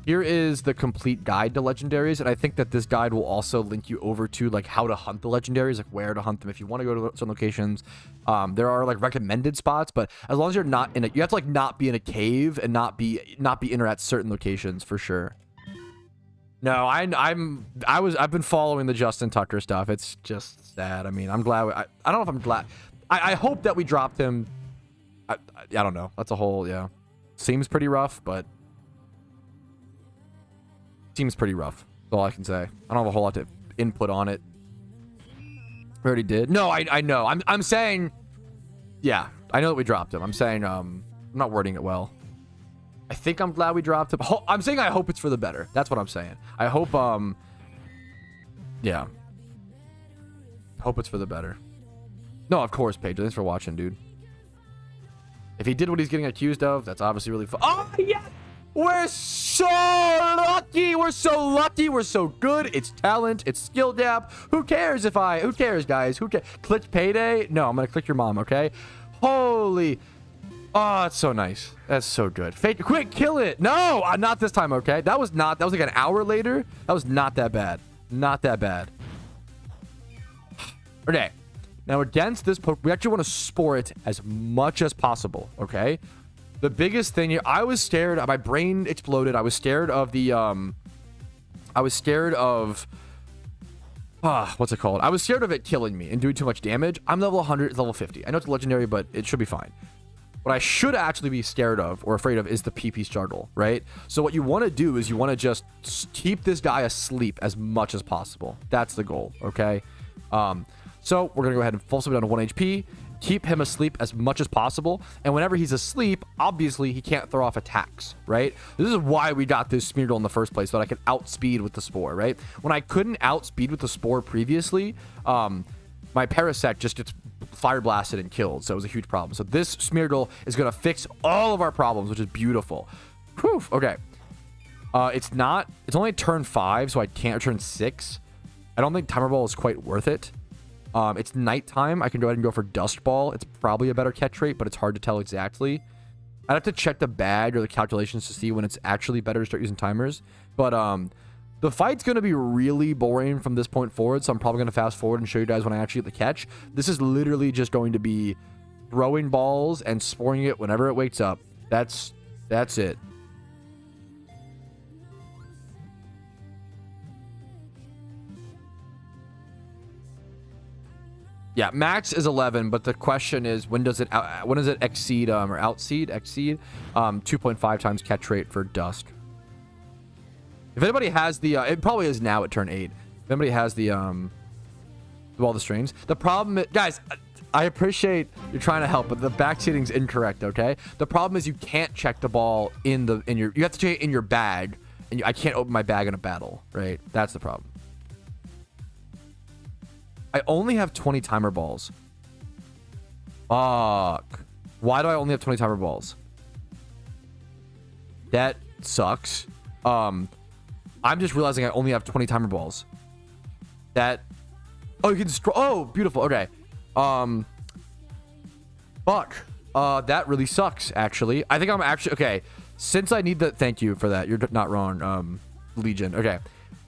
Here is the complete guide to legendaries, and I think that this guide will also link you over to like how to hunt the legendaries, like where to hunt them if you want to go to certain locations. There are like recommended spots, but as long as you're not in it, you have to like not be in a cave and not be in or at certain locations for sure. No, I've been following the Justin Tucker stuff. It's just sad. I mean, I'm glad. I don't know if I'm glad. I hope that we dropped him. I don't know. That's a whole, yeah. Seems pretty rough, but seems pretty rough. That's all I can say. I don't have a whole lot to input on it. We already did. No, I know. I'm saying, yeah, I know that we dropped him. I'm saying, I'm not wording it well. I think I'm glad we dropped him. I'm saying I hope it's for the better. That's what I'm saying. I hope, yeah. Hope it's for the better. No, of course, Paige. Thanks for watching, dude. If he did what he's getting accused of, that's obviously really fun. Oh, yeah! We're so lucky! We're so lucky! We're so good! It's talent. It's skill gap. Who cares if I... Who cares, guys? Who cares? Click payday? No, I'm gonna click your mom, okay? Holy... Oh, it's so nice. That's so good. Fake... Quick, kill it! No! Not this time, okay? That was not... That was like an hour later. That was not that bad. Not that bad. Okay. Now, against this Pokemon, we actually want to spore it as much as possible, okay? The biggest thing here, I was scared. My brain exploded. I was scared of the, I was scared of, what's it called? I was scared of it killing me and doing too much damage. I'm level 100, it's level 50. I know it's legendary, but it should be fine. What I should actually be scared of or afraid of is the PP struggle, right? So what you want to do is you want to just keep this guy asleep as much as possible. That's the goal, okay? So we're going to go ahead and full summon down to 1 HP, keep him asleep as much as possible. And whenever he's asleep, obviously he can't throw off attacks, right? This is why we got this Smeargle in the first place, so that I could outspeed with the Spore, right? When I couldn't outspeed with the Spore previously, my Parasect just gets Fire Blasted and killed, so it was a huge problem. So this Smeargle is going to fix all of our problems, which is beautiful. Whew, okay. It's only turn 5, so I can't turn 6. I don't think Timer Ball is quite worth it. It's nighttime. I can go ahead and go for Dust Ball. It's probably a better catch rate, but it's hard to tell exactly. I'd have to check the bag or the calculations to see when it's actually better to start using timers. But the fight's going to be really boring from this point forward, so I'm probably going to fast forward and show you guys when I actually get the catch. This is literally just going to be throwing balls and sporing it whenever it wakes up. That's it. Yeah, max is 11, but the question is when does it exceed or exceed 2.5 times catch rate for Dusk. If anybody has the it probably is now at turn 8. If anybody has the all the strings. The problem is, guys, I appreciate you're trying to help, but the backseating's incorrect, okay? The problem is you can't check the ball in your you have to check it in your bag, and I can't open my bag in a battle, right? That's the problem. I only have 20 timer balls. Fuck. Why do I only have 20 timer balls? That sucks. I'm just realizing I only have 20 timer balls. Oh, you can destroy. Oh, beautiful. Okay. Fuck. That really sucks, actually. I think I'm actually... Okay. Since I need the... Thank you for that. You're not wrong, Legion. Okay.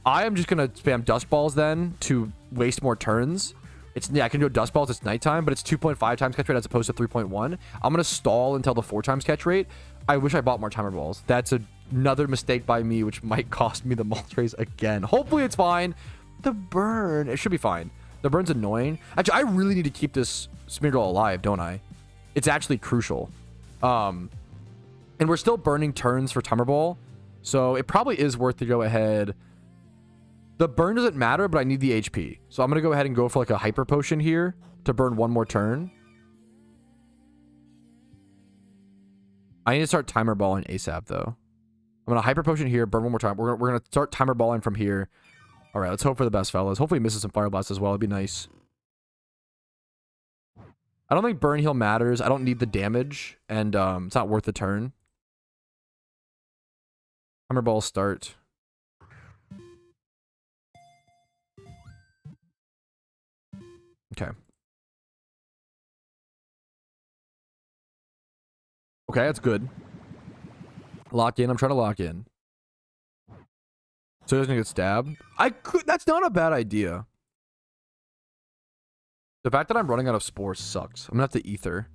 I am just going to spam Dust Balls then to waste more turns. Yeah, I can do Dust Balls. It's nighttime, but it's 2.5 times catch rate as opposed to 3.1. I'm going to stall until the 4 times catch rate. I wish I bought more timer balls. That's another mistake by me, which might cost me the Moltres again. Hopefully it's fine. The burn, it should be fine. The burn's annoying. Actually, I really need to keep this Smeargle alive, don't I? It's actually crucial. And we're still burning turns for timer ball, so it probably is worth to go ahead. The burn doesn't matter, but I need the HP. So I'm going to go ahead and go for like a hyper potion here to burn one more turn. I need to start timer balling ASAP though. I'm going to hyper potion here, burn one more time. We're going to start timer balling from here. All right, let's hope for the best, fellas. Hopefully he misses some Fire Blast as well. It'd be nice. I don't think burn heal matters. I don't need the damage, and it's not worth the turn. Timer ball start. Okay. Okay, that's good. Lock in. I'm trying to lock in. So he doesn't get stabbed. That's not a bad idea. The fact that I'm running out of spores sucks. I'm gonna have to ether.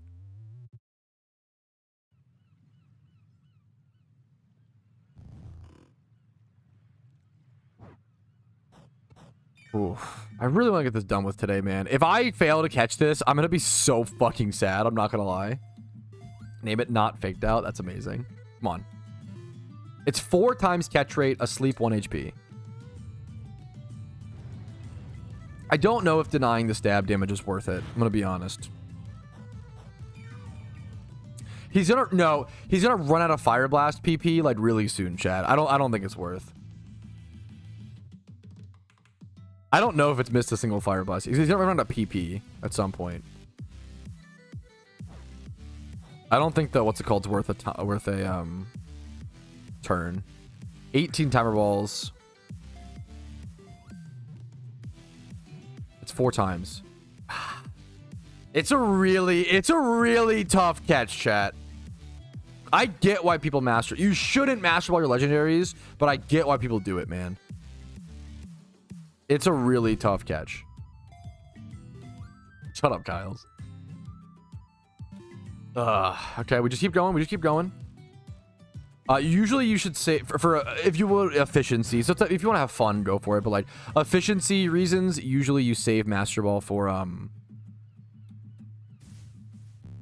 Ooh, I really want to get this done with today, man. If I fail to catch this, I'm going to be so fucking sad. I'm not going to lie. Name it not faked out. That's amazing. Come on. It's 4 times catch rate, asleep 1 HP. I don't know if denying the stab damage is worth it. I'm gonna be honest. He's gonna run out of Fire Blast PP like really soon, chat. I don't think it's worth. I don't know if it's missed a single Fire Blast. He's gonna run out of PP at some point. I don't think that what's it called is worth a turn. 18 timer balls. It's 4 times. It's a really tough catch, chat. I get why people master. You shouldn't master all your legendaries, but I get why people do it, man. It's a really tough catch. Shut up, Kyles. Okay, we just keep going. Usually you should say for if you will efficiency. So if you want to have fun, go for it. But like efficiency reasons, usually you save Master Ball for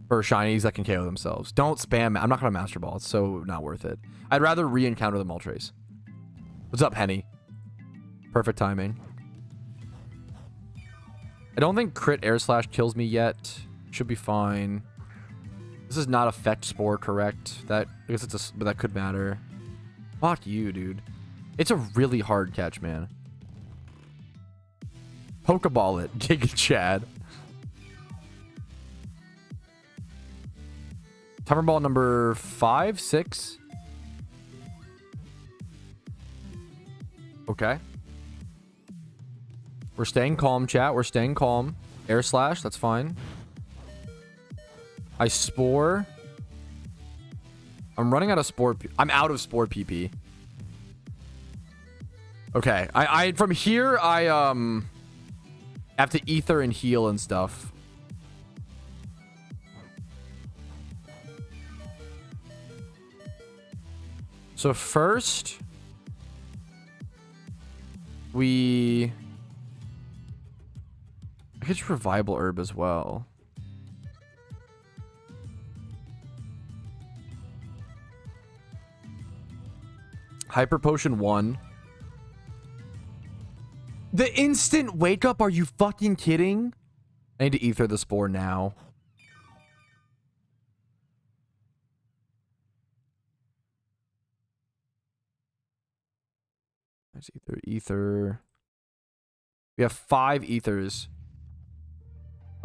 shinies that can KO themselves. Don't spam. I'm not gonna Master Ball. It's so not worth it. I'd rather re-encounter the Moltres. What's up, Henny? Perfect timing. I don't think crit air slash kills me yet. Should be fine. This is not effect spore, correct? That I guess it's but that could matter. Fuck you, dude. It's a really hard catch, man. Pokeball it, Giga Chad. Timer ball number 5, 6. Okay. We're staying calm, chat. We're staying calm. Air slash, that's fine. I spore. I'm running out of spore. I'm out of spore PP. Okay. I from here I have to ether and heal and stuff. So first I could just revival herb as well. Hyper Potion 1. The instant wake up? Are you fucking kidding? I need to ether the spore now. Let's ether. We have 5 ethers.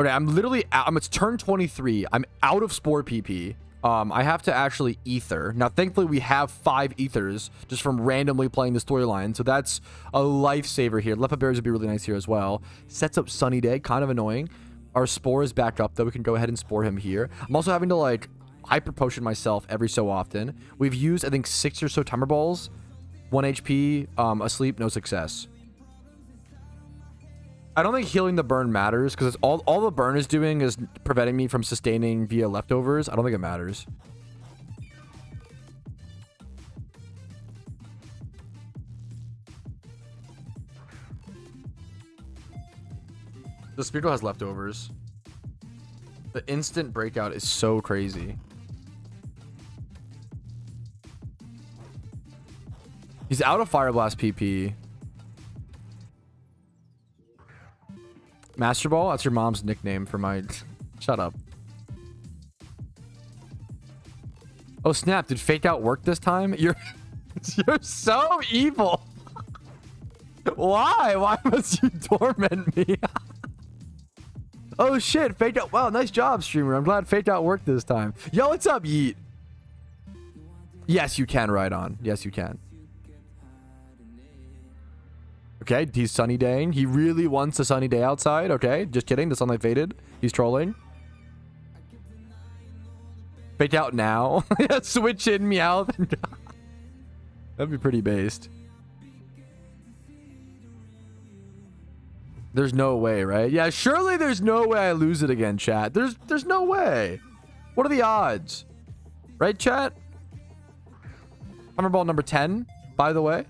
Okay, I'm literally out. It's turn 23. I'm out of spore PP. I have to actually ether. Now, thankfully, we have 5 ethers just from randomly playing the storyline. So that's a lifesaver here. Leopard Berries would be really nice here as well. Sets up Sunny Day. Kind of annoying. Our spore is back up, though. We can go ahead and spore him here. I'm also having to, like, hyper potion myself every so often. We've used, I think, 6 or so timer balls. 1 HP. Asleep. No success. I don't think healing the burn matters because all the burn is doing is preventing me from sustaining via leftovers. I don't think it matters. The Spearow has leftovers. The instant breakout is so crazy. He's out of Fire Blast PP. Master Ball? That's your mom's nickname for my... Shut up. Oh, snap. Did Fake Out work this time? You're so evil. Why? Why must you torment me? Oh, shit. Fake Out. Wow, nice job, streamer. I'm glad Fake Out worked this time. Yo, what's up, Yeet? Yes, you can ride on. Yes, you can. Okay, he's sunny daying. He really wants a sunny day outside. Okay, just kidding. The sunlight faded. He's trolling. Fake out now. Switch in, Meowth. That'd be pretty based. There's no way, right? Yeah, surely there's no way I lose it again, chat. There's no way. What are the odds? Right, chat? Hammer ball number 10, by the way.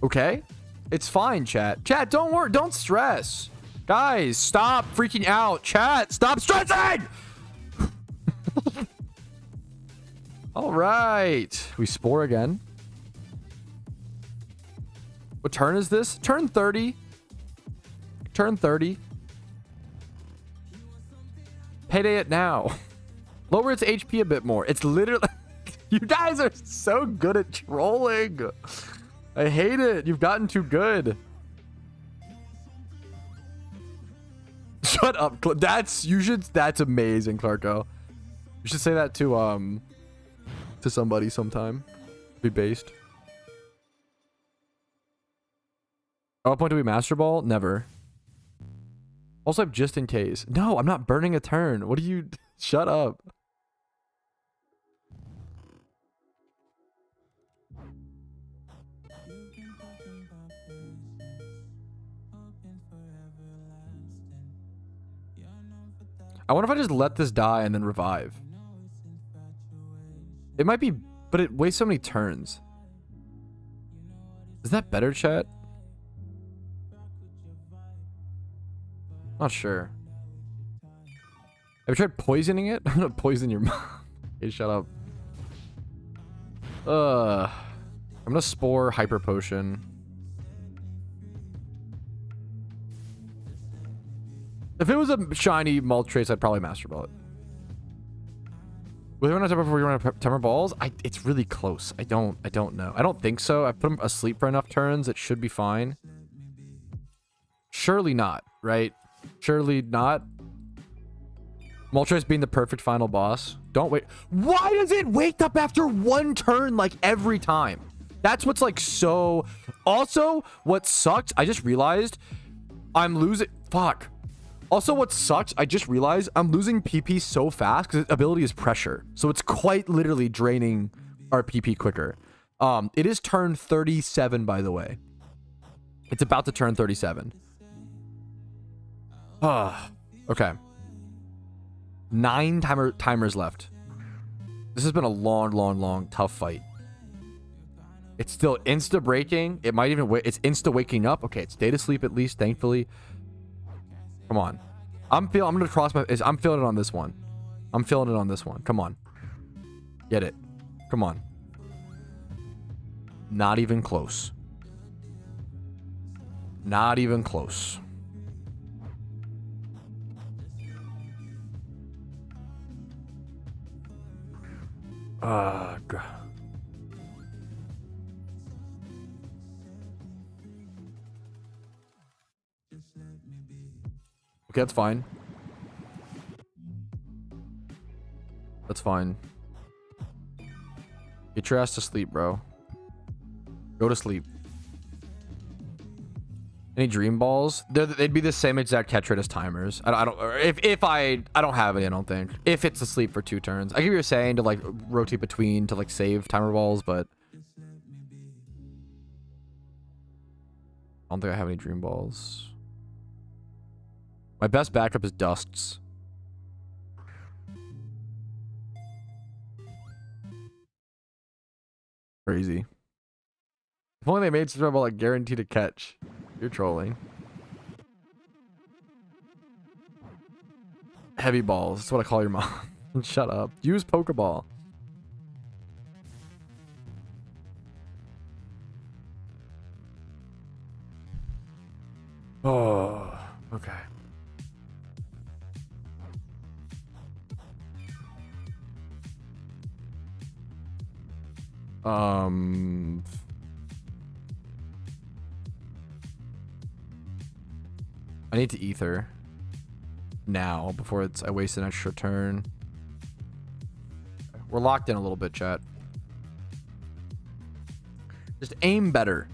Okay, it's fine, chat. Chat, don't worry, don't stress. Guys, stop freaking out. Chat, stop stressing! All right. We spore again. What turn is this? Turn 30. Turn 30. Payday it now. Lower its HP a bit more. It's literally... You guys are so good at trolling. I hate it. You've gotten too good. Shut up. That's amazing, Clarko. You should say that to somebody sometime. Be based. At what point do we Master Ball? Never. Also, just in case. No, I'm not burning a turn. What do you... Shut up. I wonder if I just let this die and then revive. It might be, but it wastes so many turns. Is that better, chat? Not sure. Have you tried poisoning it? I'm gonna poison your mom. Hey, shut up. I'm gonna spore Hyper Potion. If it was a shiny Moltres, I'd probably Master Ball it. Will you run out of before you run out of Temper Balls? It's really close. I don't know. I don't think so. I put him asleep for enough turns. It should be fine. Surely not, right? Surely not. Moltres being the perfect final boss. Don't wait. Why does it wake up after one turn like every time? That's what's like so... Also, what sucks, I just realized I'm losing... Fuck. Also, what sucks, I just realized I'm losing PP so fast because its ability is pressure. So it's quite literally draining our PP quicker. It is turn 37, by the way. It's about to turn 37. Okay. 9 timers left. This has been a long, tough fight. It's still insta-breaking. It might even... It's insta-waking up. Okay, it's data sleep at least, thankfully. Come on. I'm gonna cross my... I'm feeling it on this one. I'm feeling it on this one. Come on. Get it. Come on. Not even close. Not even close. God. Okay, that's fine. That's fine. Get your ass to sleep, bro. Go to sleep. Any dream balls? They'd be the same exact catch rate as timers. I don't have any, I don't think. If it's asleep for 2 turns. I get what you're saying to like rotate between to like save timer balls, but I don't think I have any dream balls. My best backup is dusts. Crazy. If only they made something about like guaranteed to catch. You're trolling. Heavy balls. That's what I call your mom. Shut up. Use Pokeball. Oh, okay. I need to ether now before I waste an extra turn. We're locked in a little bit, chat. Just aim better.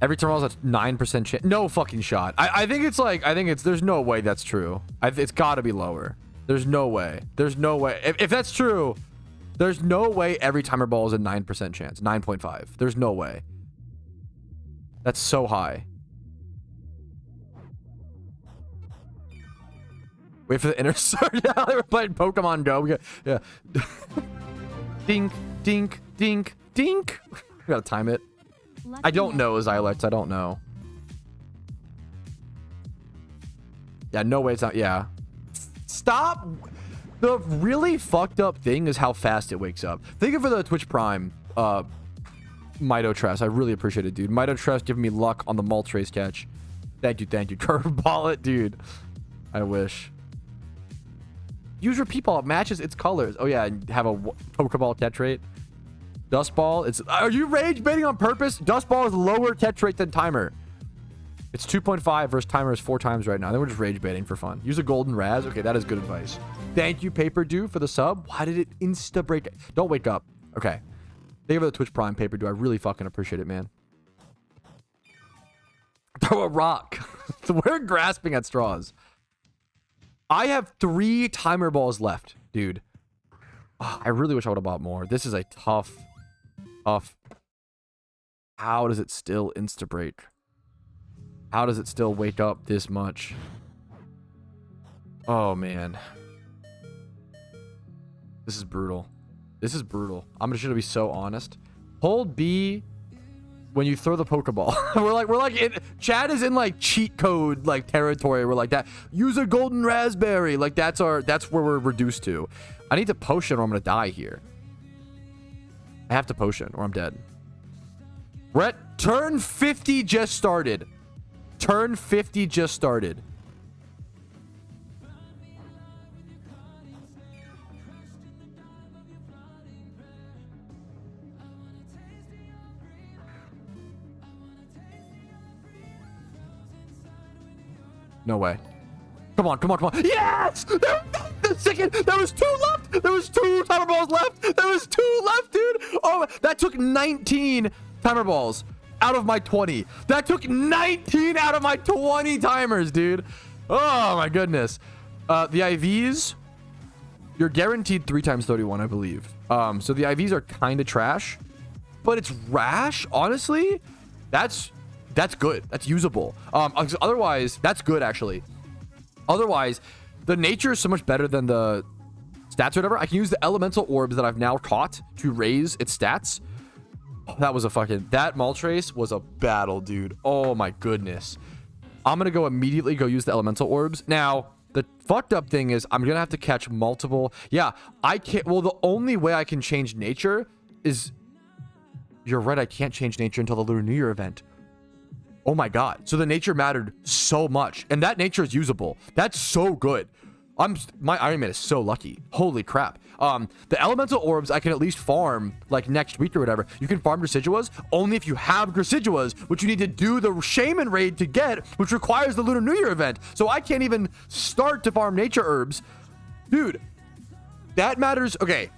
Every turn rolls a 9% chance. No fucking shot. I think it's like, there's no way that's true. It's gotta be lower. There's no way. There's no way. If that's true, there's no way every timer ball is a 9% chance. 9.5. There's no way. That's so high. Wait for the inner circle. Yeah, they were playing Pokemon Go. Yeah. Dink, dink, dink, dink. We gotta time it. I don't know, Xylex. I don't know. Yeah, no way it's not. Yeah. Stop. The really fucked up thing is how fast it wakes up. Thank you for the Twitch Prime, Mito Tress. I really appreciate it, dude. Mito Tress giving me luck on the Moltres catch. Thank you, thank you. Curveball it, dude. I wish. Use repeat ball. It matches its colors. Oh, yeah. And have a Pokeball catch rate. Dust Ball. Are you rage baiting on purpose? Dust Ball is lower catch rate than Timer. It's 2.5 versus Timer is 4 times right now. Then we're just rage baiting for fun. Use a golden Raz. Okay, that is good advice. Thank you, Paper Dew, for the sub. Why did it insta break? Don't wake up. Okay. Thank you for the Twitch Prime, Paper Dew. I really fucking appreciate it, man. Throw a rock. We're grasping at straws. I have 3 Timer balls left, dude. Oh, I really wish I would have bought more. This is a tough. How does it still insta break? How does it still wake up this much? Oh, man. This is brutal. This is brutal. I'm just gonna be so honest. Hold B when you throw the Pokeball. we're like Chad is in like cheat code like territory. We're like that. Use a golden raspberry. Like that's where we're reduced to. I need to potion or I'm gonna die here. I have to potion or I'm dead. Brett, turn 50 just started. Turn 50 just started. No way. Come on, come on, come on. Yes! There was 2 left. There was 2 timer balls left. There was 2 left, dude. Oh, that took 19 timer balls out of my 20. That took 19 out of my 20 timers, dude. Oh, my goodness. The IVs, you're guaranteed 3 times 31, I believe. So the IVs are kind of trash, but it's rash, honestly. That's good. That's usable. Otherwise, that's good, actually. Otherwise, the nature is so much better than the stats or whatever. I can use the elemental orbs that I've now caught to raise its stats. Oh, that Moltres was a battle, dude. Oh, my goodness. I'm going to immediately go use the elemental orbs. Now, the fucked up thing is I'm going to have to catch multiple. Yeah, I can't. Well, the only way I can change nature is... You're right. I can't change nature until the Lunar New Year event. Oh my god. So the nature mattered so much. And that nature is usable. That's so good. My Iron Man is so lucky. Holy crap. The elemental orbs I can at least farm like next week or whatever. You can farm Grasiduas only if you have Grasiduas, which you need to do the Shaman raid to get, which requires the Lunar New Year event. So I can't even start to farm nature herbs. Dude, that matters. Okay.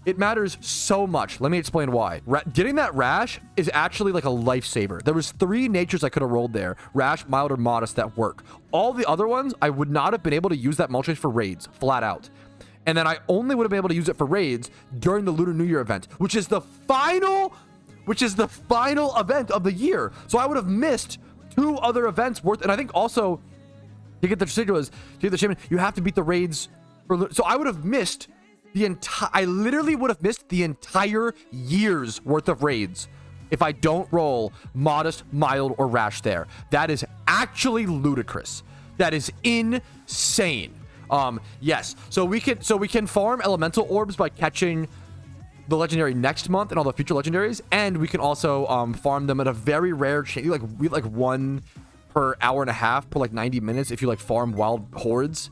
It matters so much. Let me explain why. Getting that Rash is actually like a lifesaver. There was 3 natures I could have rolled there. Rash, Mild, or Modest that work. All the other ones, I would not have been able to use that Moltres for raids, flat out. And then I only would have been able to use it for raids during the Lunar New Year event, which is the final event of the year. So I would have missed 2 other events worth, and I think also to get the Deciduous, to get the Shaman, you have to beat the raids. So I would have missed I literally would have missed the entire year's worth of raids if I don't roll Modest, Mild, or Rash there. That is actually ludicrous. That is insane. Yes. So we can farm elemental orbs by catching the legendary next month and all the future legendaries, and we can also farm them at a very rare chance. Like 1 per hour and a half per like 90 minutes if you like farm wild hordes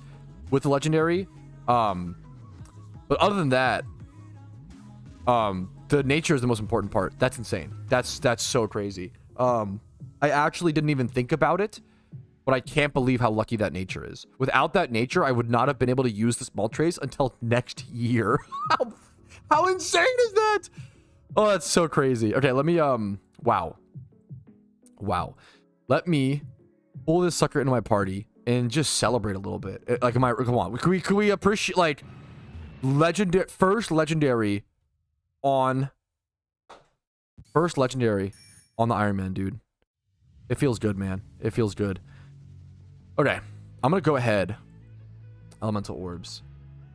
with the legendary. But other than that, the nature is the most important part. That's insane. That's so crazy. I actually didn't even think about it, but I can't believe how lucky that nature is. Without that nature, I would not have been able to use this Moltres until next year. How insane is that? Oh, that's so crazy. Okay, let me, wow. Let me pull this sucker into my party and just celebrate a little bit. Like, come on. Could we appreciate, like... first legendary on the Iron Man, dude. It feels good, man. It feels good. Okay, I'm gonna go ahead. Elemental orbs.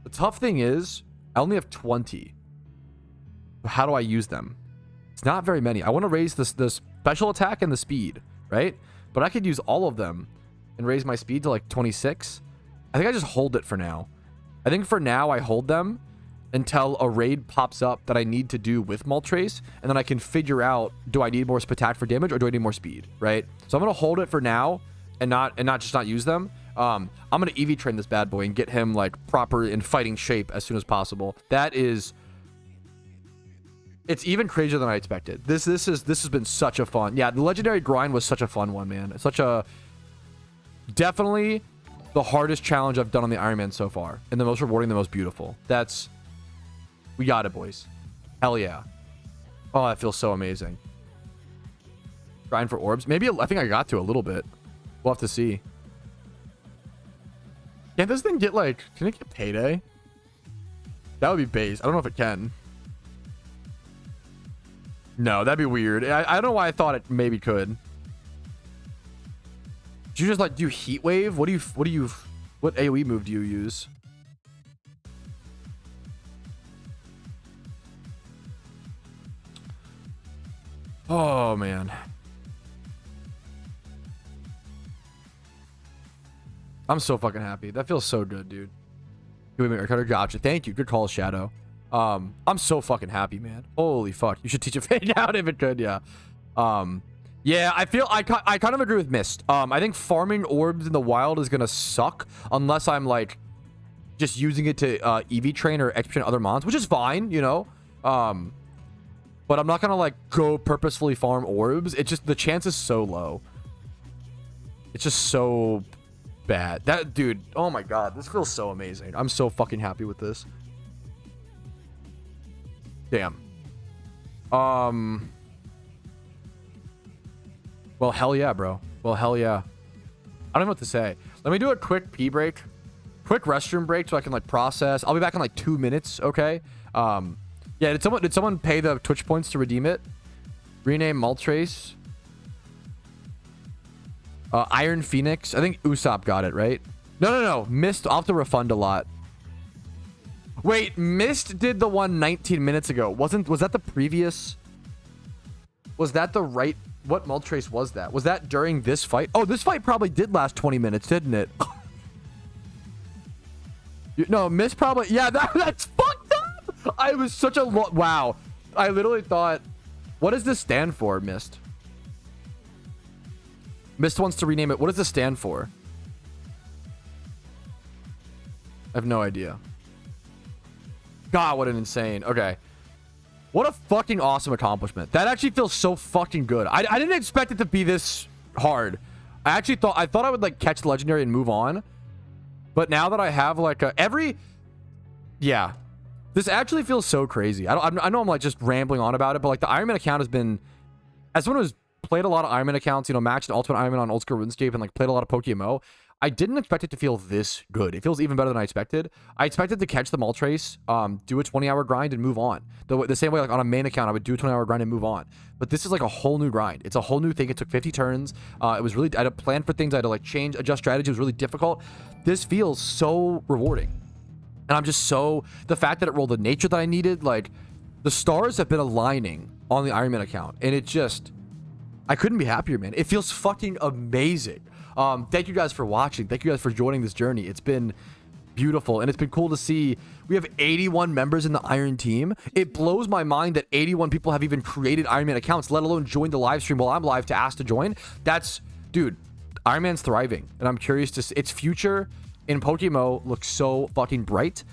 The tough thing is I only have 20. How do I use them? It's not very many. I want to raise the special attack and the speed, right? But I could use all of them and raise my speed to like 26. I think I just hold it for now. I think for now I hold them until a raid pops up that I need to do with Moltres, and then I can figure out, do I need more attack for damage or do I need more speed, right? So I'm gonna hold it for now and not use them. I'm gonna EV train this bad boy and get him like proper in fighting shape as soon as possible. It's even crazier than I expected. This has been such a fun. Yeah, the legendary grind was such a fun one, man. It's definitely the hardest challenge I've done on the Iron Man so far, and the most rewarding, the most beautiful. We got it, boys. Hell yeah. Oh, that feels so amazing. Grind for orbs. Maybe I think I got to a little bit. We'll have to see. Can't this thing get like, can it get payday? That would be base. I don't know if it can. No, that'd be weird. I don't know why I thought it maybe could. Do you just like do heat wave? What AoE move do you use? Oh man. I'm so fucking happy. That feels so good, dude. Gotcha. Thank you. Good call, Shadow. I'm so fucking happy, man. Holy fuck. You should teach it fade out if it could, yeah. Yeah, I kind of agree with Mist. I think farming orbs in the wild is gonna suck unless I'm like just using it to EV train or XP train other mons, which is fine, you know. But I'm not gonna like go purposefully farm orbs. It's just the chance is so low. It's just so bad. That dude, oh my god, this feels so amazing. I'm so fucking happy with this. Damn. Well, hell yeah, bro. Well, hell yeah. I don't know what to say. Let me do a quick pee break. Quick restroom break so I can like process. I'll be back in like 2 minutes, okay? Yeah, did someone pay the Twitch points to redeem it? Rename Moltres. Iron Phoenix. I think Usopp got it, right? No. Mist, I'll have to refund a lot. Wait, Mist did the one 19 minutes ago. Was that the previous? Was that the right? What Moltres was that? Was that during this fight? Oh, this fight probably did last 20 minutes, didn't it? No, Mist probably. Yeah, that's fucked up. I was such a wow. I literally thought, what does this stand for, Mist? Mist wants to rename it. What does this stand for? I have no idea. God, what an insane. Okay. What a fucking awesome accomplishment. That actually feels so fucking good. I didn't expect it to be this hard. I thought I would like catch the legendary and move on. But now that I have like yeah. This actually feels so crazy. I know I'm like just rambling on about it, but like the Iron Man account has been, as someone who's played a lot of Iron Man accounts, you know, matched Ultimate Iron Man on Old School RuneScape and like played a lot of PokeMMO, I didn't expect it to feel this good. It feels even better than I expected. I expected to catch the Moltres, do a 20-hour grind and move on. The same way like on a main account, I would do a 20-hour grind and move on. But this is like a whole new grind. It's a whole new thing. It took 50 turns. It was really, I had to plan for things. I had to like change, adjust strategy. It was really difficult. This feels so rewarding. And I'm just so, the fact that it rolled the nature that I needed, like the stars have been aligning on the Iron Man account. And it just, I couldn't be happier, man. It feels fucking amazing. Thank you guys for watching. Thank you guys for joining this journey. It's been beautiful, and it's been cool to see. We have 81 members in the Iron team. It blows my mind that 81 people have even created Iron Man accounts, let alone joined the live stream while I'm live to ask to join. That's, dude, Iron Man's thriving, and I'm curious to see its future in PokeMMO looks so fucking bright,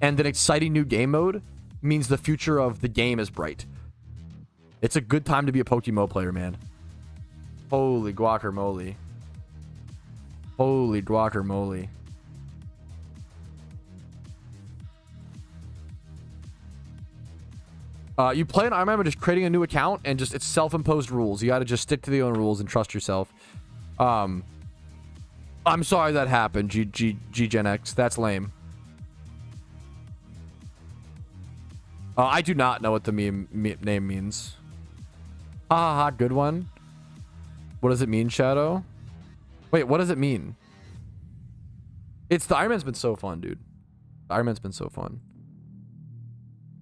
and an exciting new game mode means the future of the game is bright. It's a good time to be a PokeMMO player, man. Holy guacamole. Holy guacamole. You play an Iron Man by just creating a new account and just it's self-imposed rules. You got to just stick to the own rules and trust yourself. I'm sorry that happened, G Gen X. That's lame. I do not know what the name means. Ah, good one. What does it mean, Shadow? Wait, what does it mean? It's the Iron Man's been so fun, dude. The Iron Man's been so fun.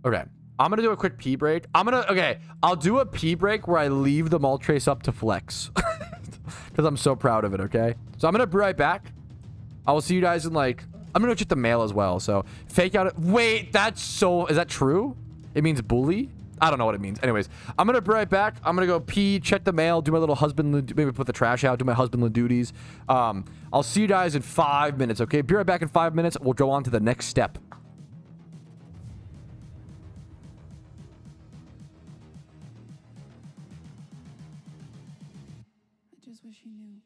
Okay. I'm going to do a quick pee break. Okay. I'll do a pee break where I leave the Moltres up to flex. Because I'm so proud of it, okay? So I'm going to be right back. I will see you guys in like I'm gonna go check the mail as well. So fake out. Wait, that's so. Is that true? It means bully. I don't know what it means. Anyways, I'm gonna be right back. I'm gonna go pee, check the mail, do my little husband, maybe put the trash out, do my husbandly duties. I'll see you guys in 5 minutes. Okay, be right back in 5 minutes. We'll go on to the next step. I just wish he knew.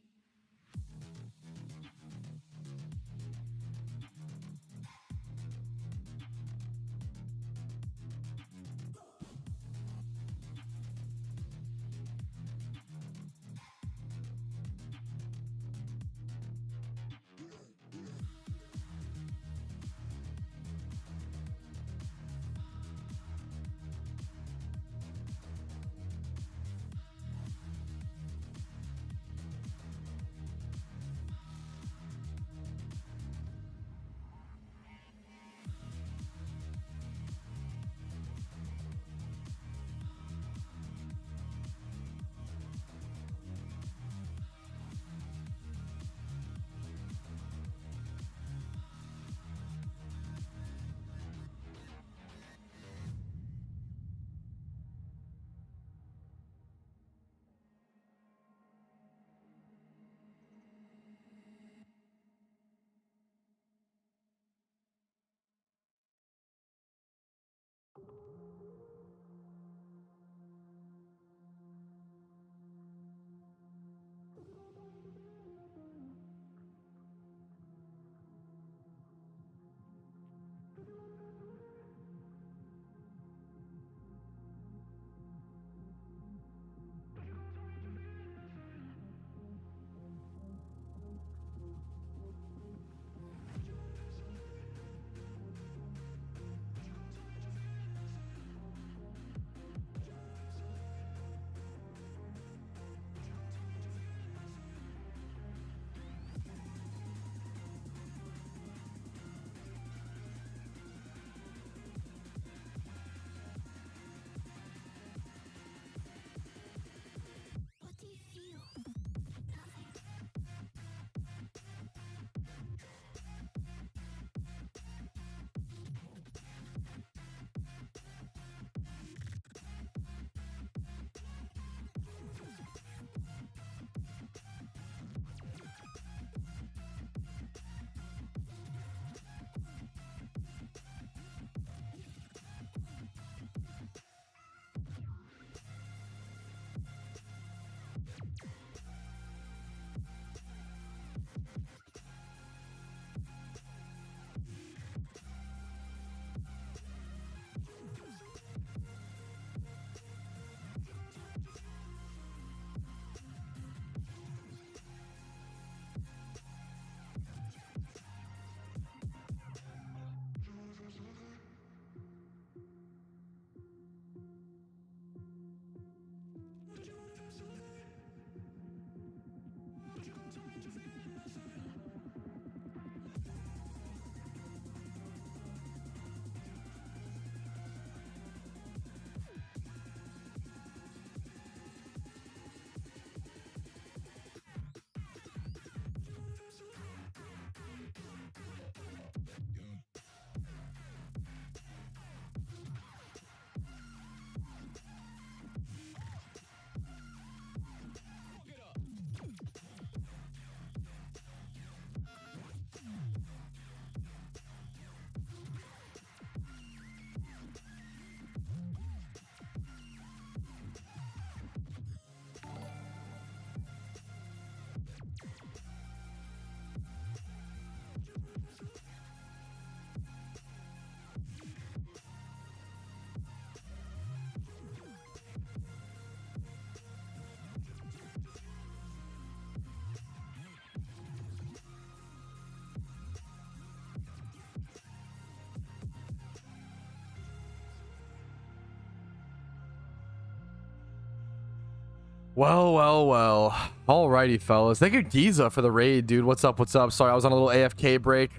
Well, well, well. Alrighty, fellas. Thank you, Giza, for the raid, dude. What's up? What's up? Sorry, I was on a little AFK break.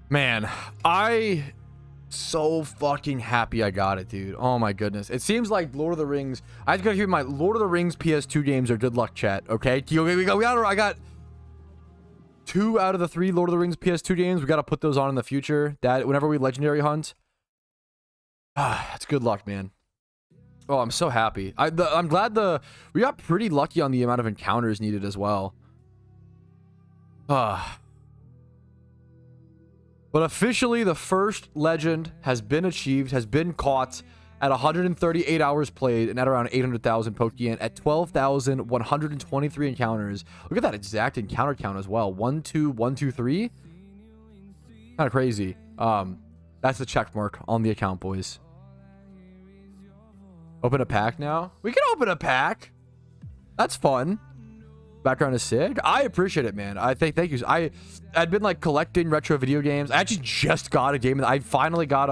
Man, so fucking happy I got it, dude. Oh my goodness. It seems like Lord of the Rings. I just gotta hear my Lord of the Rings PS2 games are good luck, chat. Okay? I got 2 out of the 3 Lord of the Rings PS2 games. We got to put those on in the future. That whenever we legendary hunt, that's good luck, man. Oh, I'm so happy. I'm glad we got pretty lucky on the amount of encounters needed as well. But officially, the first legend has been achieved, has been caught at 138 hours played and at around 800,000 Pokeyen at 12,123 encounters. Look at that exact encounter count as well. 1, 2, 1, 2, 3. Kind of crazy. That's the check mark on the account, boys. Open a pack now? We can open a pack. That's fun. Background is sick. I appreciate it, man. Thank you. I'd been like collecting retro video games. I actually just got a game. I finally got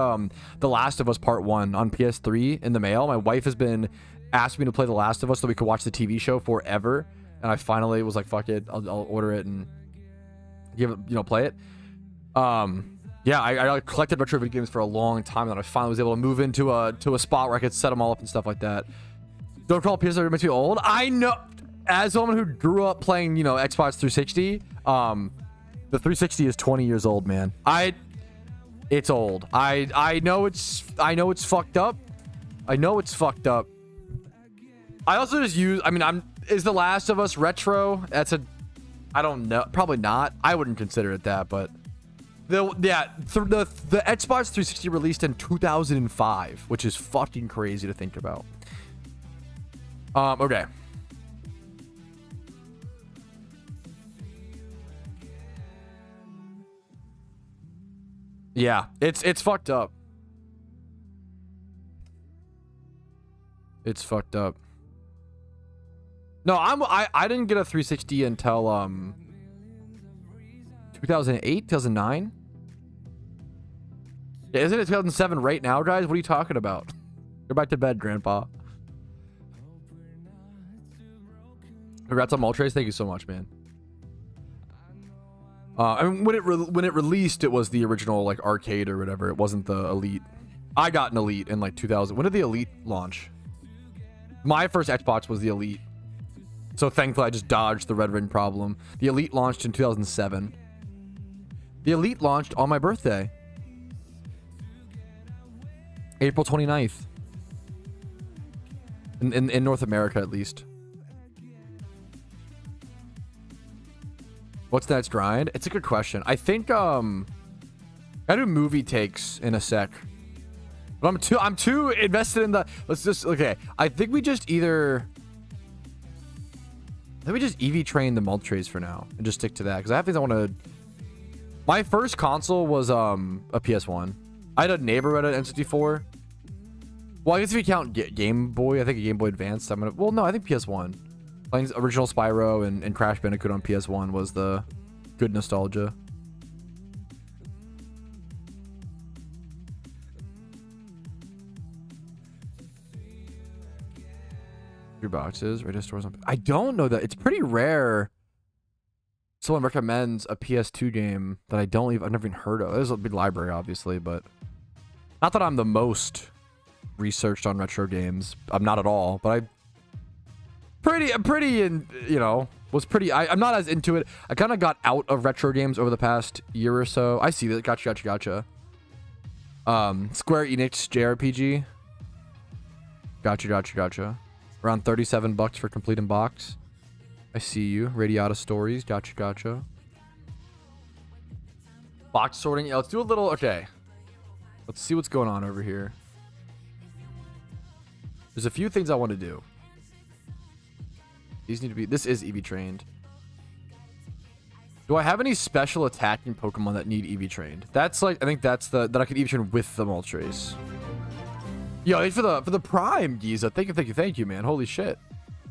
The Last of Us Part 1 on PS3 in the mail. My wife has been asking me to play The Last of Us so we could watch the TV show forever. And I finally was like, fuck it. I'll order it and give it, play it. Yeah, I collected retro video games for a long time, and then I finally was able to move into a spot where I could set them all up and stuff like that. Don't call PS3 makes me old. I know. As someone who grew up playing, Xbox 360, the 360 is 20 years old, man. It's old. I know it's fucked up. I know it's fucked up. I also just use, is The Last of Us retro? I don't know. Probably not. I wouldn't consider it that, but the Xbox 360 released in 2005, which is fucking crazy to think about. Okay. Yeah, it's fucked up. It's fucked up. No, I didn't get a 360 until 2008, 2009. Yeah, isn't it 2007 right now, guys? What are you talking about? Go back to bed, Grandpa. Congrats on Moltres. Thank you so much, man. When it released, it was the original like arcade or whatever. It wasn't the Elite. I got an Elite in like 2000. When did the Elite launch? My first Xbox was the Elite. So thankfully I just dodged the red ring problem. The Elite launched in 2007. The Elite launched on my birthday. April 29th. In North America, at least. What's the next grind? It's a good question. I think I do movie takes in a sec. But I'm too invested in the okay. I think we just EV train the Moltres for now and just stick to that because I have things I want to. My first console was a PS1. I had a neighbor who had an N64. Well, I guess if you count Game Boy, I think a Game Boy Advance. I think PS1. Playing original Spyro and Crash Bandicoot on PS1 was the good nostalgia. Your boxes, radio stores. I don't know that. It's pretty rare someone recommends a PS2 game that I've never even heard of. There's a big library, obviously, but not that I'm the most researched on retro games. I'm not at all, but I'm not as into it. I kind of got out of retro games over the past year or so. I see that. Gotcha. Square Enix JRPG. Gotcha. Around $37 for complete in box. I see you. Radiata Stories. Gotcha. Box sorting. Yeah, let's do a little. Okay. Let's see what's going on over here. There's a few things I want to do. These need to be. This is EV trained. Do I have any special attacking Pokemon that need EV trained? That's like I think that's that I can EV train with the Moltres. Yo, thanks for the Prime, Giza. Thank you, man. Holy shit.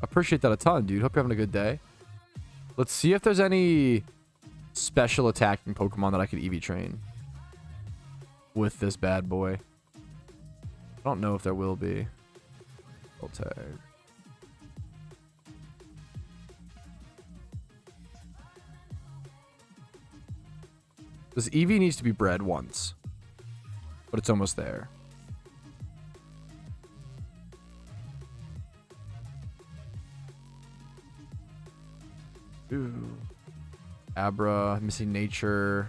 Appreciate that a ton, dude. Hope you're having a good day. Let's see if there's any special attacking Pokemon that I could EV train with this bad boy. I don't know if there will be. I'll tag. This Eevee needs to be bred once, but it's almost there. Ooh. Abra, missing nature.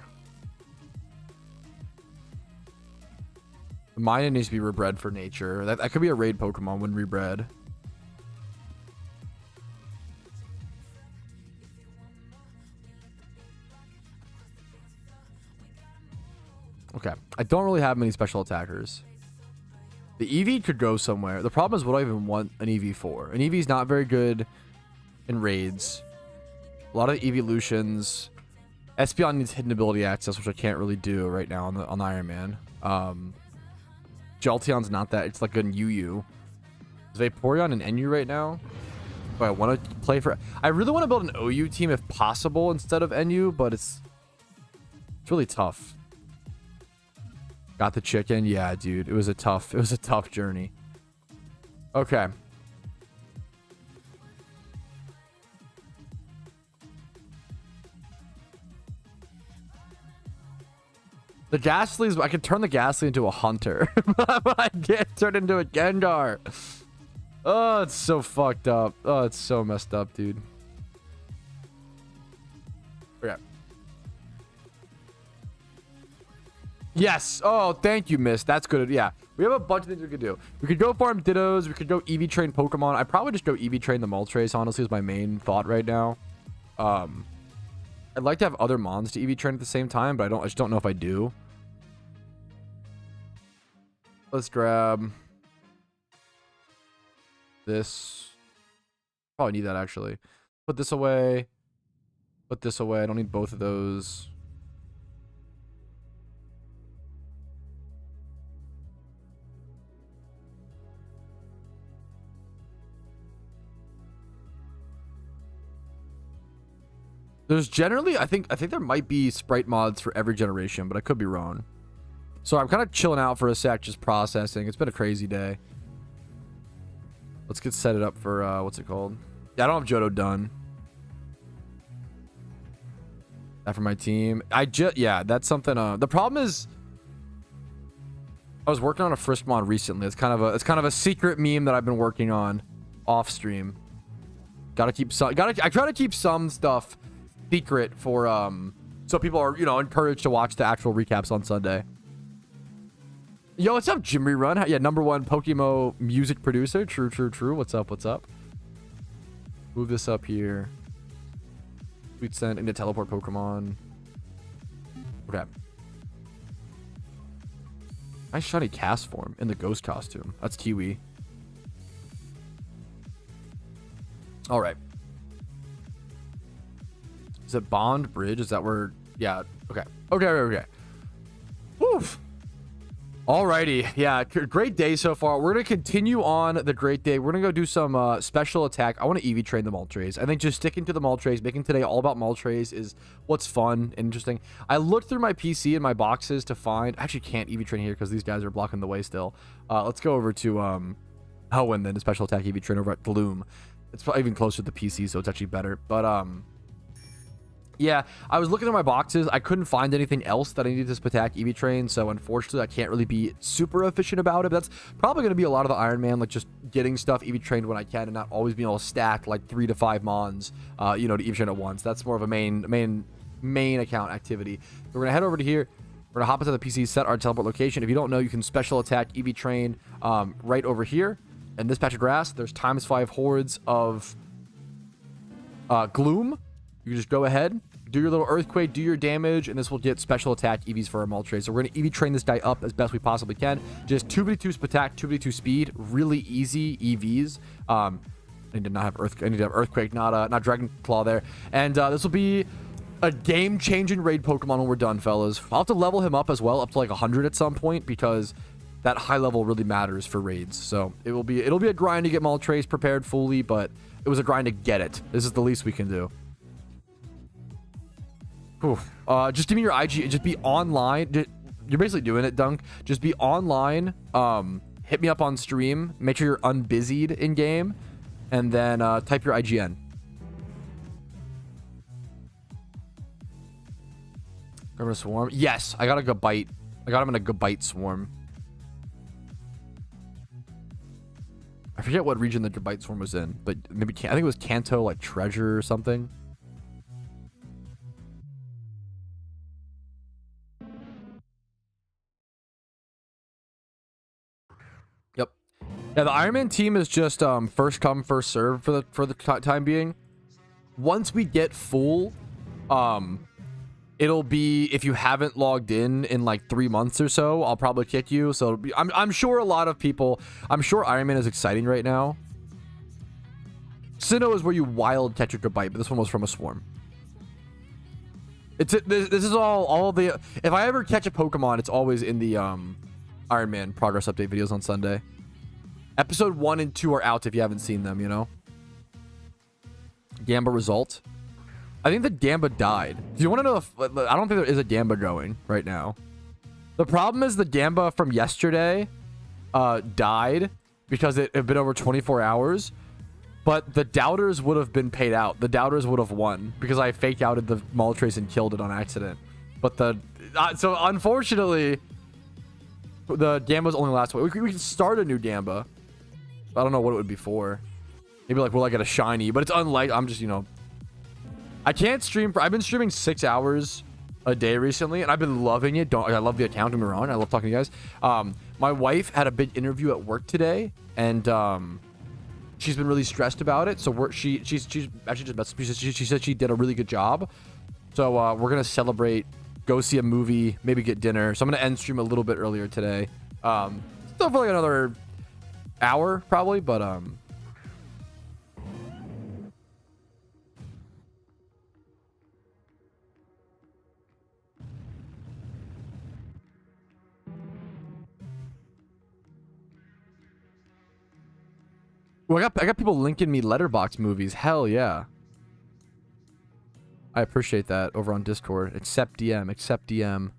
Mine needs to be rebred for nature. That could be a raid Pokemon when rebred. Okay. I don't really have many special attackers. The Eevee could go somewhere. The problem is what do I even want an Eevee for? An Eevee's not very good in raids. A lot of the evolutions. Espeon needs hidden ability access, which I can't really do right now on the Iron Man. Jolteon's not that. It's like good in UU. Is Vaporeon and NU right now? But I want to play for... I really want to build an OU team if possible instead of NU, but it's really tough. Got the chicken? Yeah, dude. It was a tough journey. Okay. The Ghastly's... I could turn the Ghastly into a hunter. But I can't turn into a Gengar. Oh, it's so fucked up. Oh, it's so messed up, dude. Okay. Yes. Oh, thank you, Miss. That's good. Yeah. We have a bunch of things we could do. We could go farm Dittos. We could go EV train Pokemon. I'd probably just go EV train the Moltres, honestly, is my main thought right now. I'd like to have other Mons to EV train at the same time, but I just don't know if I do. Let's grab this. Probably need that, actually. Put this away. Put this away. I don't need both of those. There's generally, I think there might be sprite mods for every generation, but I could be wrong. So I'm kind of chilling out for a sec, just processing. It's been a crazy day. Let's get set it up for, what's it called? Yeah, I don't have Johto done. That for my team. Yeah, that's something, the problem is, I was working on a Frisk mod recently. It's kind of a secret meme that I've been working on off stream. I try to keep some stuff secret for so people are, you know, encouraged to watch the actual recaps on Sunday. Yo, what's up, Jimmy Run? Yeah, #1 PokeMMO music producer. True. What's up? Move this up here. Sweet Scent into teleport Pokemon. Okay. Nice shiny cast form in the ghost costume. That's Kiwi. All right. Is it Bond Bridge? Is that where? Yeah. Okay. Woof. Alrighty. Yeah. Great day so far. We're going to continue on the great day. We're going to go do some special attack. I want to EV train the Moltres. I think just sticking to the Moltres, making today all about Moltres is what's fun and interesting. I looked through my PC and my boxes to find... I actually can't EV train here because these guys are blocking the way still. Let's go over to Hoenn, then the special attack EV train over at Gloom. It's probably even closer to the PC, so it's actually better. But, yeah, I was looking at my boxes. I couldn't find anything else that I needed to Spatak EV train, so unfortunately, I can't really be super efficient about it. But that's probably going to be a lot of the Iron Man, like just getting stuff EV trained when I can and not always being able to stack like 3 to 5 Mons, you know, to EV train at once. That's more of a main account activity. We're going to head over to here. We're going to hop into the PC, set our teleport location. If you don't know, you can special attack EV train right over here. In this patch of grass, there's ×5 hordes of Gloom. You can just go ahead, do your little earthquake, do your damage, and this will get special attack EVs for our Moltres. So we're going to EV train this guy up as best we possibly can. Just 2v2 Spatak, 2v2 speed, really easy EVs. I need to have earthquake, not Dragon Claw there. And this will be a game-changing raid Pokemon when we're done, fellas. I'll have to level him up as well, up to like 100 at some point, because that high level really matters for raids. So it'll be a grind to get Moltres prepared fully, but it was a grind to get it. This is the least we can do. Whew. Just give me your IG. Just be online. You're basically doing it, Dunk. Just be online. Hit me up on stream. Make sure you're unbusied in game, and then type your IGN. Grab a swarm. Yes, I got a Gabite. I got him in a Gabite swarm. I forget what region the Gabite swarm was in, but maybe I think it was Kanto, like Treasure or something. Yeah, the Iron Man team is just first come, first serve for the time being. Once we get full, it'll be, if you haven't logged in like 3 months or so, I'll probably kick you. So it'll be, I'm sure a lot of people, I'm sure Iron Man is exciting right now. Sinnoh is where you wild catch your bite, but this one was from a swarm. This is all the, if I ever catch a Pokemon, it's always in the Iron Man progress update videos on Sunday. Episode 1 and 2 are out if you haven't seen them, you know. Gamba result. I think the Gamba died. Do you want to know if, I don't think there is a Gamba going right now. The problem is the Gamba from yesterday died because it had been over 24 hours. But the doubters would have been paid out. The doubters would have won because I fake outed the Moltres and killed it on accident. But the so unfortunately, the Gamba's only last one. We can start a new Gamba. I don't know what it would be for. Maybe like we'll like get a shiny, but it's unlikely. I'm just, you know, I can't stream for, I've been streaming 6 hours a day recently and I've been loving it. I love the account. Don't get me wrong. I love talking to you guys. My wife had a big interview at work today and she's been really stressed about it. So she's actually just, she said she did a really good job. So we're gonna celebrate, go see a movie, maybe get dinner. So I'm gonna end stream a little bit earlier today. Still for like another hour probably, but well, I got people linking me letterbox movies. Hell yeah. I appreciate that over on Discord. Accept DM.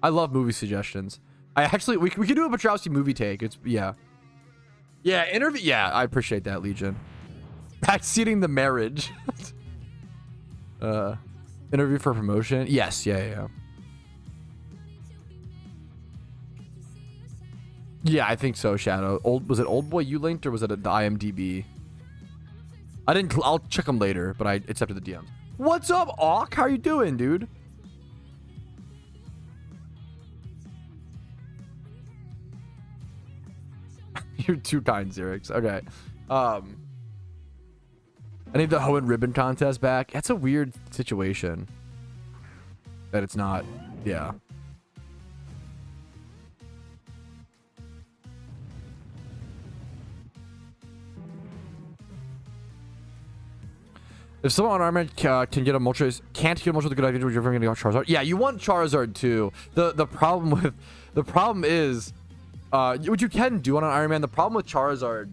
I love movie suggestions. I actually, we could do a Patrouski movie take. It's, yeah. Yeah, interview. Yeah, I appreciate that, Legion. Backseating the marriage. Interview for promotion. Yes, yeah. Yeah, I think so, Shadow. Was it Old Boy you linked or was it the IMDb? I didn't, I'll check them later, but I accepted the DMs. What's up, Auk? How you doing, dude? You're too kind, Xerix. Okay. I need the Hoenn ribbon contest back. That's a weird situation. That it's not. Yeah. If someone on Armor can get a Moltres, can't get a Moltres with a good idea, you're going to go Charizard. Yeah, you want Charizard too. The problem is, what you can do on an Iron Man. The problem with Charizard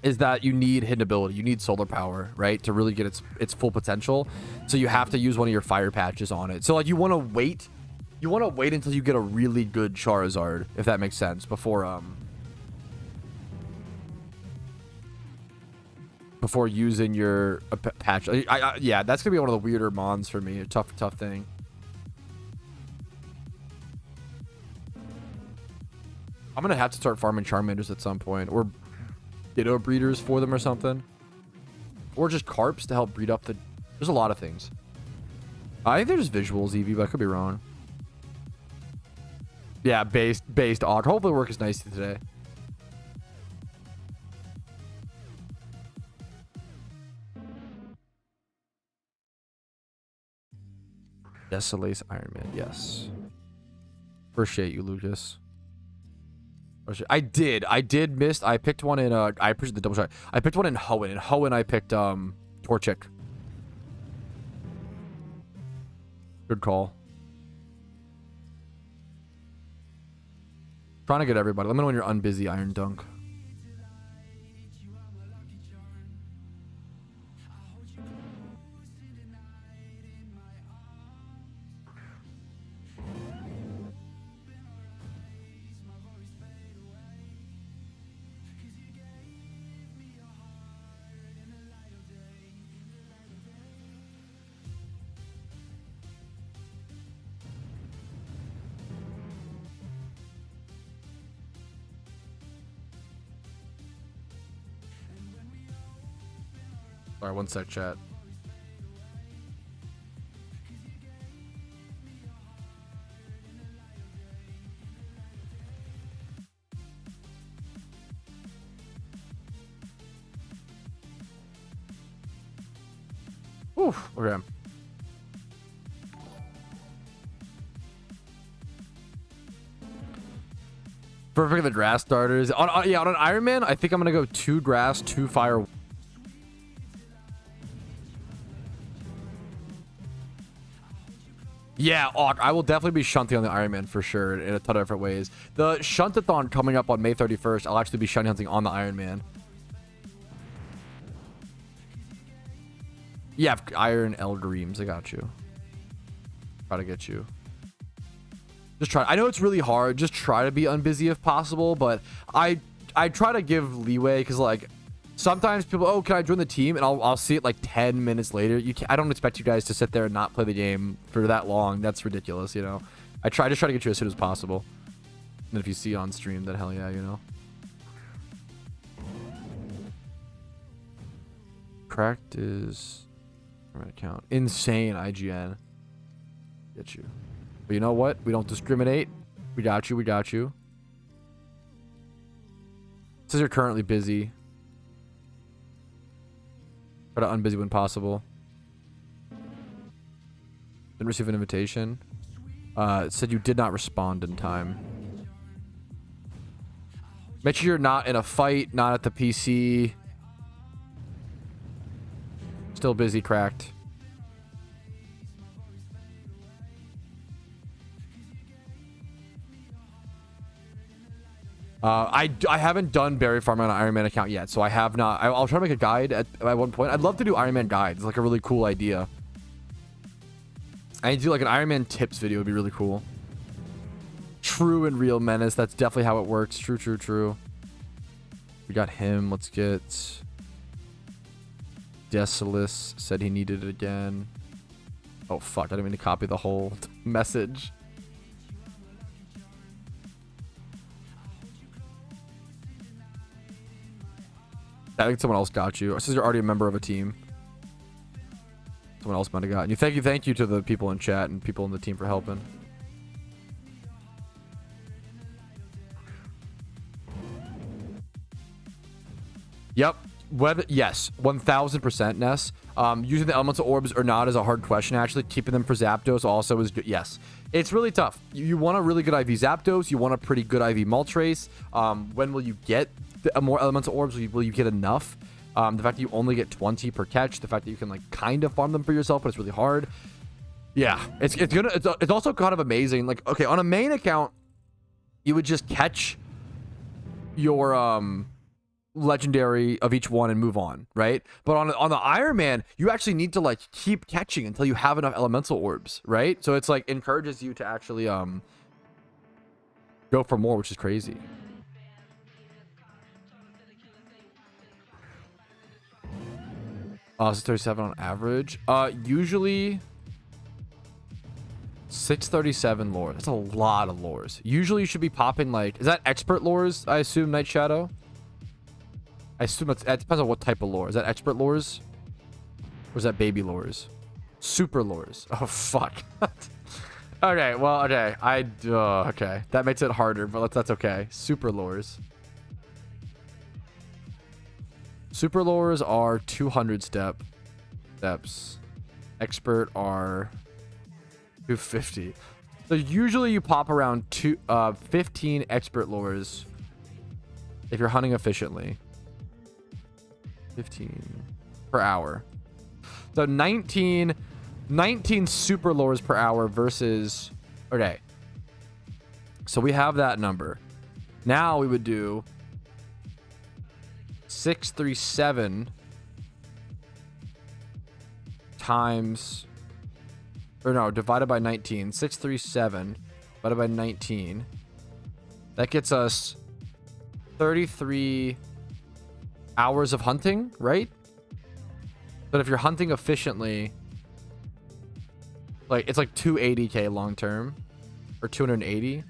is that you need hidden ability. You need solar power, right, to really get its full potential. So you have to use one of your fire patches on it. So like you want to wait. You want to wait until you get a really good Charizard, if that makes sense, before using your patch. Yeah, that's gonna be one of the weirder mons for me. A tough thing. I'm gonna have to start farming Charmanders at some point, or Ditto breeders for them or something, or just Carps to help breed up the. There's a lot of things. I think they're just visuals, Eevee, but I could be wrong. Yeah, based Og. Hopefully, work is nice today. Desolace Iron Man, yes. Appreciate you, Lucas. I did miss. I picked one in I appreciate the double shot. I picked one in Hoenn. In Hoenn I picked Torchic. Good call. Trying to get everybody. Let me know when you're unbusy, Iron Dunk. All right, one sec, chat. Whew. Okay. For picking the grass starters. Yeah, on an Iron Man, I think I'm going to go 2 grass, 2 fire. Yeah, I will definitely be shunting on the Iron Man for sure in a ton of different ways. The Shuntathon coming up on May 31st, I'll actually be shunting hunting on the Iron Man. Yeah, Iron Elgreams, I got you. Try to get you. Just try. I know it's really hard. Just try to be unbusy if possible, but I try to give leeway because like sometimes people, oh, can I join the team? And I'll see it like 10 minutes later. I don't expect you guys to sit there and not play the game for that long. That's ridiculous, you know. I just try to get you as soon as possible. And if you see on stream, then hell yeah, you know. Cracked is my account. Insane IGN. Get you. But you know what? We don't discriminate. We got you. We got you. It says you're currently busy. Try to unbusy when possible. Didn't receive an invitation. It said you did not respond in time. Make sure you're not in a fight, not at the PC. Still busy, cracked. I haven't done berry farming on an Iron Man account yet, so I have not. I'll try to make a guide at one point. I'd love to do Iron Man guides. It's like a really cool idea. I need to do like an Iron Man tips video. Would be really cool. True and real menace. That's definitely how it works. True, true, true. We got him. Let's get Desolus. Said he needed it again. Oh fuck! I didn't mean to copy the whole message. I think someone else got you. It says you're already a member of a team. Someone else might have gotten you. Thank you to the people in chat and people in the team for helping. Yep. Yes, 1000% Ness. Using the elemental orbs or not is a hard question. Actually, keeping them for Zapdos also is good. Yes, it's really tough. You want a really good IV Zapdos. You want a pretty good IV Moltres. When will you get more elemental orbs? Will you get enough? The fact that you only get 20 per catch. The fact that you can like kind of farm them for yourself, but it's really hard. Yeah, it's also kind of amazing. Like, okay, on a main account, you would just catch your legendary of each one and move on, right? But on the Iron Man, you actually need to like keep catching until you have enough elemental orbs, right? So it's like encourages you to actually go for more, which is crazy. It's 37 on average. Usually 637 lore. That's a lot of lores. Usually you should be popping like, is that expert lores? I assume Night Shadow. I assume it depends on what type of lore. Is that expert lores? Or is that baby lores? Super lores. Oh fuck. Okay, well, okay. Okay. That makes it harder, but that's okay. Super lores. Super lores are 200 steps. Expert are 250. So usually you pop around 15 expert lures if you're hunting efficiently. 15 per hour. So 19 super lures per hour versus, okay. So we have that number. Now we would do 637 times, or no, divided by 19. 637 divided by 19. That gets us 33 hours of hunting, right? But if you're hunting efficiently, like it's like 280k long term, or 280.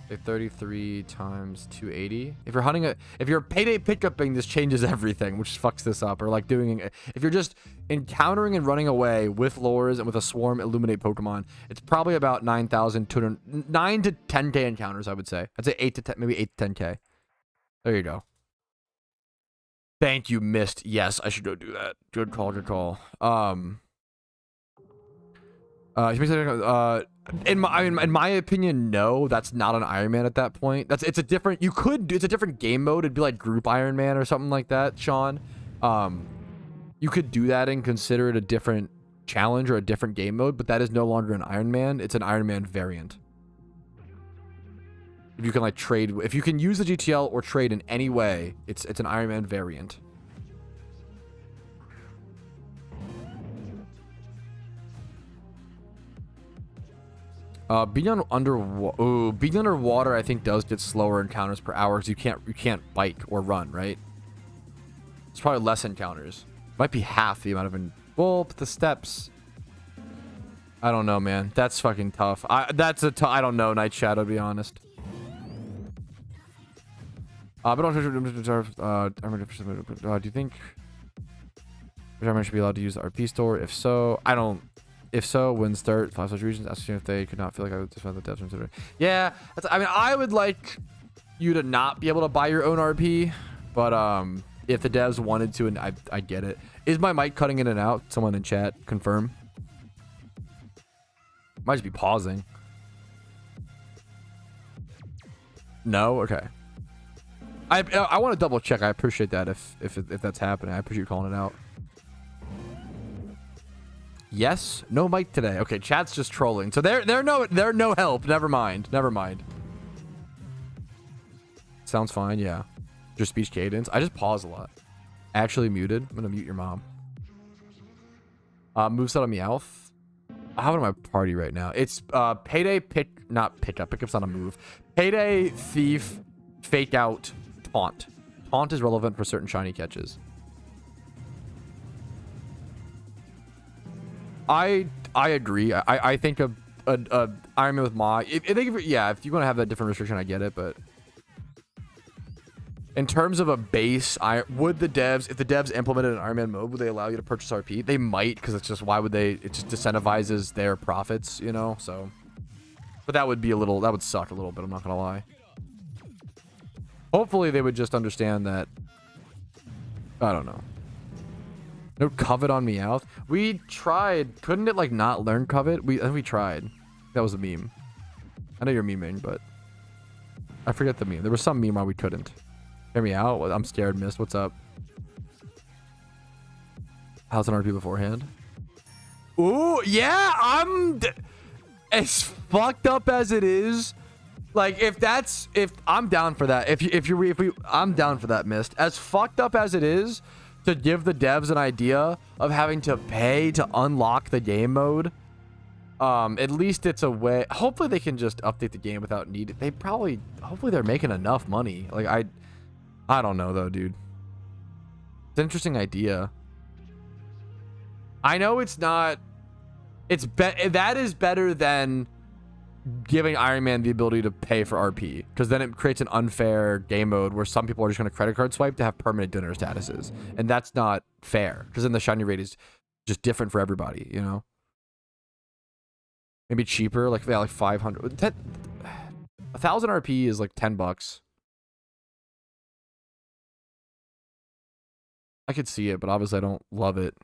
Like 33 times 280. If you're hunting if you're payday pickuping, this changes everything, which fucks this up. Or like doing, if you're just encountering and running away with lures and with a swarm illuminate Pokemon, it's probably about 9,200, 9 to 10k encounters, I would say. I'd say 8 to 10, maybe 8 to 10k. There you go. Thank you, Mist. Yes, I should go do that. Good call, good call. In my opinion, no, that's not an Iron Man at that point. It's a different game mode. It'd be like group Iron Man or something like that, Sean. You could do that and consider it a different challenge or a different game mode, but that is no longer an Iron Man. It's an Iron Man variant. If you can like trade, if you can use the GTL or trade in any way, it's an Iron Man variant. Being underwater, I think does get slower encounters per hour because you can't bike or run, right? It's probably less encounters. Might be half the amount of well, but the steps. I don't know, man. That's fucking tough. I don't know, Night Shadow, to be honest. But do you think German should be allowed to use the RP store? If so, I don't. If so, when start 5 such regions, asking if they could not feel like I would defend the devs. Yeah, I mean, I would like you to not be able to buy your own RP, but if the devs wanted to, and I get it. Is my mic cutting in and out? Someone in chat confirm. Might just be pausing. No, okay. I want to double check. I appreciate that if that's happening. I appreciate you calling it out. Yes, no mic today. Okay, chat's just trolling. So they're no help. Never mind. Sounds fine. Yeah, just speech cadence. I just pause a lot. Actually muted. I'm gonna mute your mom. Moveset on Meowth. I have it on my party right now. It's payday not pickup. Pickup's not a move. Payday, thief, fake out, taunt. Taunt is relevant for certain shiny catches. I agree. I think a Iron Man with Ma. If you want to have that different restriction, I get it. But in terms of a base, if the devs implemented an Iron Man mode, would they allow you to purchase RP? They might, because it's just, why would they? It just disincentivizes their profits, you know. So, but that would suck a little bit. I'm not gonna lie. Hopefully, they would just understand that. I don't know. No covet on Meowth. We tried. Couldn't it like not learn covet? I think we tried. That was a meme. I know you're memeing, but I forget the meme. There was some meme why we couldn't. Hear me out. I'm scared, Mist. What's up? How's an RP beforehand? Ooh, yeah. As fucked up as it is. Like if I'm down for that. I'm down for that, Mist. As fucked up as it is. To give the devs an idea of having to pay to unlock the game mode, at least it's a way. Hopefully they can just update the game without need. Hopefully they're making enough money. Like I don't know though, dude. It's an interesting idea. I know it's not. That is better than giving Iron Man the ability to pay for RP, because then it creates an unfair game mode where some people are just going to credit card swipe to have permanent dinner statuses, and that's not fair, because then the shiny rate is just different for everybody, you know. Maybe cheaper, like 500. 1,000 RP is like $10. I could see it, but obviously I don't love it.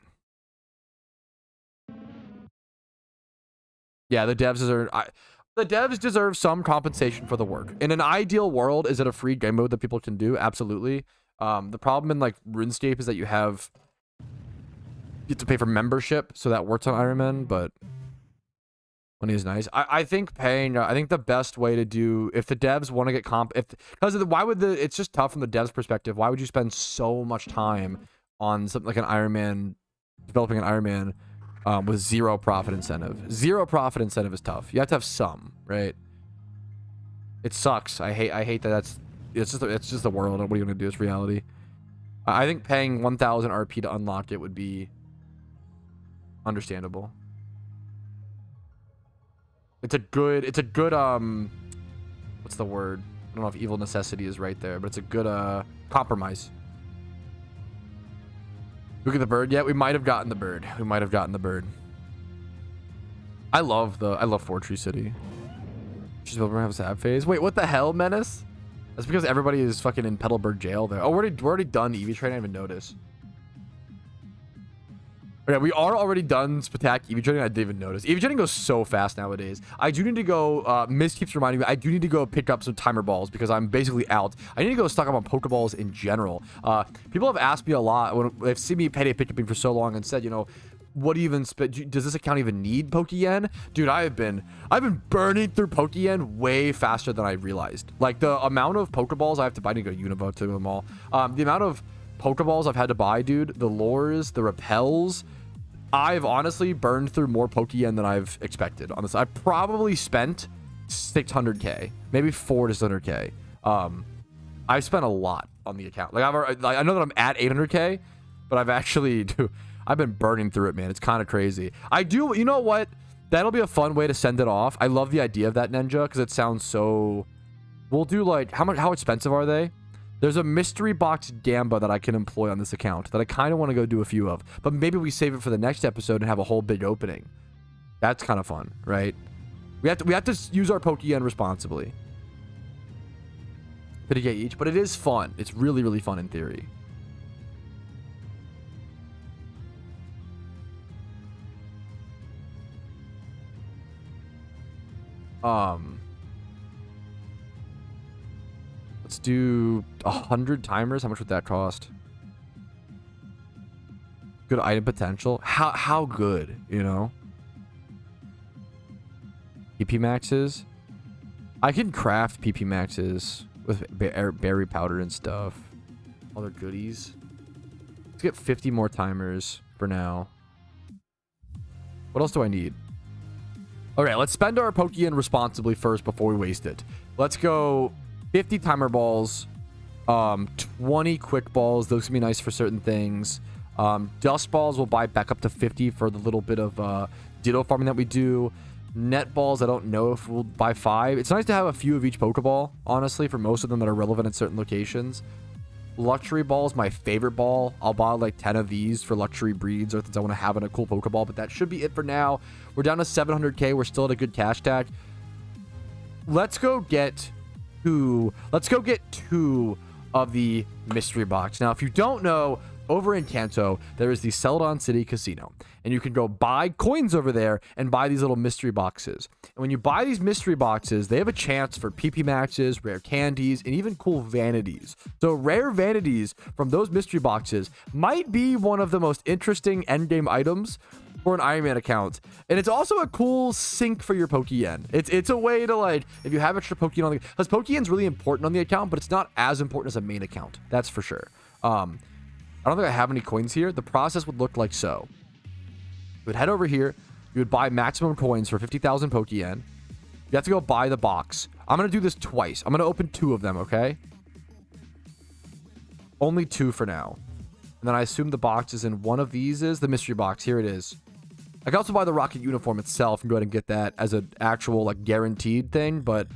Yeah, the devs deserve some compensation for the work. In an ideal world, is it a free game mode that people can do? Absolutely. The problem in like RuneScape is that you have to pay for membership, so that works on Iron Man, but money is nice. I think paying. I think the best way to do, if the devs want to get it's just tough from the devs' perspective. Why would you spend so much time on something like an Iron Man, developing an Iron Man? With zero profit incentive. Zero profit incentive is tough. You have to have some, right? It sucks. I hate that. It's just the world. What are you gonna do? It's reality. I think paying 1,000 RP to unlock it would be understandable. It's a good what's the word? I don't know if evil necessity is right there, but it's a good compromise. Look at the bird. Yeah, we might have gotten the bird. I love Fortree City. She's over to have a sad phase. Wait, what the hell, Menace? That's because everybody is fucking in Petalburg jail there. Oh, we're already done EV training. I didn't even notice. Okay, we are already done Spatak EV training. I didn't even notice. EV training goes so fast nowadays. I do need to go. Mist keeps reminding me. I do need to go pick up some timer balls because I'm basically out. I need to go stock up on Pokeballs in general. People have asked me a lot when they've seen me payday pickupping for so long and said, you know, what do you even does this account even need Pokeyen? Dude, I've been burning through Pokeyen way faster than I realized. Like the amount of Pokeballs I have to buy, I need to go Univo to them all. The amount of Pokeballs I've had to buy, dude, the lures, the repels, I've honestly burned through more Pokeyen than I've expected. Honestly, I've probably spent 600k, maybe 400 to 600k. I've spent a lot on the account. Like I know that I'm at 800k, but I've actually, dude, I've been burning through it, man. It's kind of crazy. You know what? That'll be a fun way to send it off. I love the idea of that, Ninja, because it sounds so... We'll do like, how expensive are they? There's a mystery box Gamba that I can employ on this account that I kind of want to go do a few of. But maybe we save it for the next episode and have a whole big opening. That's kind of fun, right? We have to use our Pokeyen responsibly. 50k each, but it is fun. It's really, really fun in theory. Let's do 100 timers. How much would that cost? Good item potential. How good, you know? PP maxes. I can craft PP maxes with berry powder and stuff. Other goodies. Let's get 50 more timers for now. What else do I need? Okay, let's spend our Pokeyen responsibly first before we waste it. Let's go 50 timer balls, 20 quick balls. Those can be nice for certain things. Dust balls we'll buy back up to 50 for the little bit of Ditto farming that we do. Net balls, I don't know if we'll buy 5. It's nice to have a few of each Pokeball, honestly, for most of them that are relevant in certain locations. Luxury balls, my favorite ball. I'll buy like 10 of these for luxury breeds or things I want to have in a cool Pokeball, but that should be it for now. We're down to 700k. We're still at a good cash tag. Let's go get two of the mystery box. Now, if you don't know, over in Kanto, there is the Celadon City Casino, and you can go buy coins over there and buy these little mystery boxes. And when you buy these mystery boxes, they have a chance for PP maxes, rare candies, and even cool vanities. So rare vanities from those mystery boxes might be one of the most interesting endgame items for an Iron Man account. And it's also a cool sync for your Pokeyen. It's a way to, like, if you have extra Pokeyen on the... Because Pokeyen's really important on the account, but it's not as important as a main account. That's for sure. I don't think I have any coins here. The process would look like so. You would head over here. You would buy maximum coins for 50,000 Pokeyen. You have to go buy the box. I'm going to do this twice. I'm going to open 2 of them, okay? Only 2 for now. And then I assume the box is in one of these is the mystery box. Here it is. I can also buy the Rocket uniform itself and go ahead and get that as an actual, like, guaranteed thing. But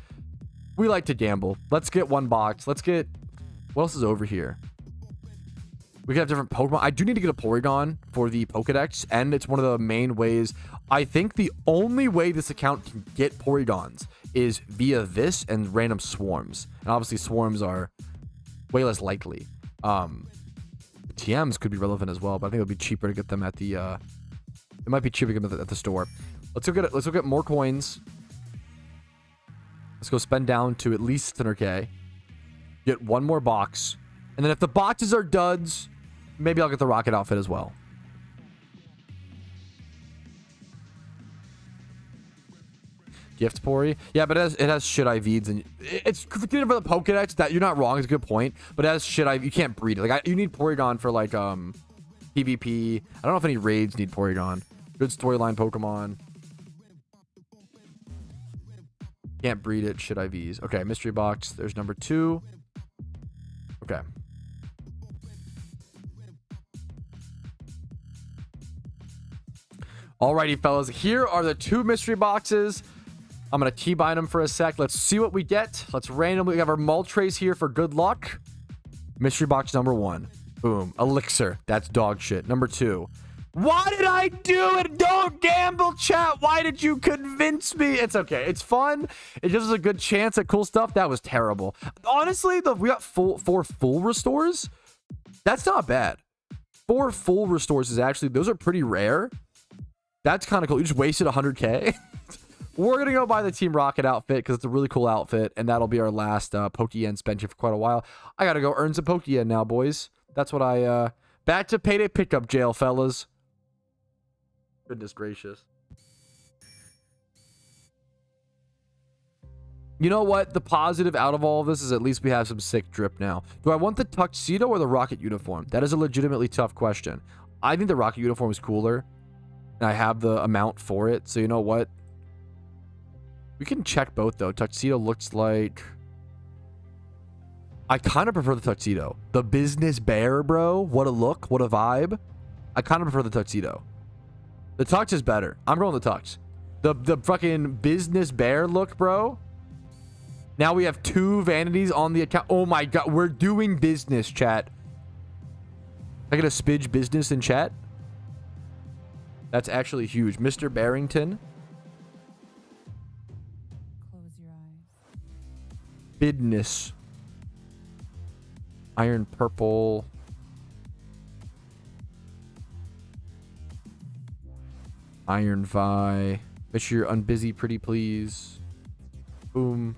we like to gamble. Let's get one box. Let's get... What else is over here? We can have different Pokemon. I do need to get a Porygon for the Pokedex, and it's one of the main ways. I think the only way this account can get Porygons is via this and random swarms. And obviously, swarms are way less likely. TMs could be relevant as well, but I think it'll be cheaper to get them at the... it might be cheaper to get them at the store. Let's go get more coins. Let's go spend down to at least 600k. Get one more box. And then if the boxes are duds, maybe I'll get the rocket outfit as well. Gift Pori. Yeah, but it has shit IVs, and it's good for the Pokedex. That you're not wrong. It's a good point. But it has shit IV. You can't breed it. Like you need Porygon for like PvP. I don't know if any raids need Porygon. Good storyline Pokemon. Can't breed it. Shit IVs. Okay, mystery box. There's number 2. Okay. Alrighty, fellas. Here are the 2 mystery boxes. I'm going to keybind them for a sec. Let's see what we get. Let's randomly... We have our Moltres here for good luck. Mystery box number 1. Boom. Elixir. That's dog shit. Number 2. Why did I do it? Don't gamble, chat. Why did you convince me? It's okay. It's fun. It gives us a good chance at cool stuff. That was terrible. Honestly, we got four full restores. That's not bad. 4 full restores is actually, those are pretty rare. That's kind of cool. You just wasted 100K. We're going to go buy the Team Rocket outfit because it's a really cool outfit. And that'll be our last Pokeyen spend here for quite a while. I got to go earn some Pokeyen now, boys. That's what I... back to payday pickup jail, fellas. Goodness gracious. You know what? The positive out of all of this is at least we have some sick drip now. Do I want the tuxedo or the rocket uniform? That is a legitimately tough question. I think the rocket uniform is cooler. And I have the amount for it. So you know what? We can check both though. Tuxedo looks like... I kind of prefer the tuxedo. The business bear, bro. What a look. What a vibe. I kind of prefer the tuxedo. The tux is better. I'm going the tux. The fucking business bear look, bro. Now we have 2 vanities on the account. Oh my god. We're doing business, chat. I get a spidge business in chat. That's actually huge. Mr. Barrington. Close your eyes. Business. Iron purple. Iron Vi. Make sure you're unbusy, pretty please. Boom.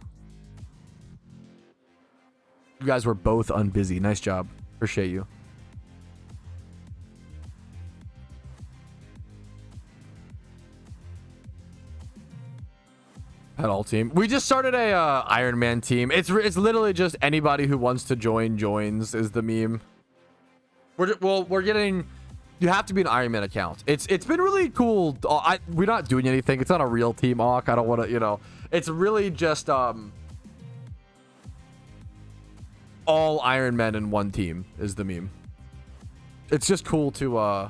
You guys were both unbusy. Nice job. Appreciate you. At all team. We just started a Iron Man team. It's literally just anybody who wants to join joins is the meme. We're getting. You have to be an Iron Man account. It's been really cool. We're not doing anything. It's not a real team, Awk. I don't want to, you know. It's really just all Iron Men in one team is the meme. It's just cool to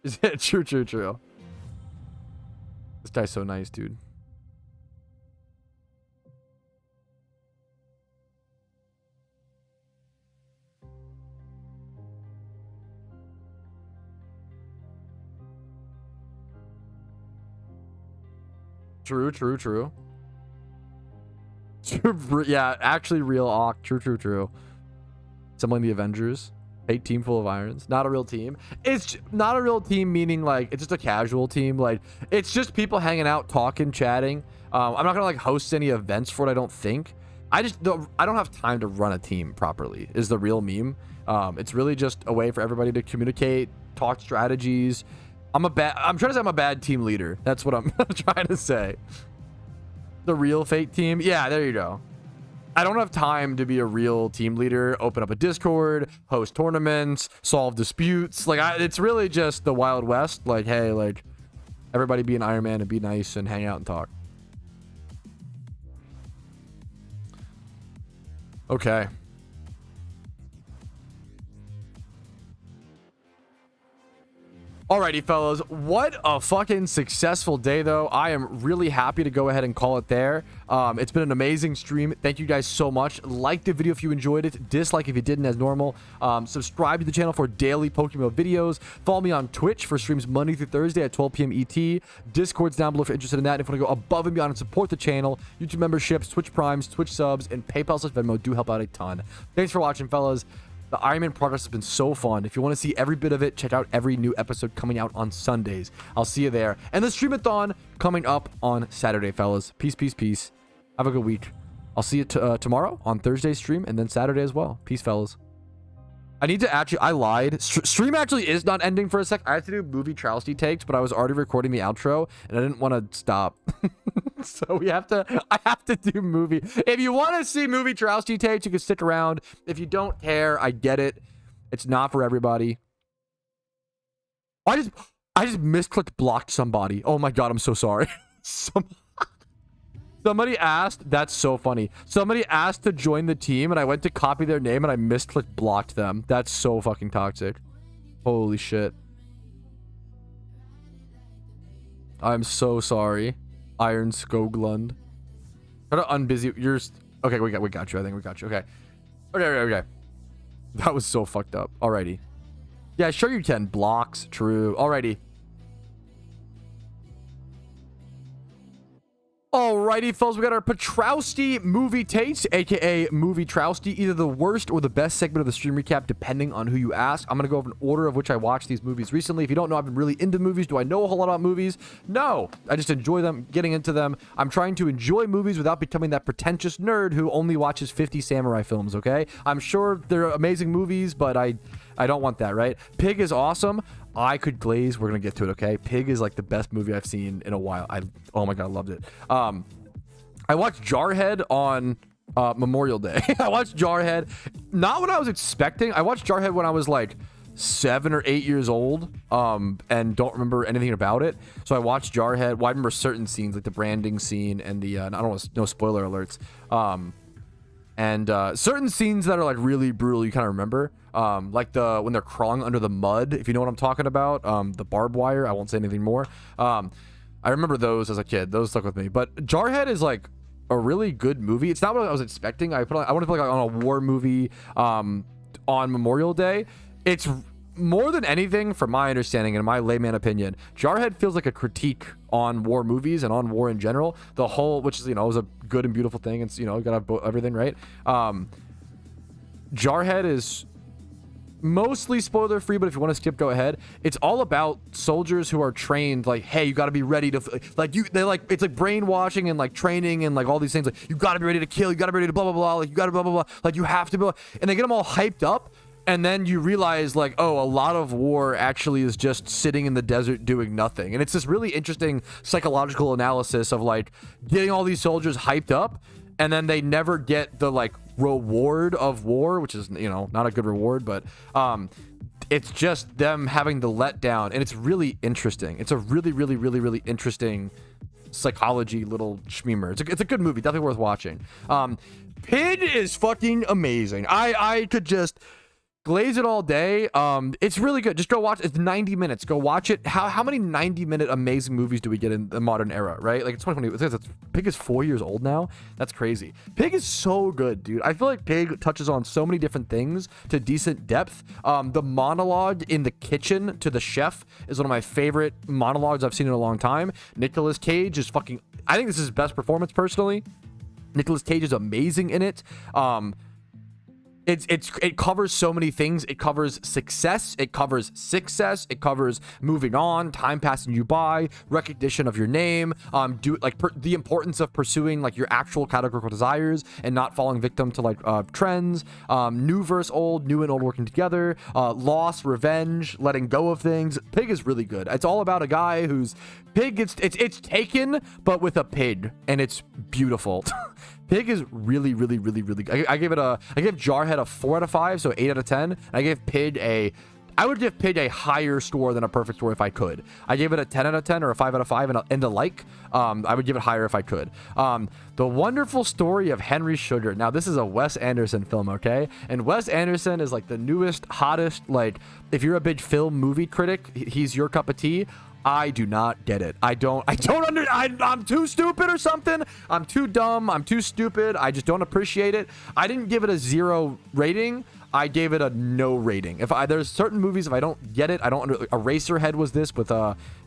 is it true. This guy's so nice, dude. True. Yeah, actually real Awk. True. Someone the Avengers. A team full of irons. Not a real team. It's not a real team, meaning like it's just a casual team. Like it's just people hanging out, talking, chatting. I'm not gonna like host any events for it, I don't think. I don't have time to run a team properly is the real meme. It's really just a way for everybody to communicate, talk strategies. I'm trying to say I'm a bad team leader. That's what I'm trying to say. The real fake team. Yeah, there you go. I don't have time to be a real team leader, open up a Discord, host tournaments, solve disputes. Like it's really just the Wild West. Like, hey, like everybody be an Iron Man and be nice and hang out and talk. Okay. Alrighty, fellas. What a fucking successful day, though. I am really happy to go ahead and call it there. It's been an amazing stream. Thank you guys so much. Like the video if you enjoyed it. Dislike if you didn't, as normal. Subscribe to the channel for daily PokeMMO videos. Follow me on Twitch for streams Monday through Thursday at 12 p.m. ET. Discord's down below if you're interested in that. And if you want to go above and beyond and support the channel, YouTube memberships, Twitch Primes, Twitch subs, and PayPal/Venmo do help out a ton. Thanks for watching, fellas. The Iron Man progress has been so fun. If you want to see every bit of it, check out every new episode coming out on Sundays. I'll see you there. And the streamathon coming up on Saturday, fellas. Peace. Have a good week. I'll see you tomorrow on Thursday's stream and then Saturday as well. Peace, fellas. I need to actually... I lied. Stream actually is not ending for a sec. I have to do movie Patrouski takes, but I was already recording the outro, and I didn't want to stop. So I have to do movie. If you want to see movie Patrouski takes, you can stick around. If you don't care, I get it. It's not for everybody. I just misclicked blocked somebody. Oh my god, I'm so sorry. Somebody asked, that's so funny. Somebody asked to join the team and I went to copy their name and I misclicked blocked them. That's so fucking toxic. Holy shit. I'm so sorry. Iron Skoglund. Try to unbusy. Okay, we got you. I think we got you. Okay. Okay. That was so fucked up. Alrighty. Yeah, sure you can. Blocks, true. Alrighty. Alrighty, folks, we got our Patrouski movie taste, aka Movie Trousty, either the worst or the best segment of the stream recap, depending on who you ask. I'm gonna go over an order of which I watched these movies recently. If you don't know, I've been really into movies. Do I know a whole lot about movies? No, I just enjoy them, getting into them. I'm trying to enjoy movies without becoming that pretentious nerd who only watches 50 samurai films, okay? I'm sure they're amazing movies, but I don't want that, right? Pig is awesome. I could glaze. We're gonna get to it, okay? Pig is like the best movie I've seen in a while. Oh my god, I loved it. I watched Jarhead on Memorial Day. I watched Jarhead, not what I was expecting. I watched Jarhead when I was like 7 or 8 years old, and don't remember anything about it. So I watched Jarhead. Well, I remember certain scenes, like the branding scene and the I don't want no spoiler alerts. And certain scenes that are like really brutal, you kind of remember, like when they're crawling under the mud, if you know what I'm talking about, the barbed wire. I won't say anything more. I remember those as a kid. Those stuck with me. But Jarhead is like a really good movie. It's not what I was expecting. I want to put like on a war movie on Memorial Day. It's more than anything, from my understanding and my layman opinion, Jarhead feels like a critique on war movies and on war in general. The whole, which is, you know, is a good and beautiful thing. It's, you know, you gotta have everything, right? Jarhead is mostly spoiler free, but if you want to skip, go ahead. It's all about soldiers who are trained, like, hey, you got to be ready to, like, they like, it's like brainwashing and like training and like all these things, like, you got to be ready to kill, you got to be ready to blah blah blah, like, you got to blah blah blah, like, you have to be, and they get them all hyped up. And then you realize, like, oh, a lot of war actually is just sitting in the desert doing nothing. And it's this really interesting psychological analysis of, like, getting all these soldiers hyped up, and then they never get the, like, reward of war, which is, you know, not a good reward, but it's just them having the letdown. And it's really interesting. It's a really, really, really, really interesting psychology little schmemer. It's a good movie. Definitely worth watching. Pid is fucking amazing. I could just glaze it all day. It's really good. Just go watch. It's 90 minutes. Go watch it. How many 90-minute amazing movies do we get in the modern era, right? Like, it's 2020. Pig is 4 years old now. That's crazy. Pig is so good, dude. I feel like Pig touches on so many different things to decent depth. The monologue in the kitchen to the chef is one of my favorite monologues I've seen in a long time. Nicolas Cage is fucking, I think this is his best performance personally. Nicolas Cage is amazing in it. It covers so many things. It covers success. It covers it covers moving on, time passing you by, recognition of your name, the importance of pursuing like your actual categorical desires and not falling victim to like trends, new versus old, new and old working together, loss, revenge, letting go of things. Pig is really good. It's all about a guy who's Pig. It's Taken, but with a pig, and it's beautiful. Pig is really, really, really, really good. I gave Jarhead a 4 out of 5, so 8 out of 10. I gave Pig I would give Pig a higher score than a perfect score if I could. I gave it a 10 out of 10 or a 5 out of 5 and the like. I would give it higher if I could. The Wonderful Story of Henry Sugar. Now, this is a Wes Anderson film, okay? And Wes Anderson is like the newest, hottest, like, if you're a big film movie critic, he's your cup of tea. I do not get it. I'm too stupid or something. I'm too dumb. I'm too stupid. I just don't appreciate it. I didn't give it a 0 rating. I gave it a no rating. There's certain movies, if I don't get it, Eraserhead was this with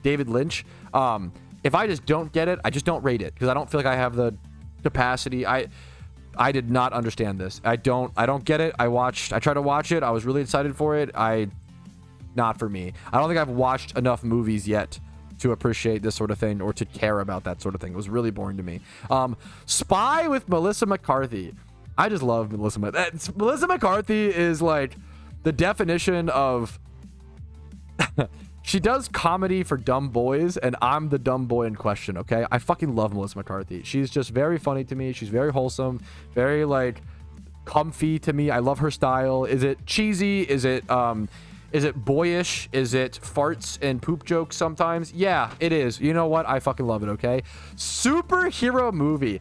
David Lynch. If I just don't get it, I just don't rate it because I don't feel like I have the capacity. I did not understand this. I don't get it. I tried to watch it. I was really excited for it. Not for me. I don't think I've watched enough movies yet to appreciate this sort of thing or to care about that sort of thing. It was really boring to me. Spy with Melissa McCarthy. I just love Melissa. Melissa McCarthy is like the definition of she does comedy for dumb boys, and I'm the dumb boy in question, okay? I fucking love Melissa McCarthy. She's just very funny to me. She's very wholesome, very like comfy to me. I love her style. Is it cheesy? Is it boyish? Is it farts and poop jokes sometimes? Yeah, it is. You know what? I fucking love it, okay? Superhero movie.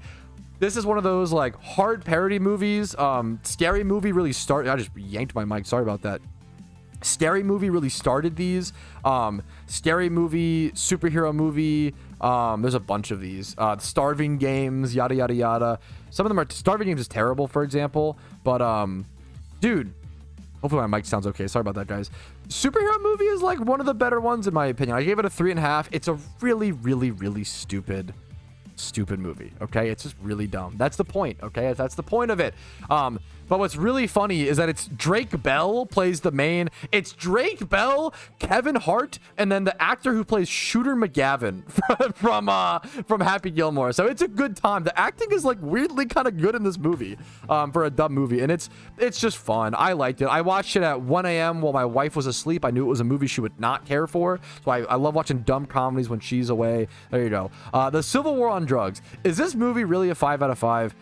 This is one of those, like, hard parody movies. Scary Movie really started... I just yanked my mic. Sorry about that. Scary Movie really started these. Scary Movie, superhero movie. There's a bunch of these. Starving Games, yada, yada, yada. Some of them are... Starving Games is terrible, for example. But, dude... Hopefully my mic sounds okay. Sorry about that, guys. Superhero movie is like one of the better ones in my opinion. I gave it a 3.5. It's a really, really, really stupid movie. Okay, it's just really dumb. That's the point. Okay, that's the point of it. But what's really funny is that it's Drake Bell plays the main. It's Drake Bell, Kevin Hart, and then the actor who plays Shooter McGavin from Happy Gilmore. So it's a good time. The acting is like weirdly kind of good in this movie for a dumb movie, and it's just fun. I liked it. I watched it at 1 a.m. while my wife was asleep. I knew it was a movie she would not care for, so I love watching dumb comedies when she's away. There you go. The Civil War on Drugs. Is this movie really a 5 out of 5?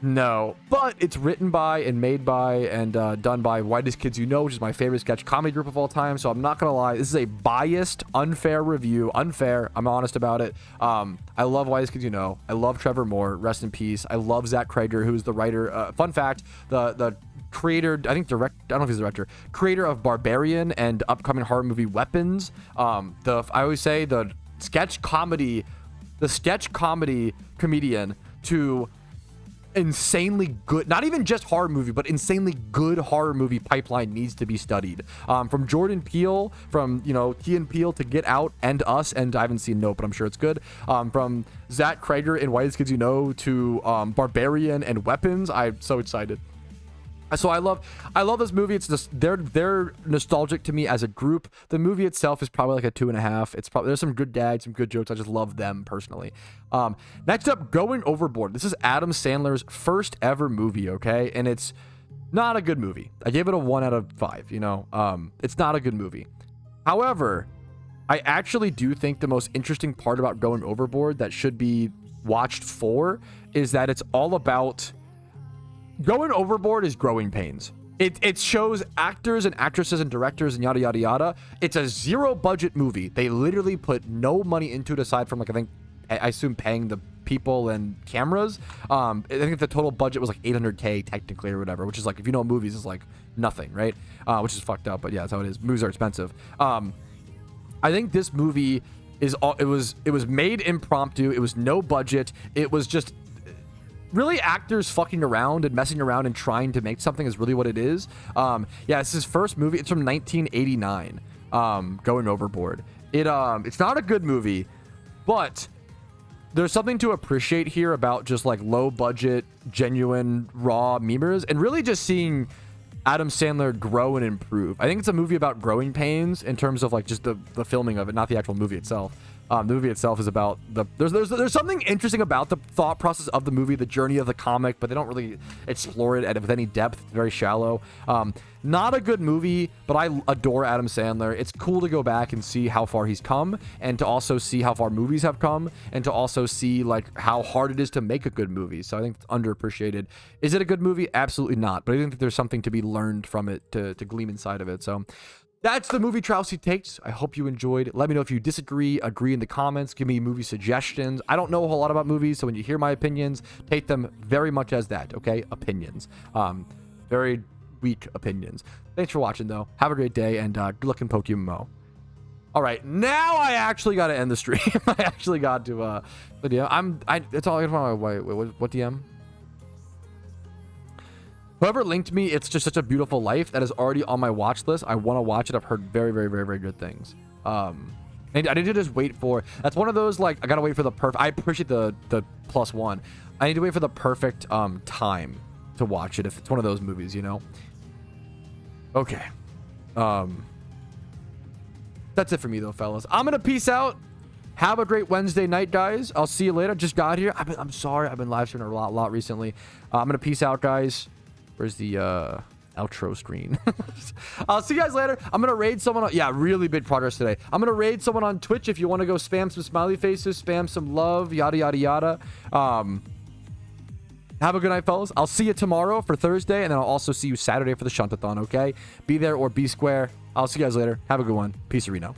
No, but it's written by and made by and done by Whitest Kids You Know, which is my favorite sketch comedy group of all time. So I'm not gonna lie, this is a biased, unfair review. Unfair. I'm honest about it. I love Whitest Kids You Know. I love Trevor Moore. Rest in peace. I love Zach Krager, who's the writer. Fun fact: the creator, I think I don't know if he's the director, creator of Barbarian and upcoming horror movie Weapons. I always say the sketch comedy comedian to insanely good, not even just horror movie, but insanely good horror movie pipeline needs to be studied. From Jordan Peele, from Key and Peele to Get Out and Us, and I haven't seen Nope, but I'm sure it's good. From Zach Krager in Whitest Kids You Know to Barbarian and Weapons. I'm so excited. So I love this movie. It's just they're nostalgic to me as a group. The movie itself is probably like a 2.5. It's probably, there's some good gags, some good jokes. I just love them personally. Next up, Going Overboard. This is Adam Sandler's first ever movie, okay? And it's not a good movie. I gave it a 1 out of 5, it's not a good movie. However, I actually do think the most interesting part about Going Overboard that should be watched for is that it's all about Going Overboard is growing pains. It shows actors and actresses and directors and yada yada yada. It's a 0 budget movie. They literally put no money into it aside from I assume paying the people and cameras. I think the total budget was like $800K technically or whatever, which is like, if you know movies, it's like nothing, right? Which is fucked up, but yeah, that's how it is. Movies are expensive. I think this movie it was made impromptu. It was no budget. It was just really actors fucking around and messing around and trying to make something is really what it is. Yeah, it's his first movie. It's from 1989. Going Overboard. It's not a good movie, but there's something to appreciate here about just like low budget, genuine, raw memers, and really just seeing Adam Sandler grow and improve. I think it's a movie about growing pains in terms of like just the filming of it, not the actual movie itself. The movie itself is about there's something interesting about the thought process of the movie, the journey of the comic, but they don't really explore it with any depth. Very shallow. Not a good movie, but I adore Adam Sandler. It's cool to go back and see how far he's come, and to also see how far movies have come, and to also see like how hard it is to make a good movie. So I think it's underappreciated. Is it a good movie? Absolutely not. But I think that there's something to be learned from it to glean inside of it. So that's the movie Patrouski takes. I hope you enjoyed. Let me know if you disagree, agree in the comments. Give me movie suggestions. I don't know a whole lot about movies, so when you hear my opinions, take them very much as that, okay? Opinions. Very weak opinions. Thanks for watching, though. Have a great day, and good luck in PokeMMO. All right, now I actually got to end the stream. I actually got to, but yeah, it's all I got. Wait, what DM? Whoever linked me, it's just such a beautiful life that is already on my watch list. I want to watch it. I've heard very, very, very, very good things. And I need to just wait for. That's one of those like I gotta wait for the perfect. I appreciate the +1. I need to wait for the perfect time to watch it if it's one of those movies, Okay. That's it for me though, fellas. I'm gonna peace out. Have a great Wednesday night, guys. I'll see you later. Just got here. I'm sorry. I've been live streaming a lot recently. I'm gonna peace out, guys. Where's the outro screen? I'll see you guys later. I'm gonna raid someone. Yeah, really big progress today. I'm gonna raid someone on Twitch if you want to go spam some smiley faces, spam some love, yada yada yada. Have a good night, fellas. I'll see you tomorrow for Thursday, and then I'll also see you Saturday for the Shuntathon. Okay, be there or be square. I'll see you guys later. Have a good one. Peace, Reno.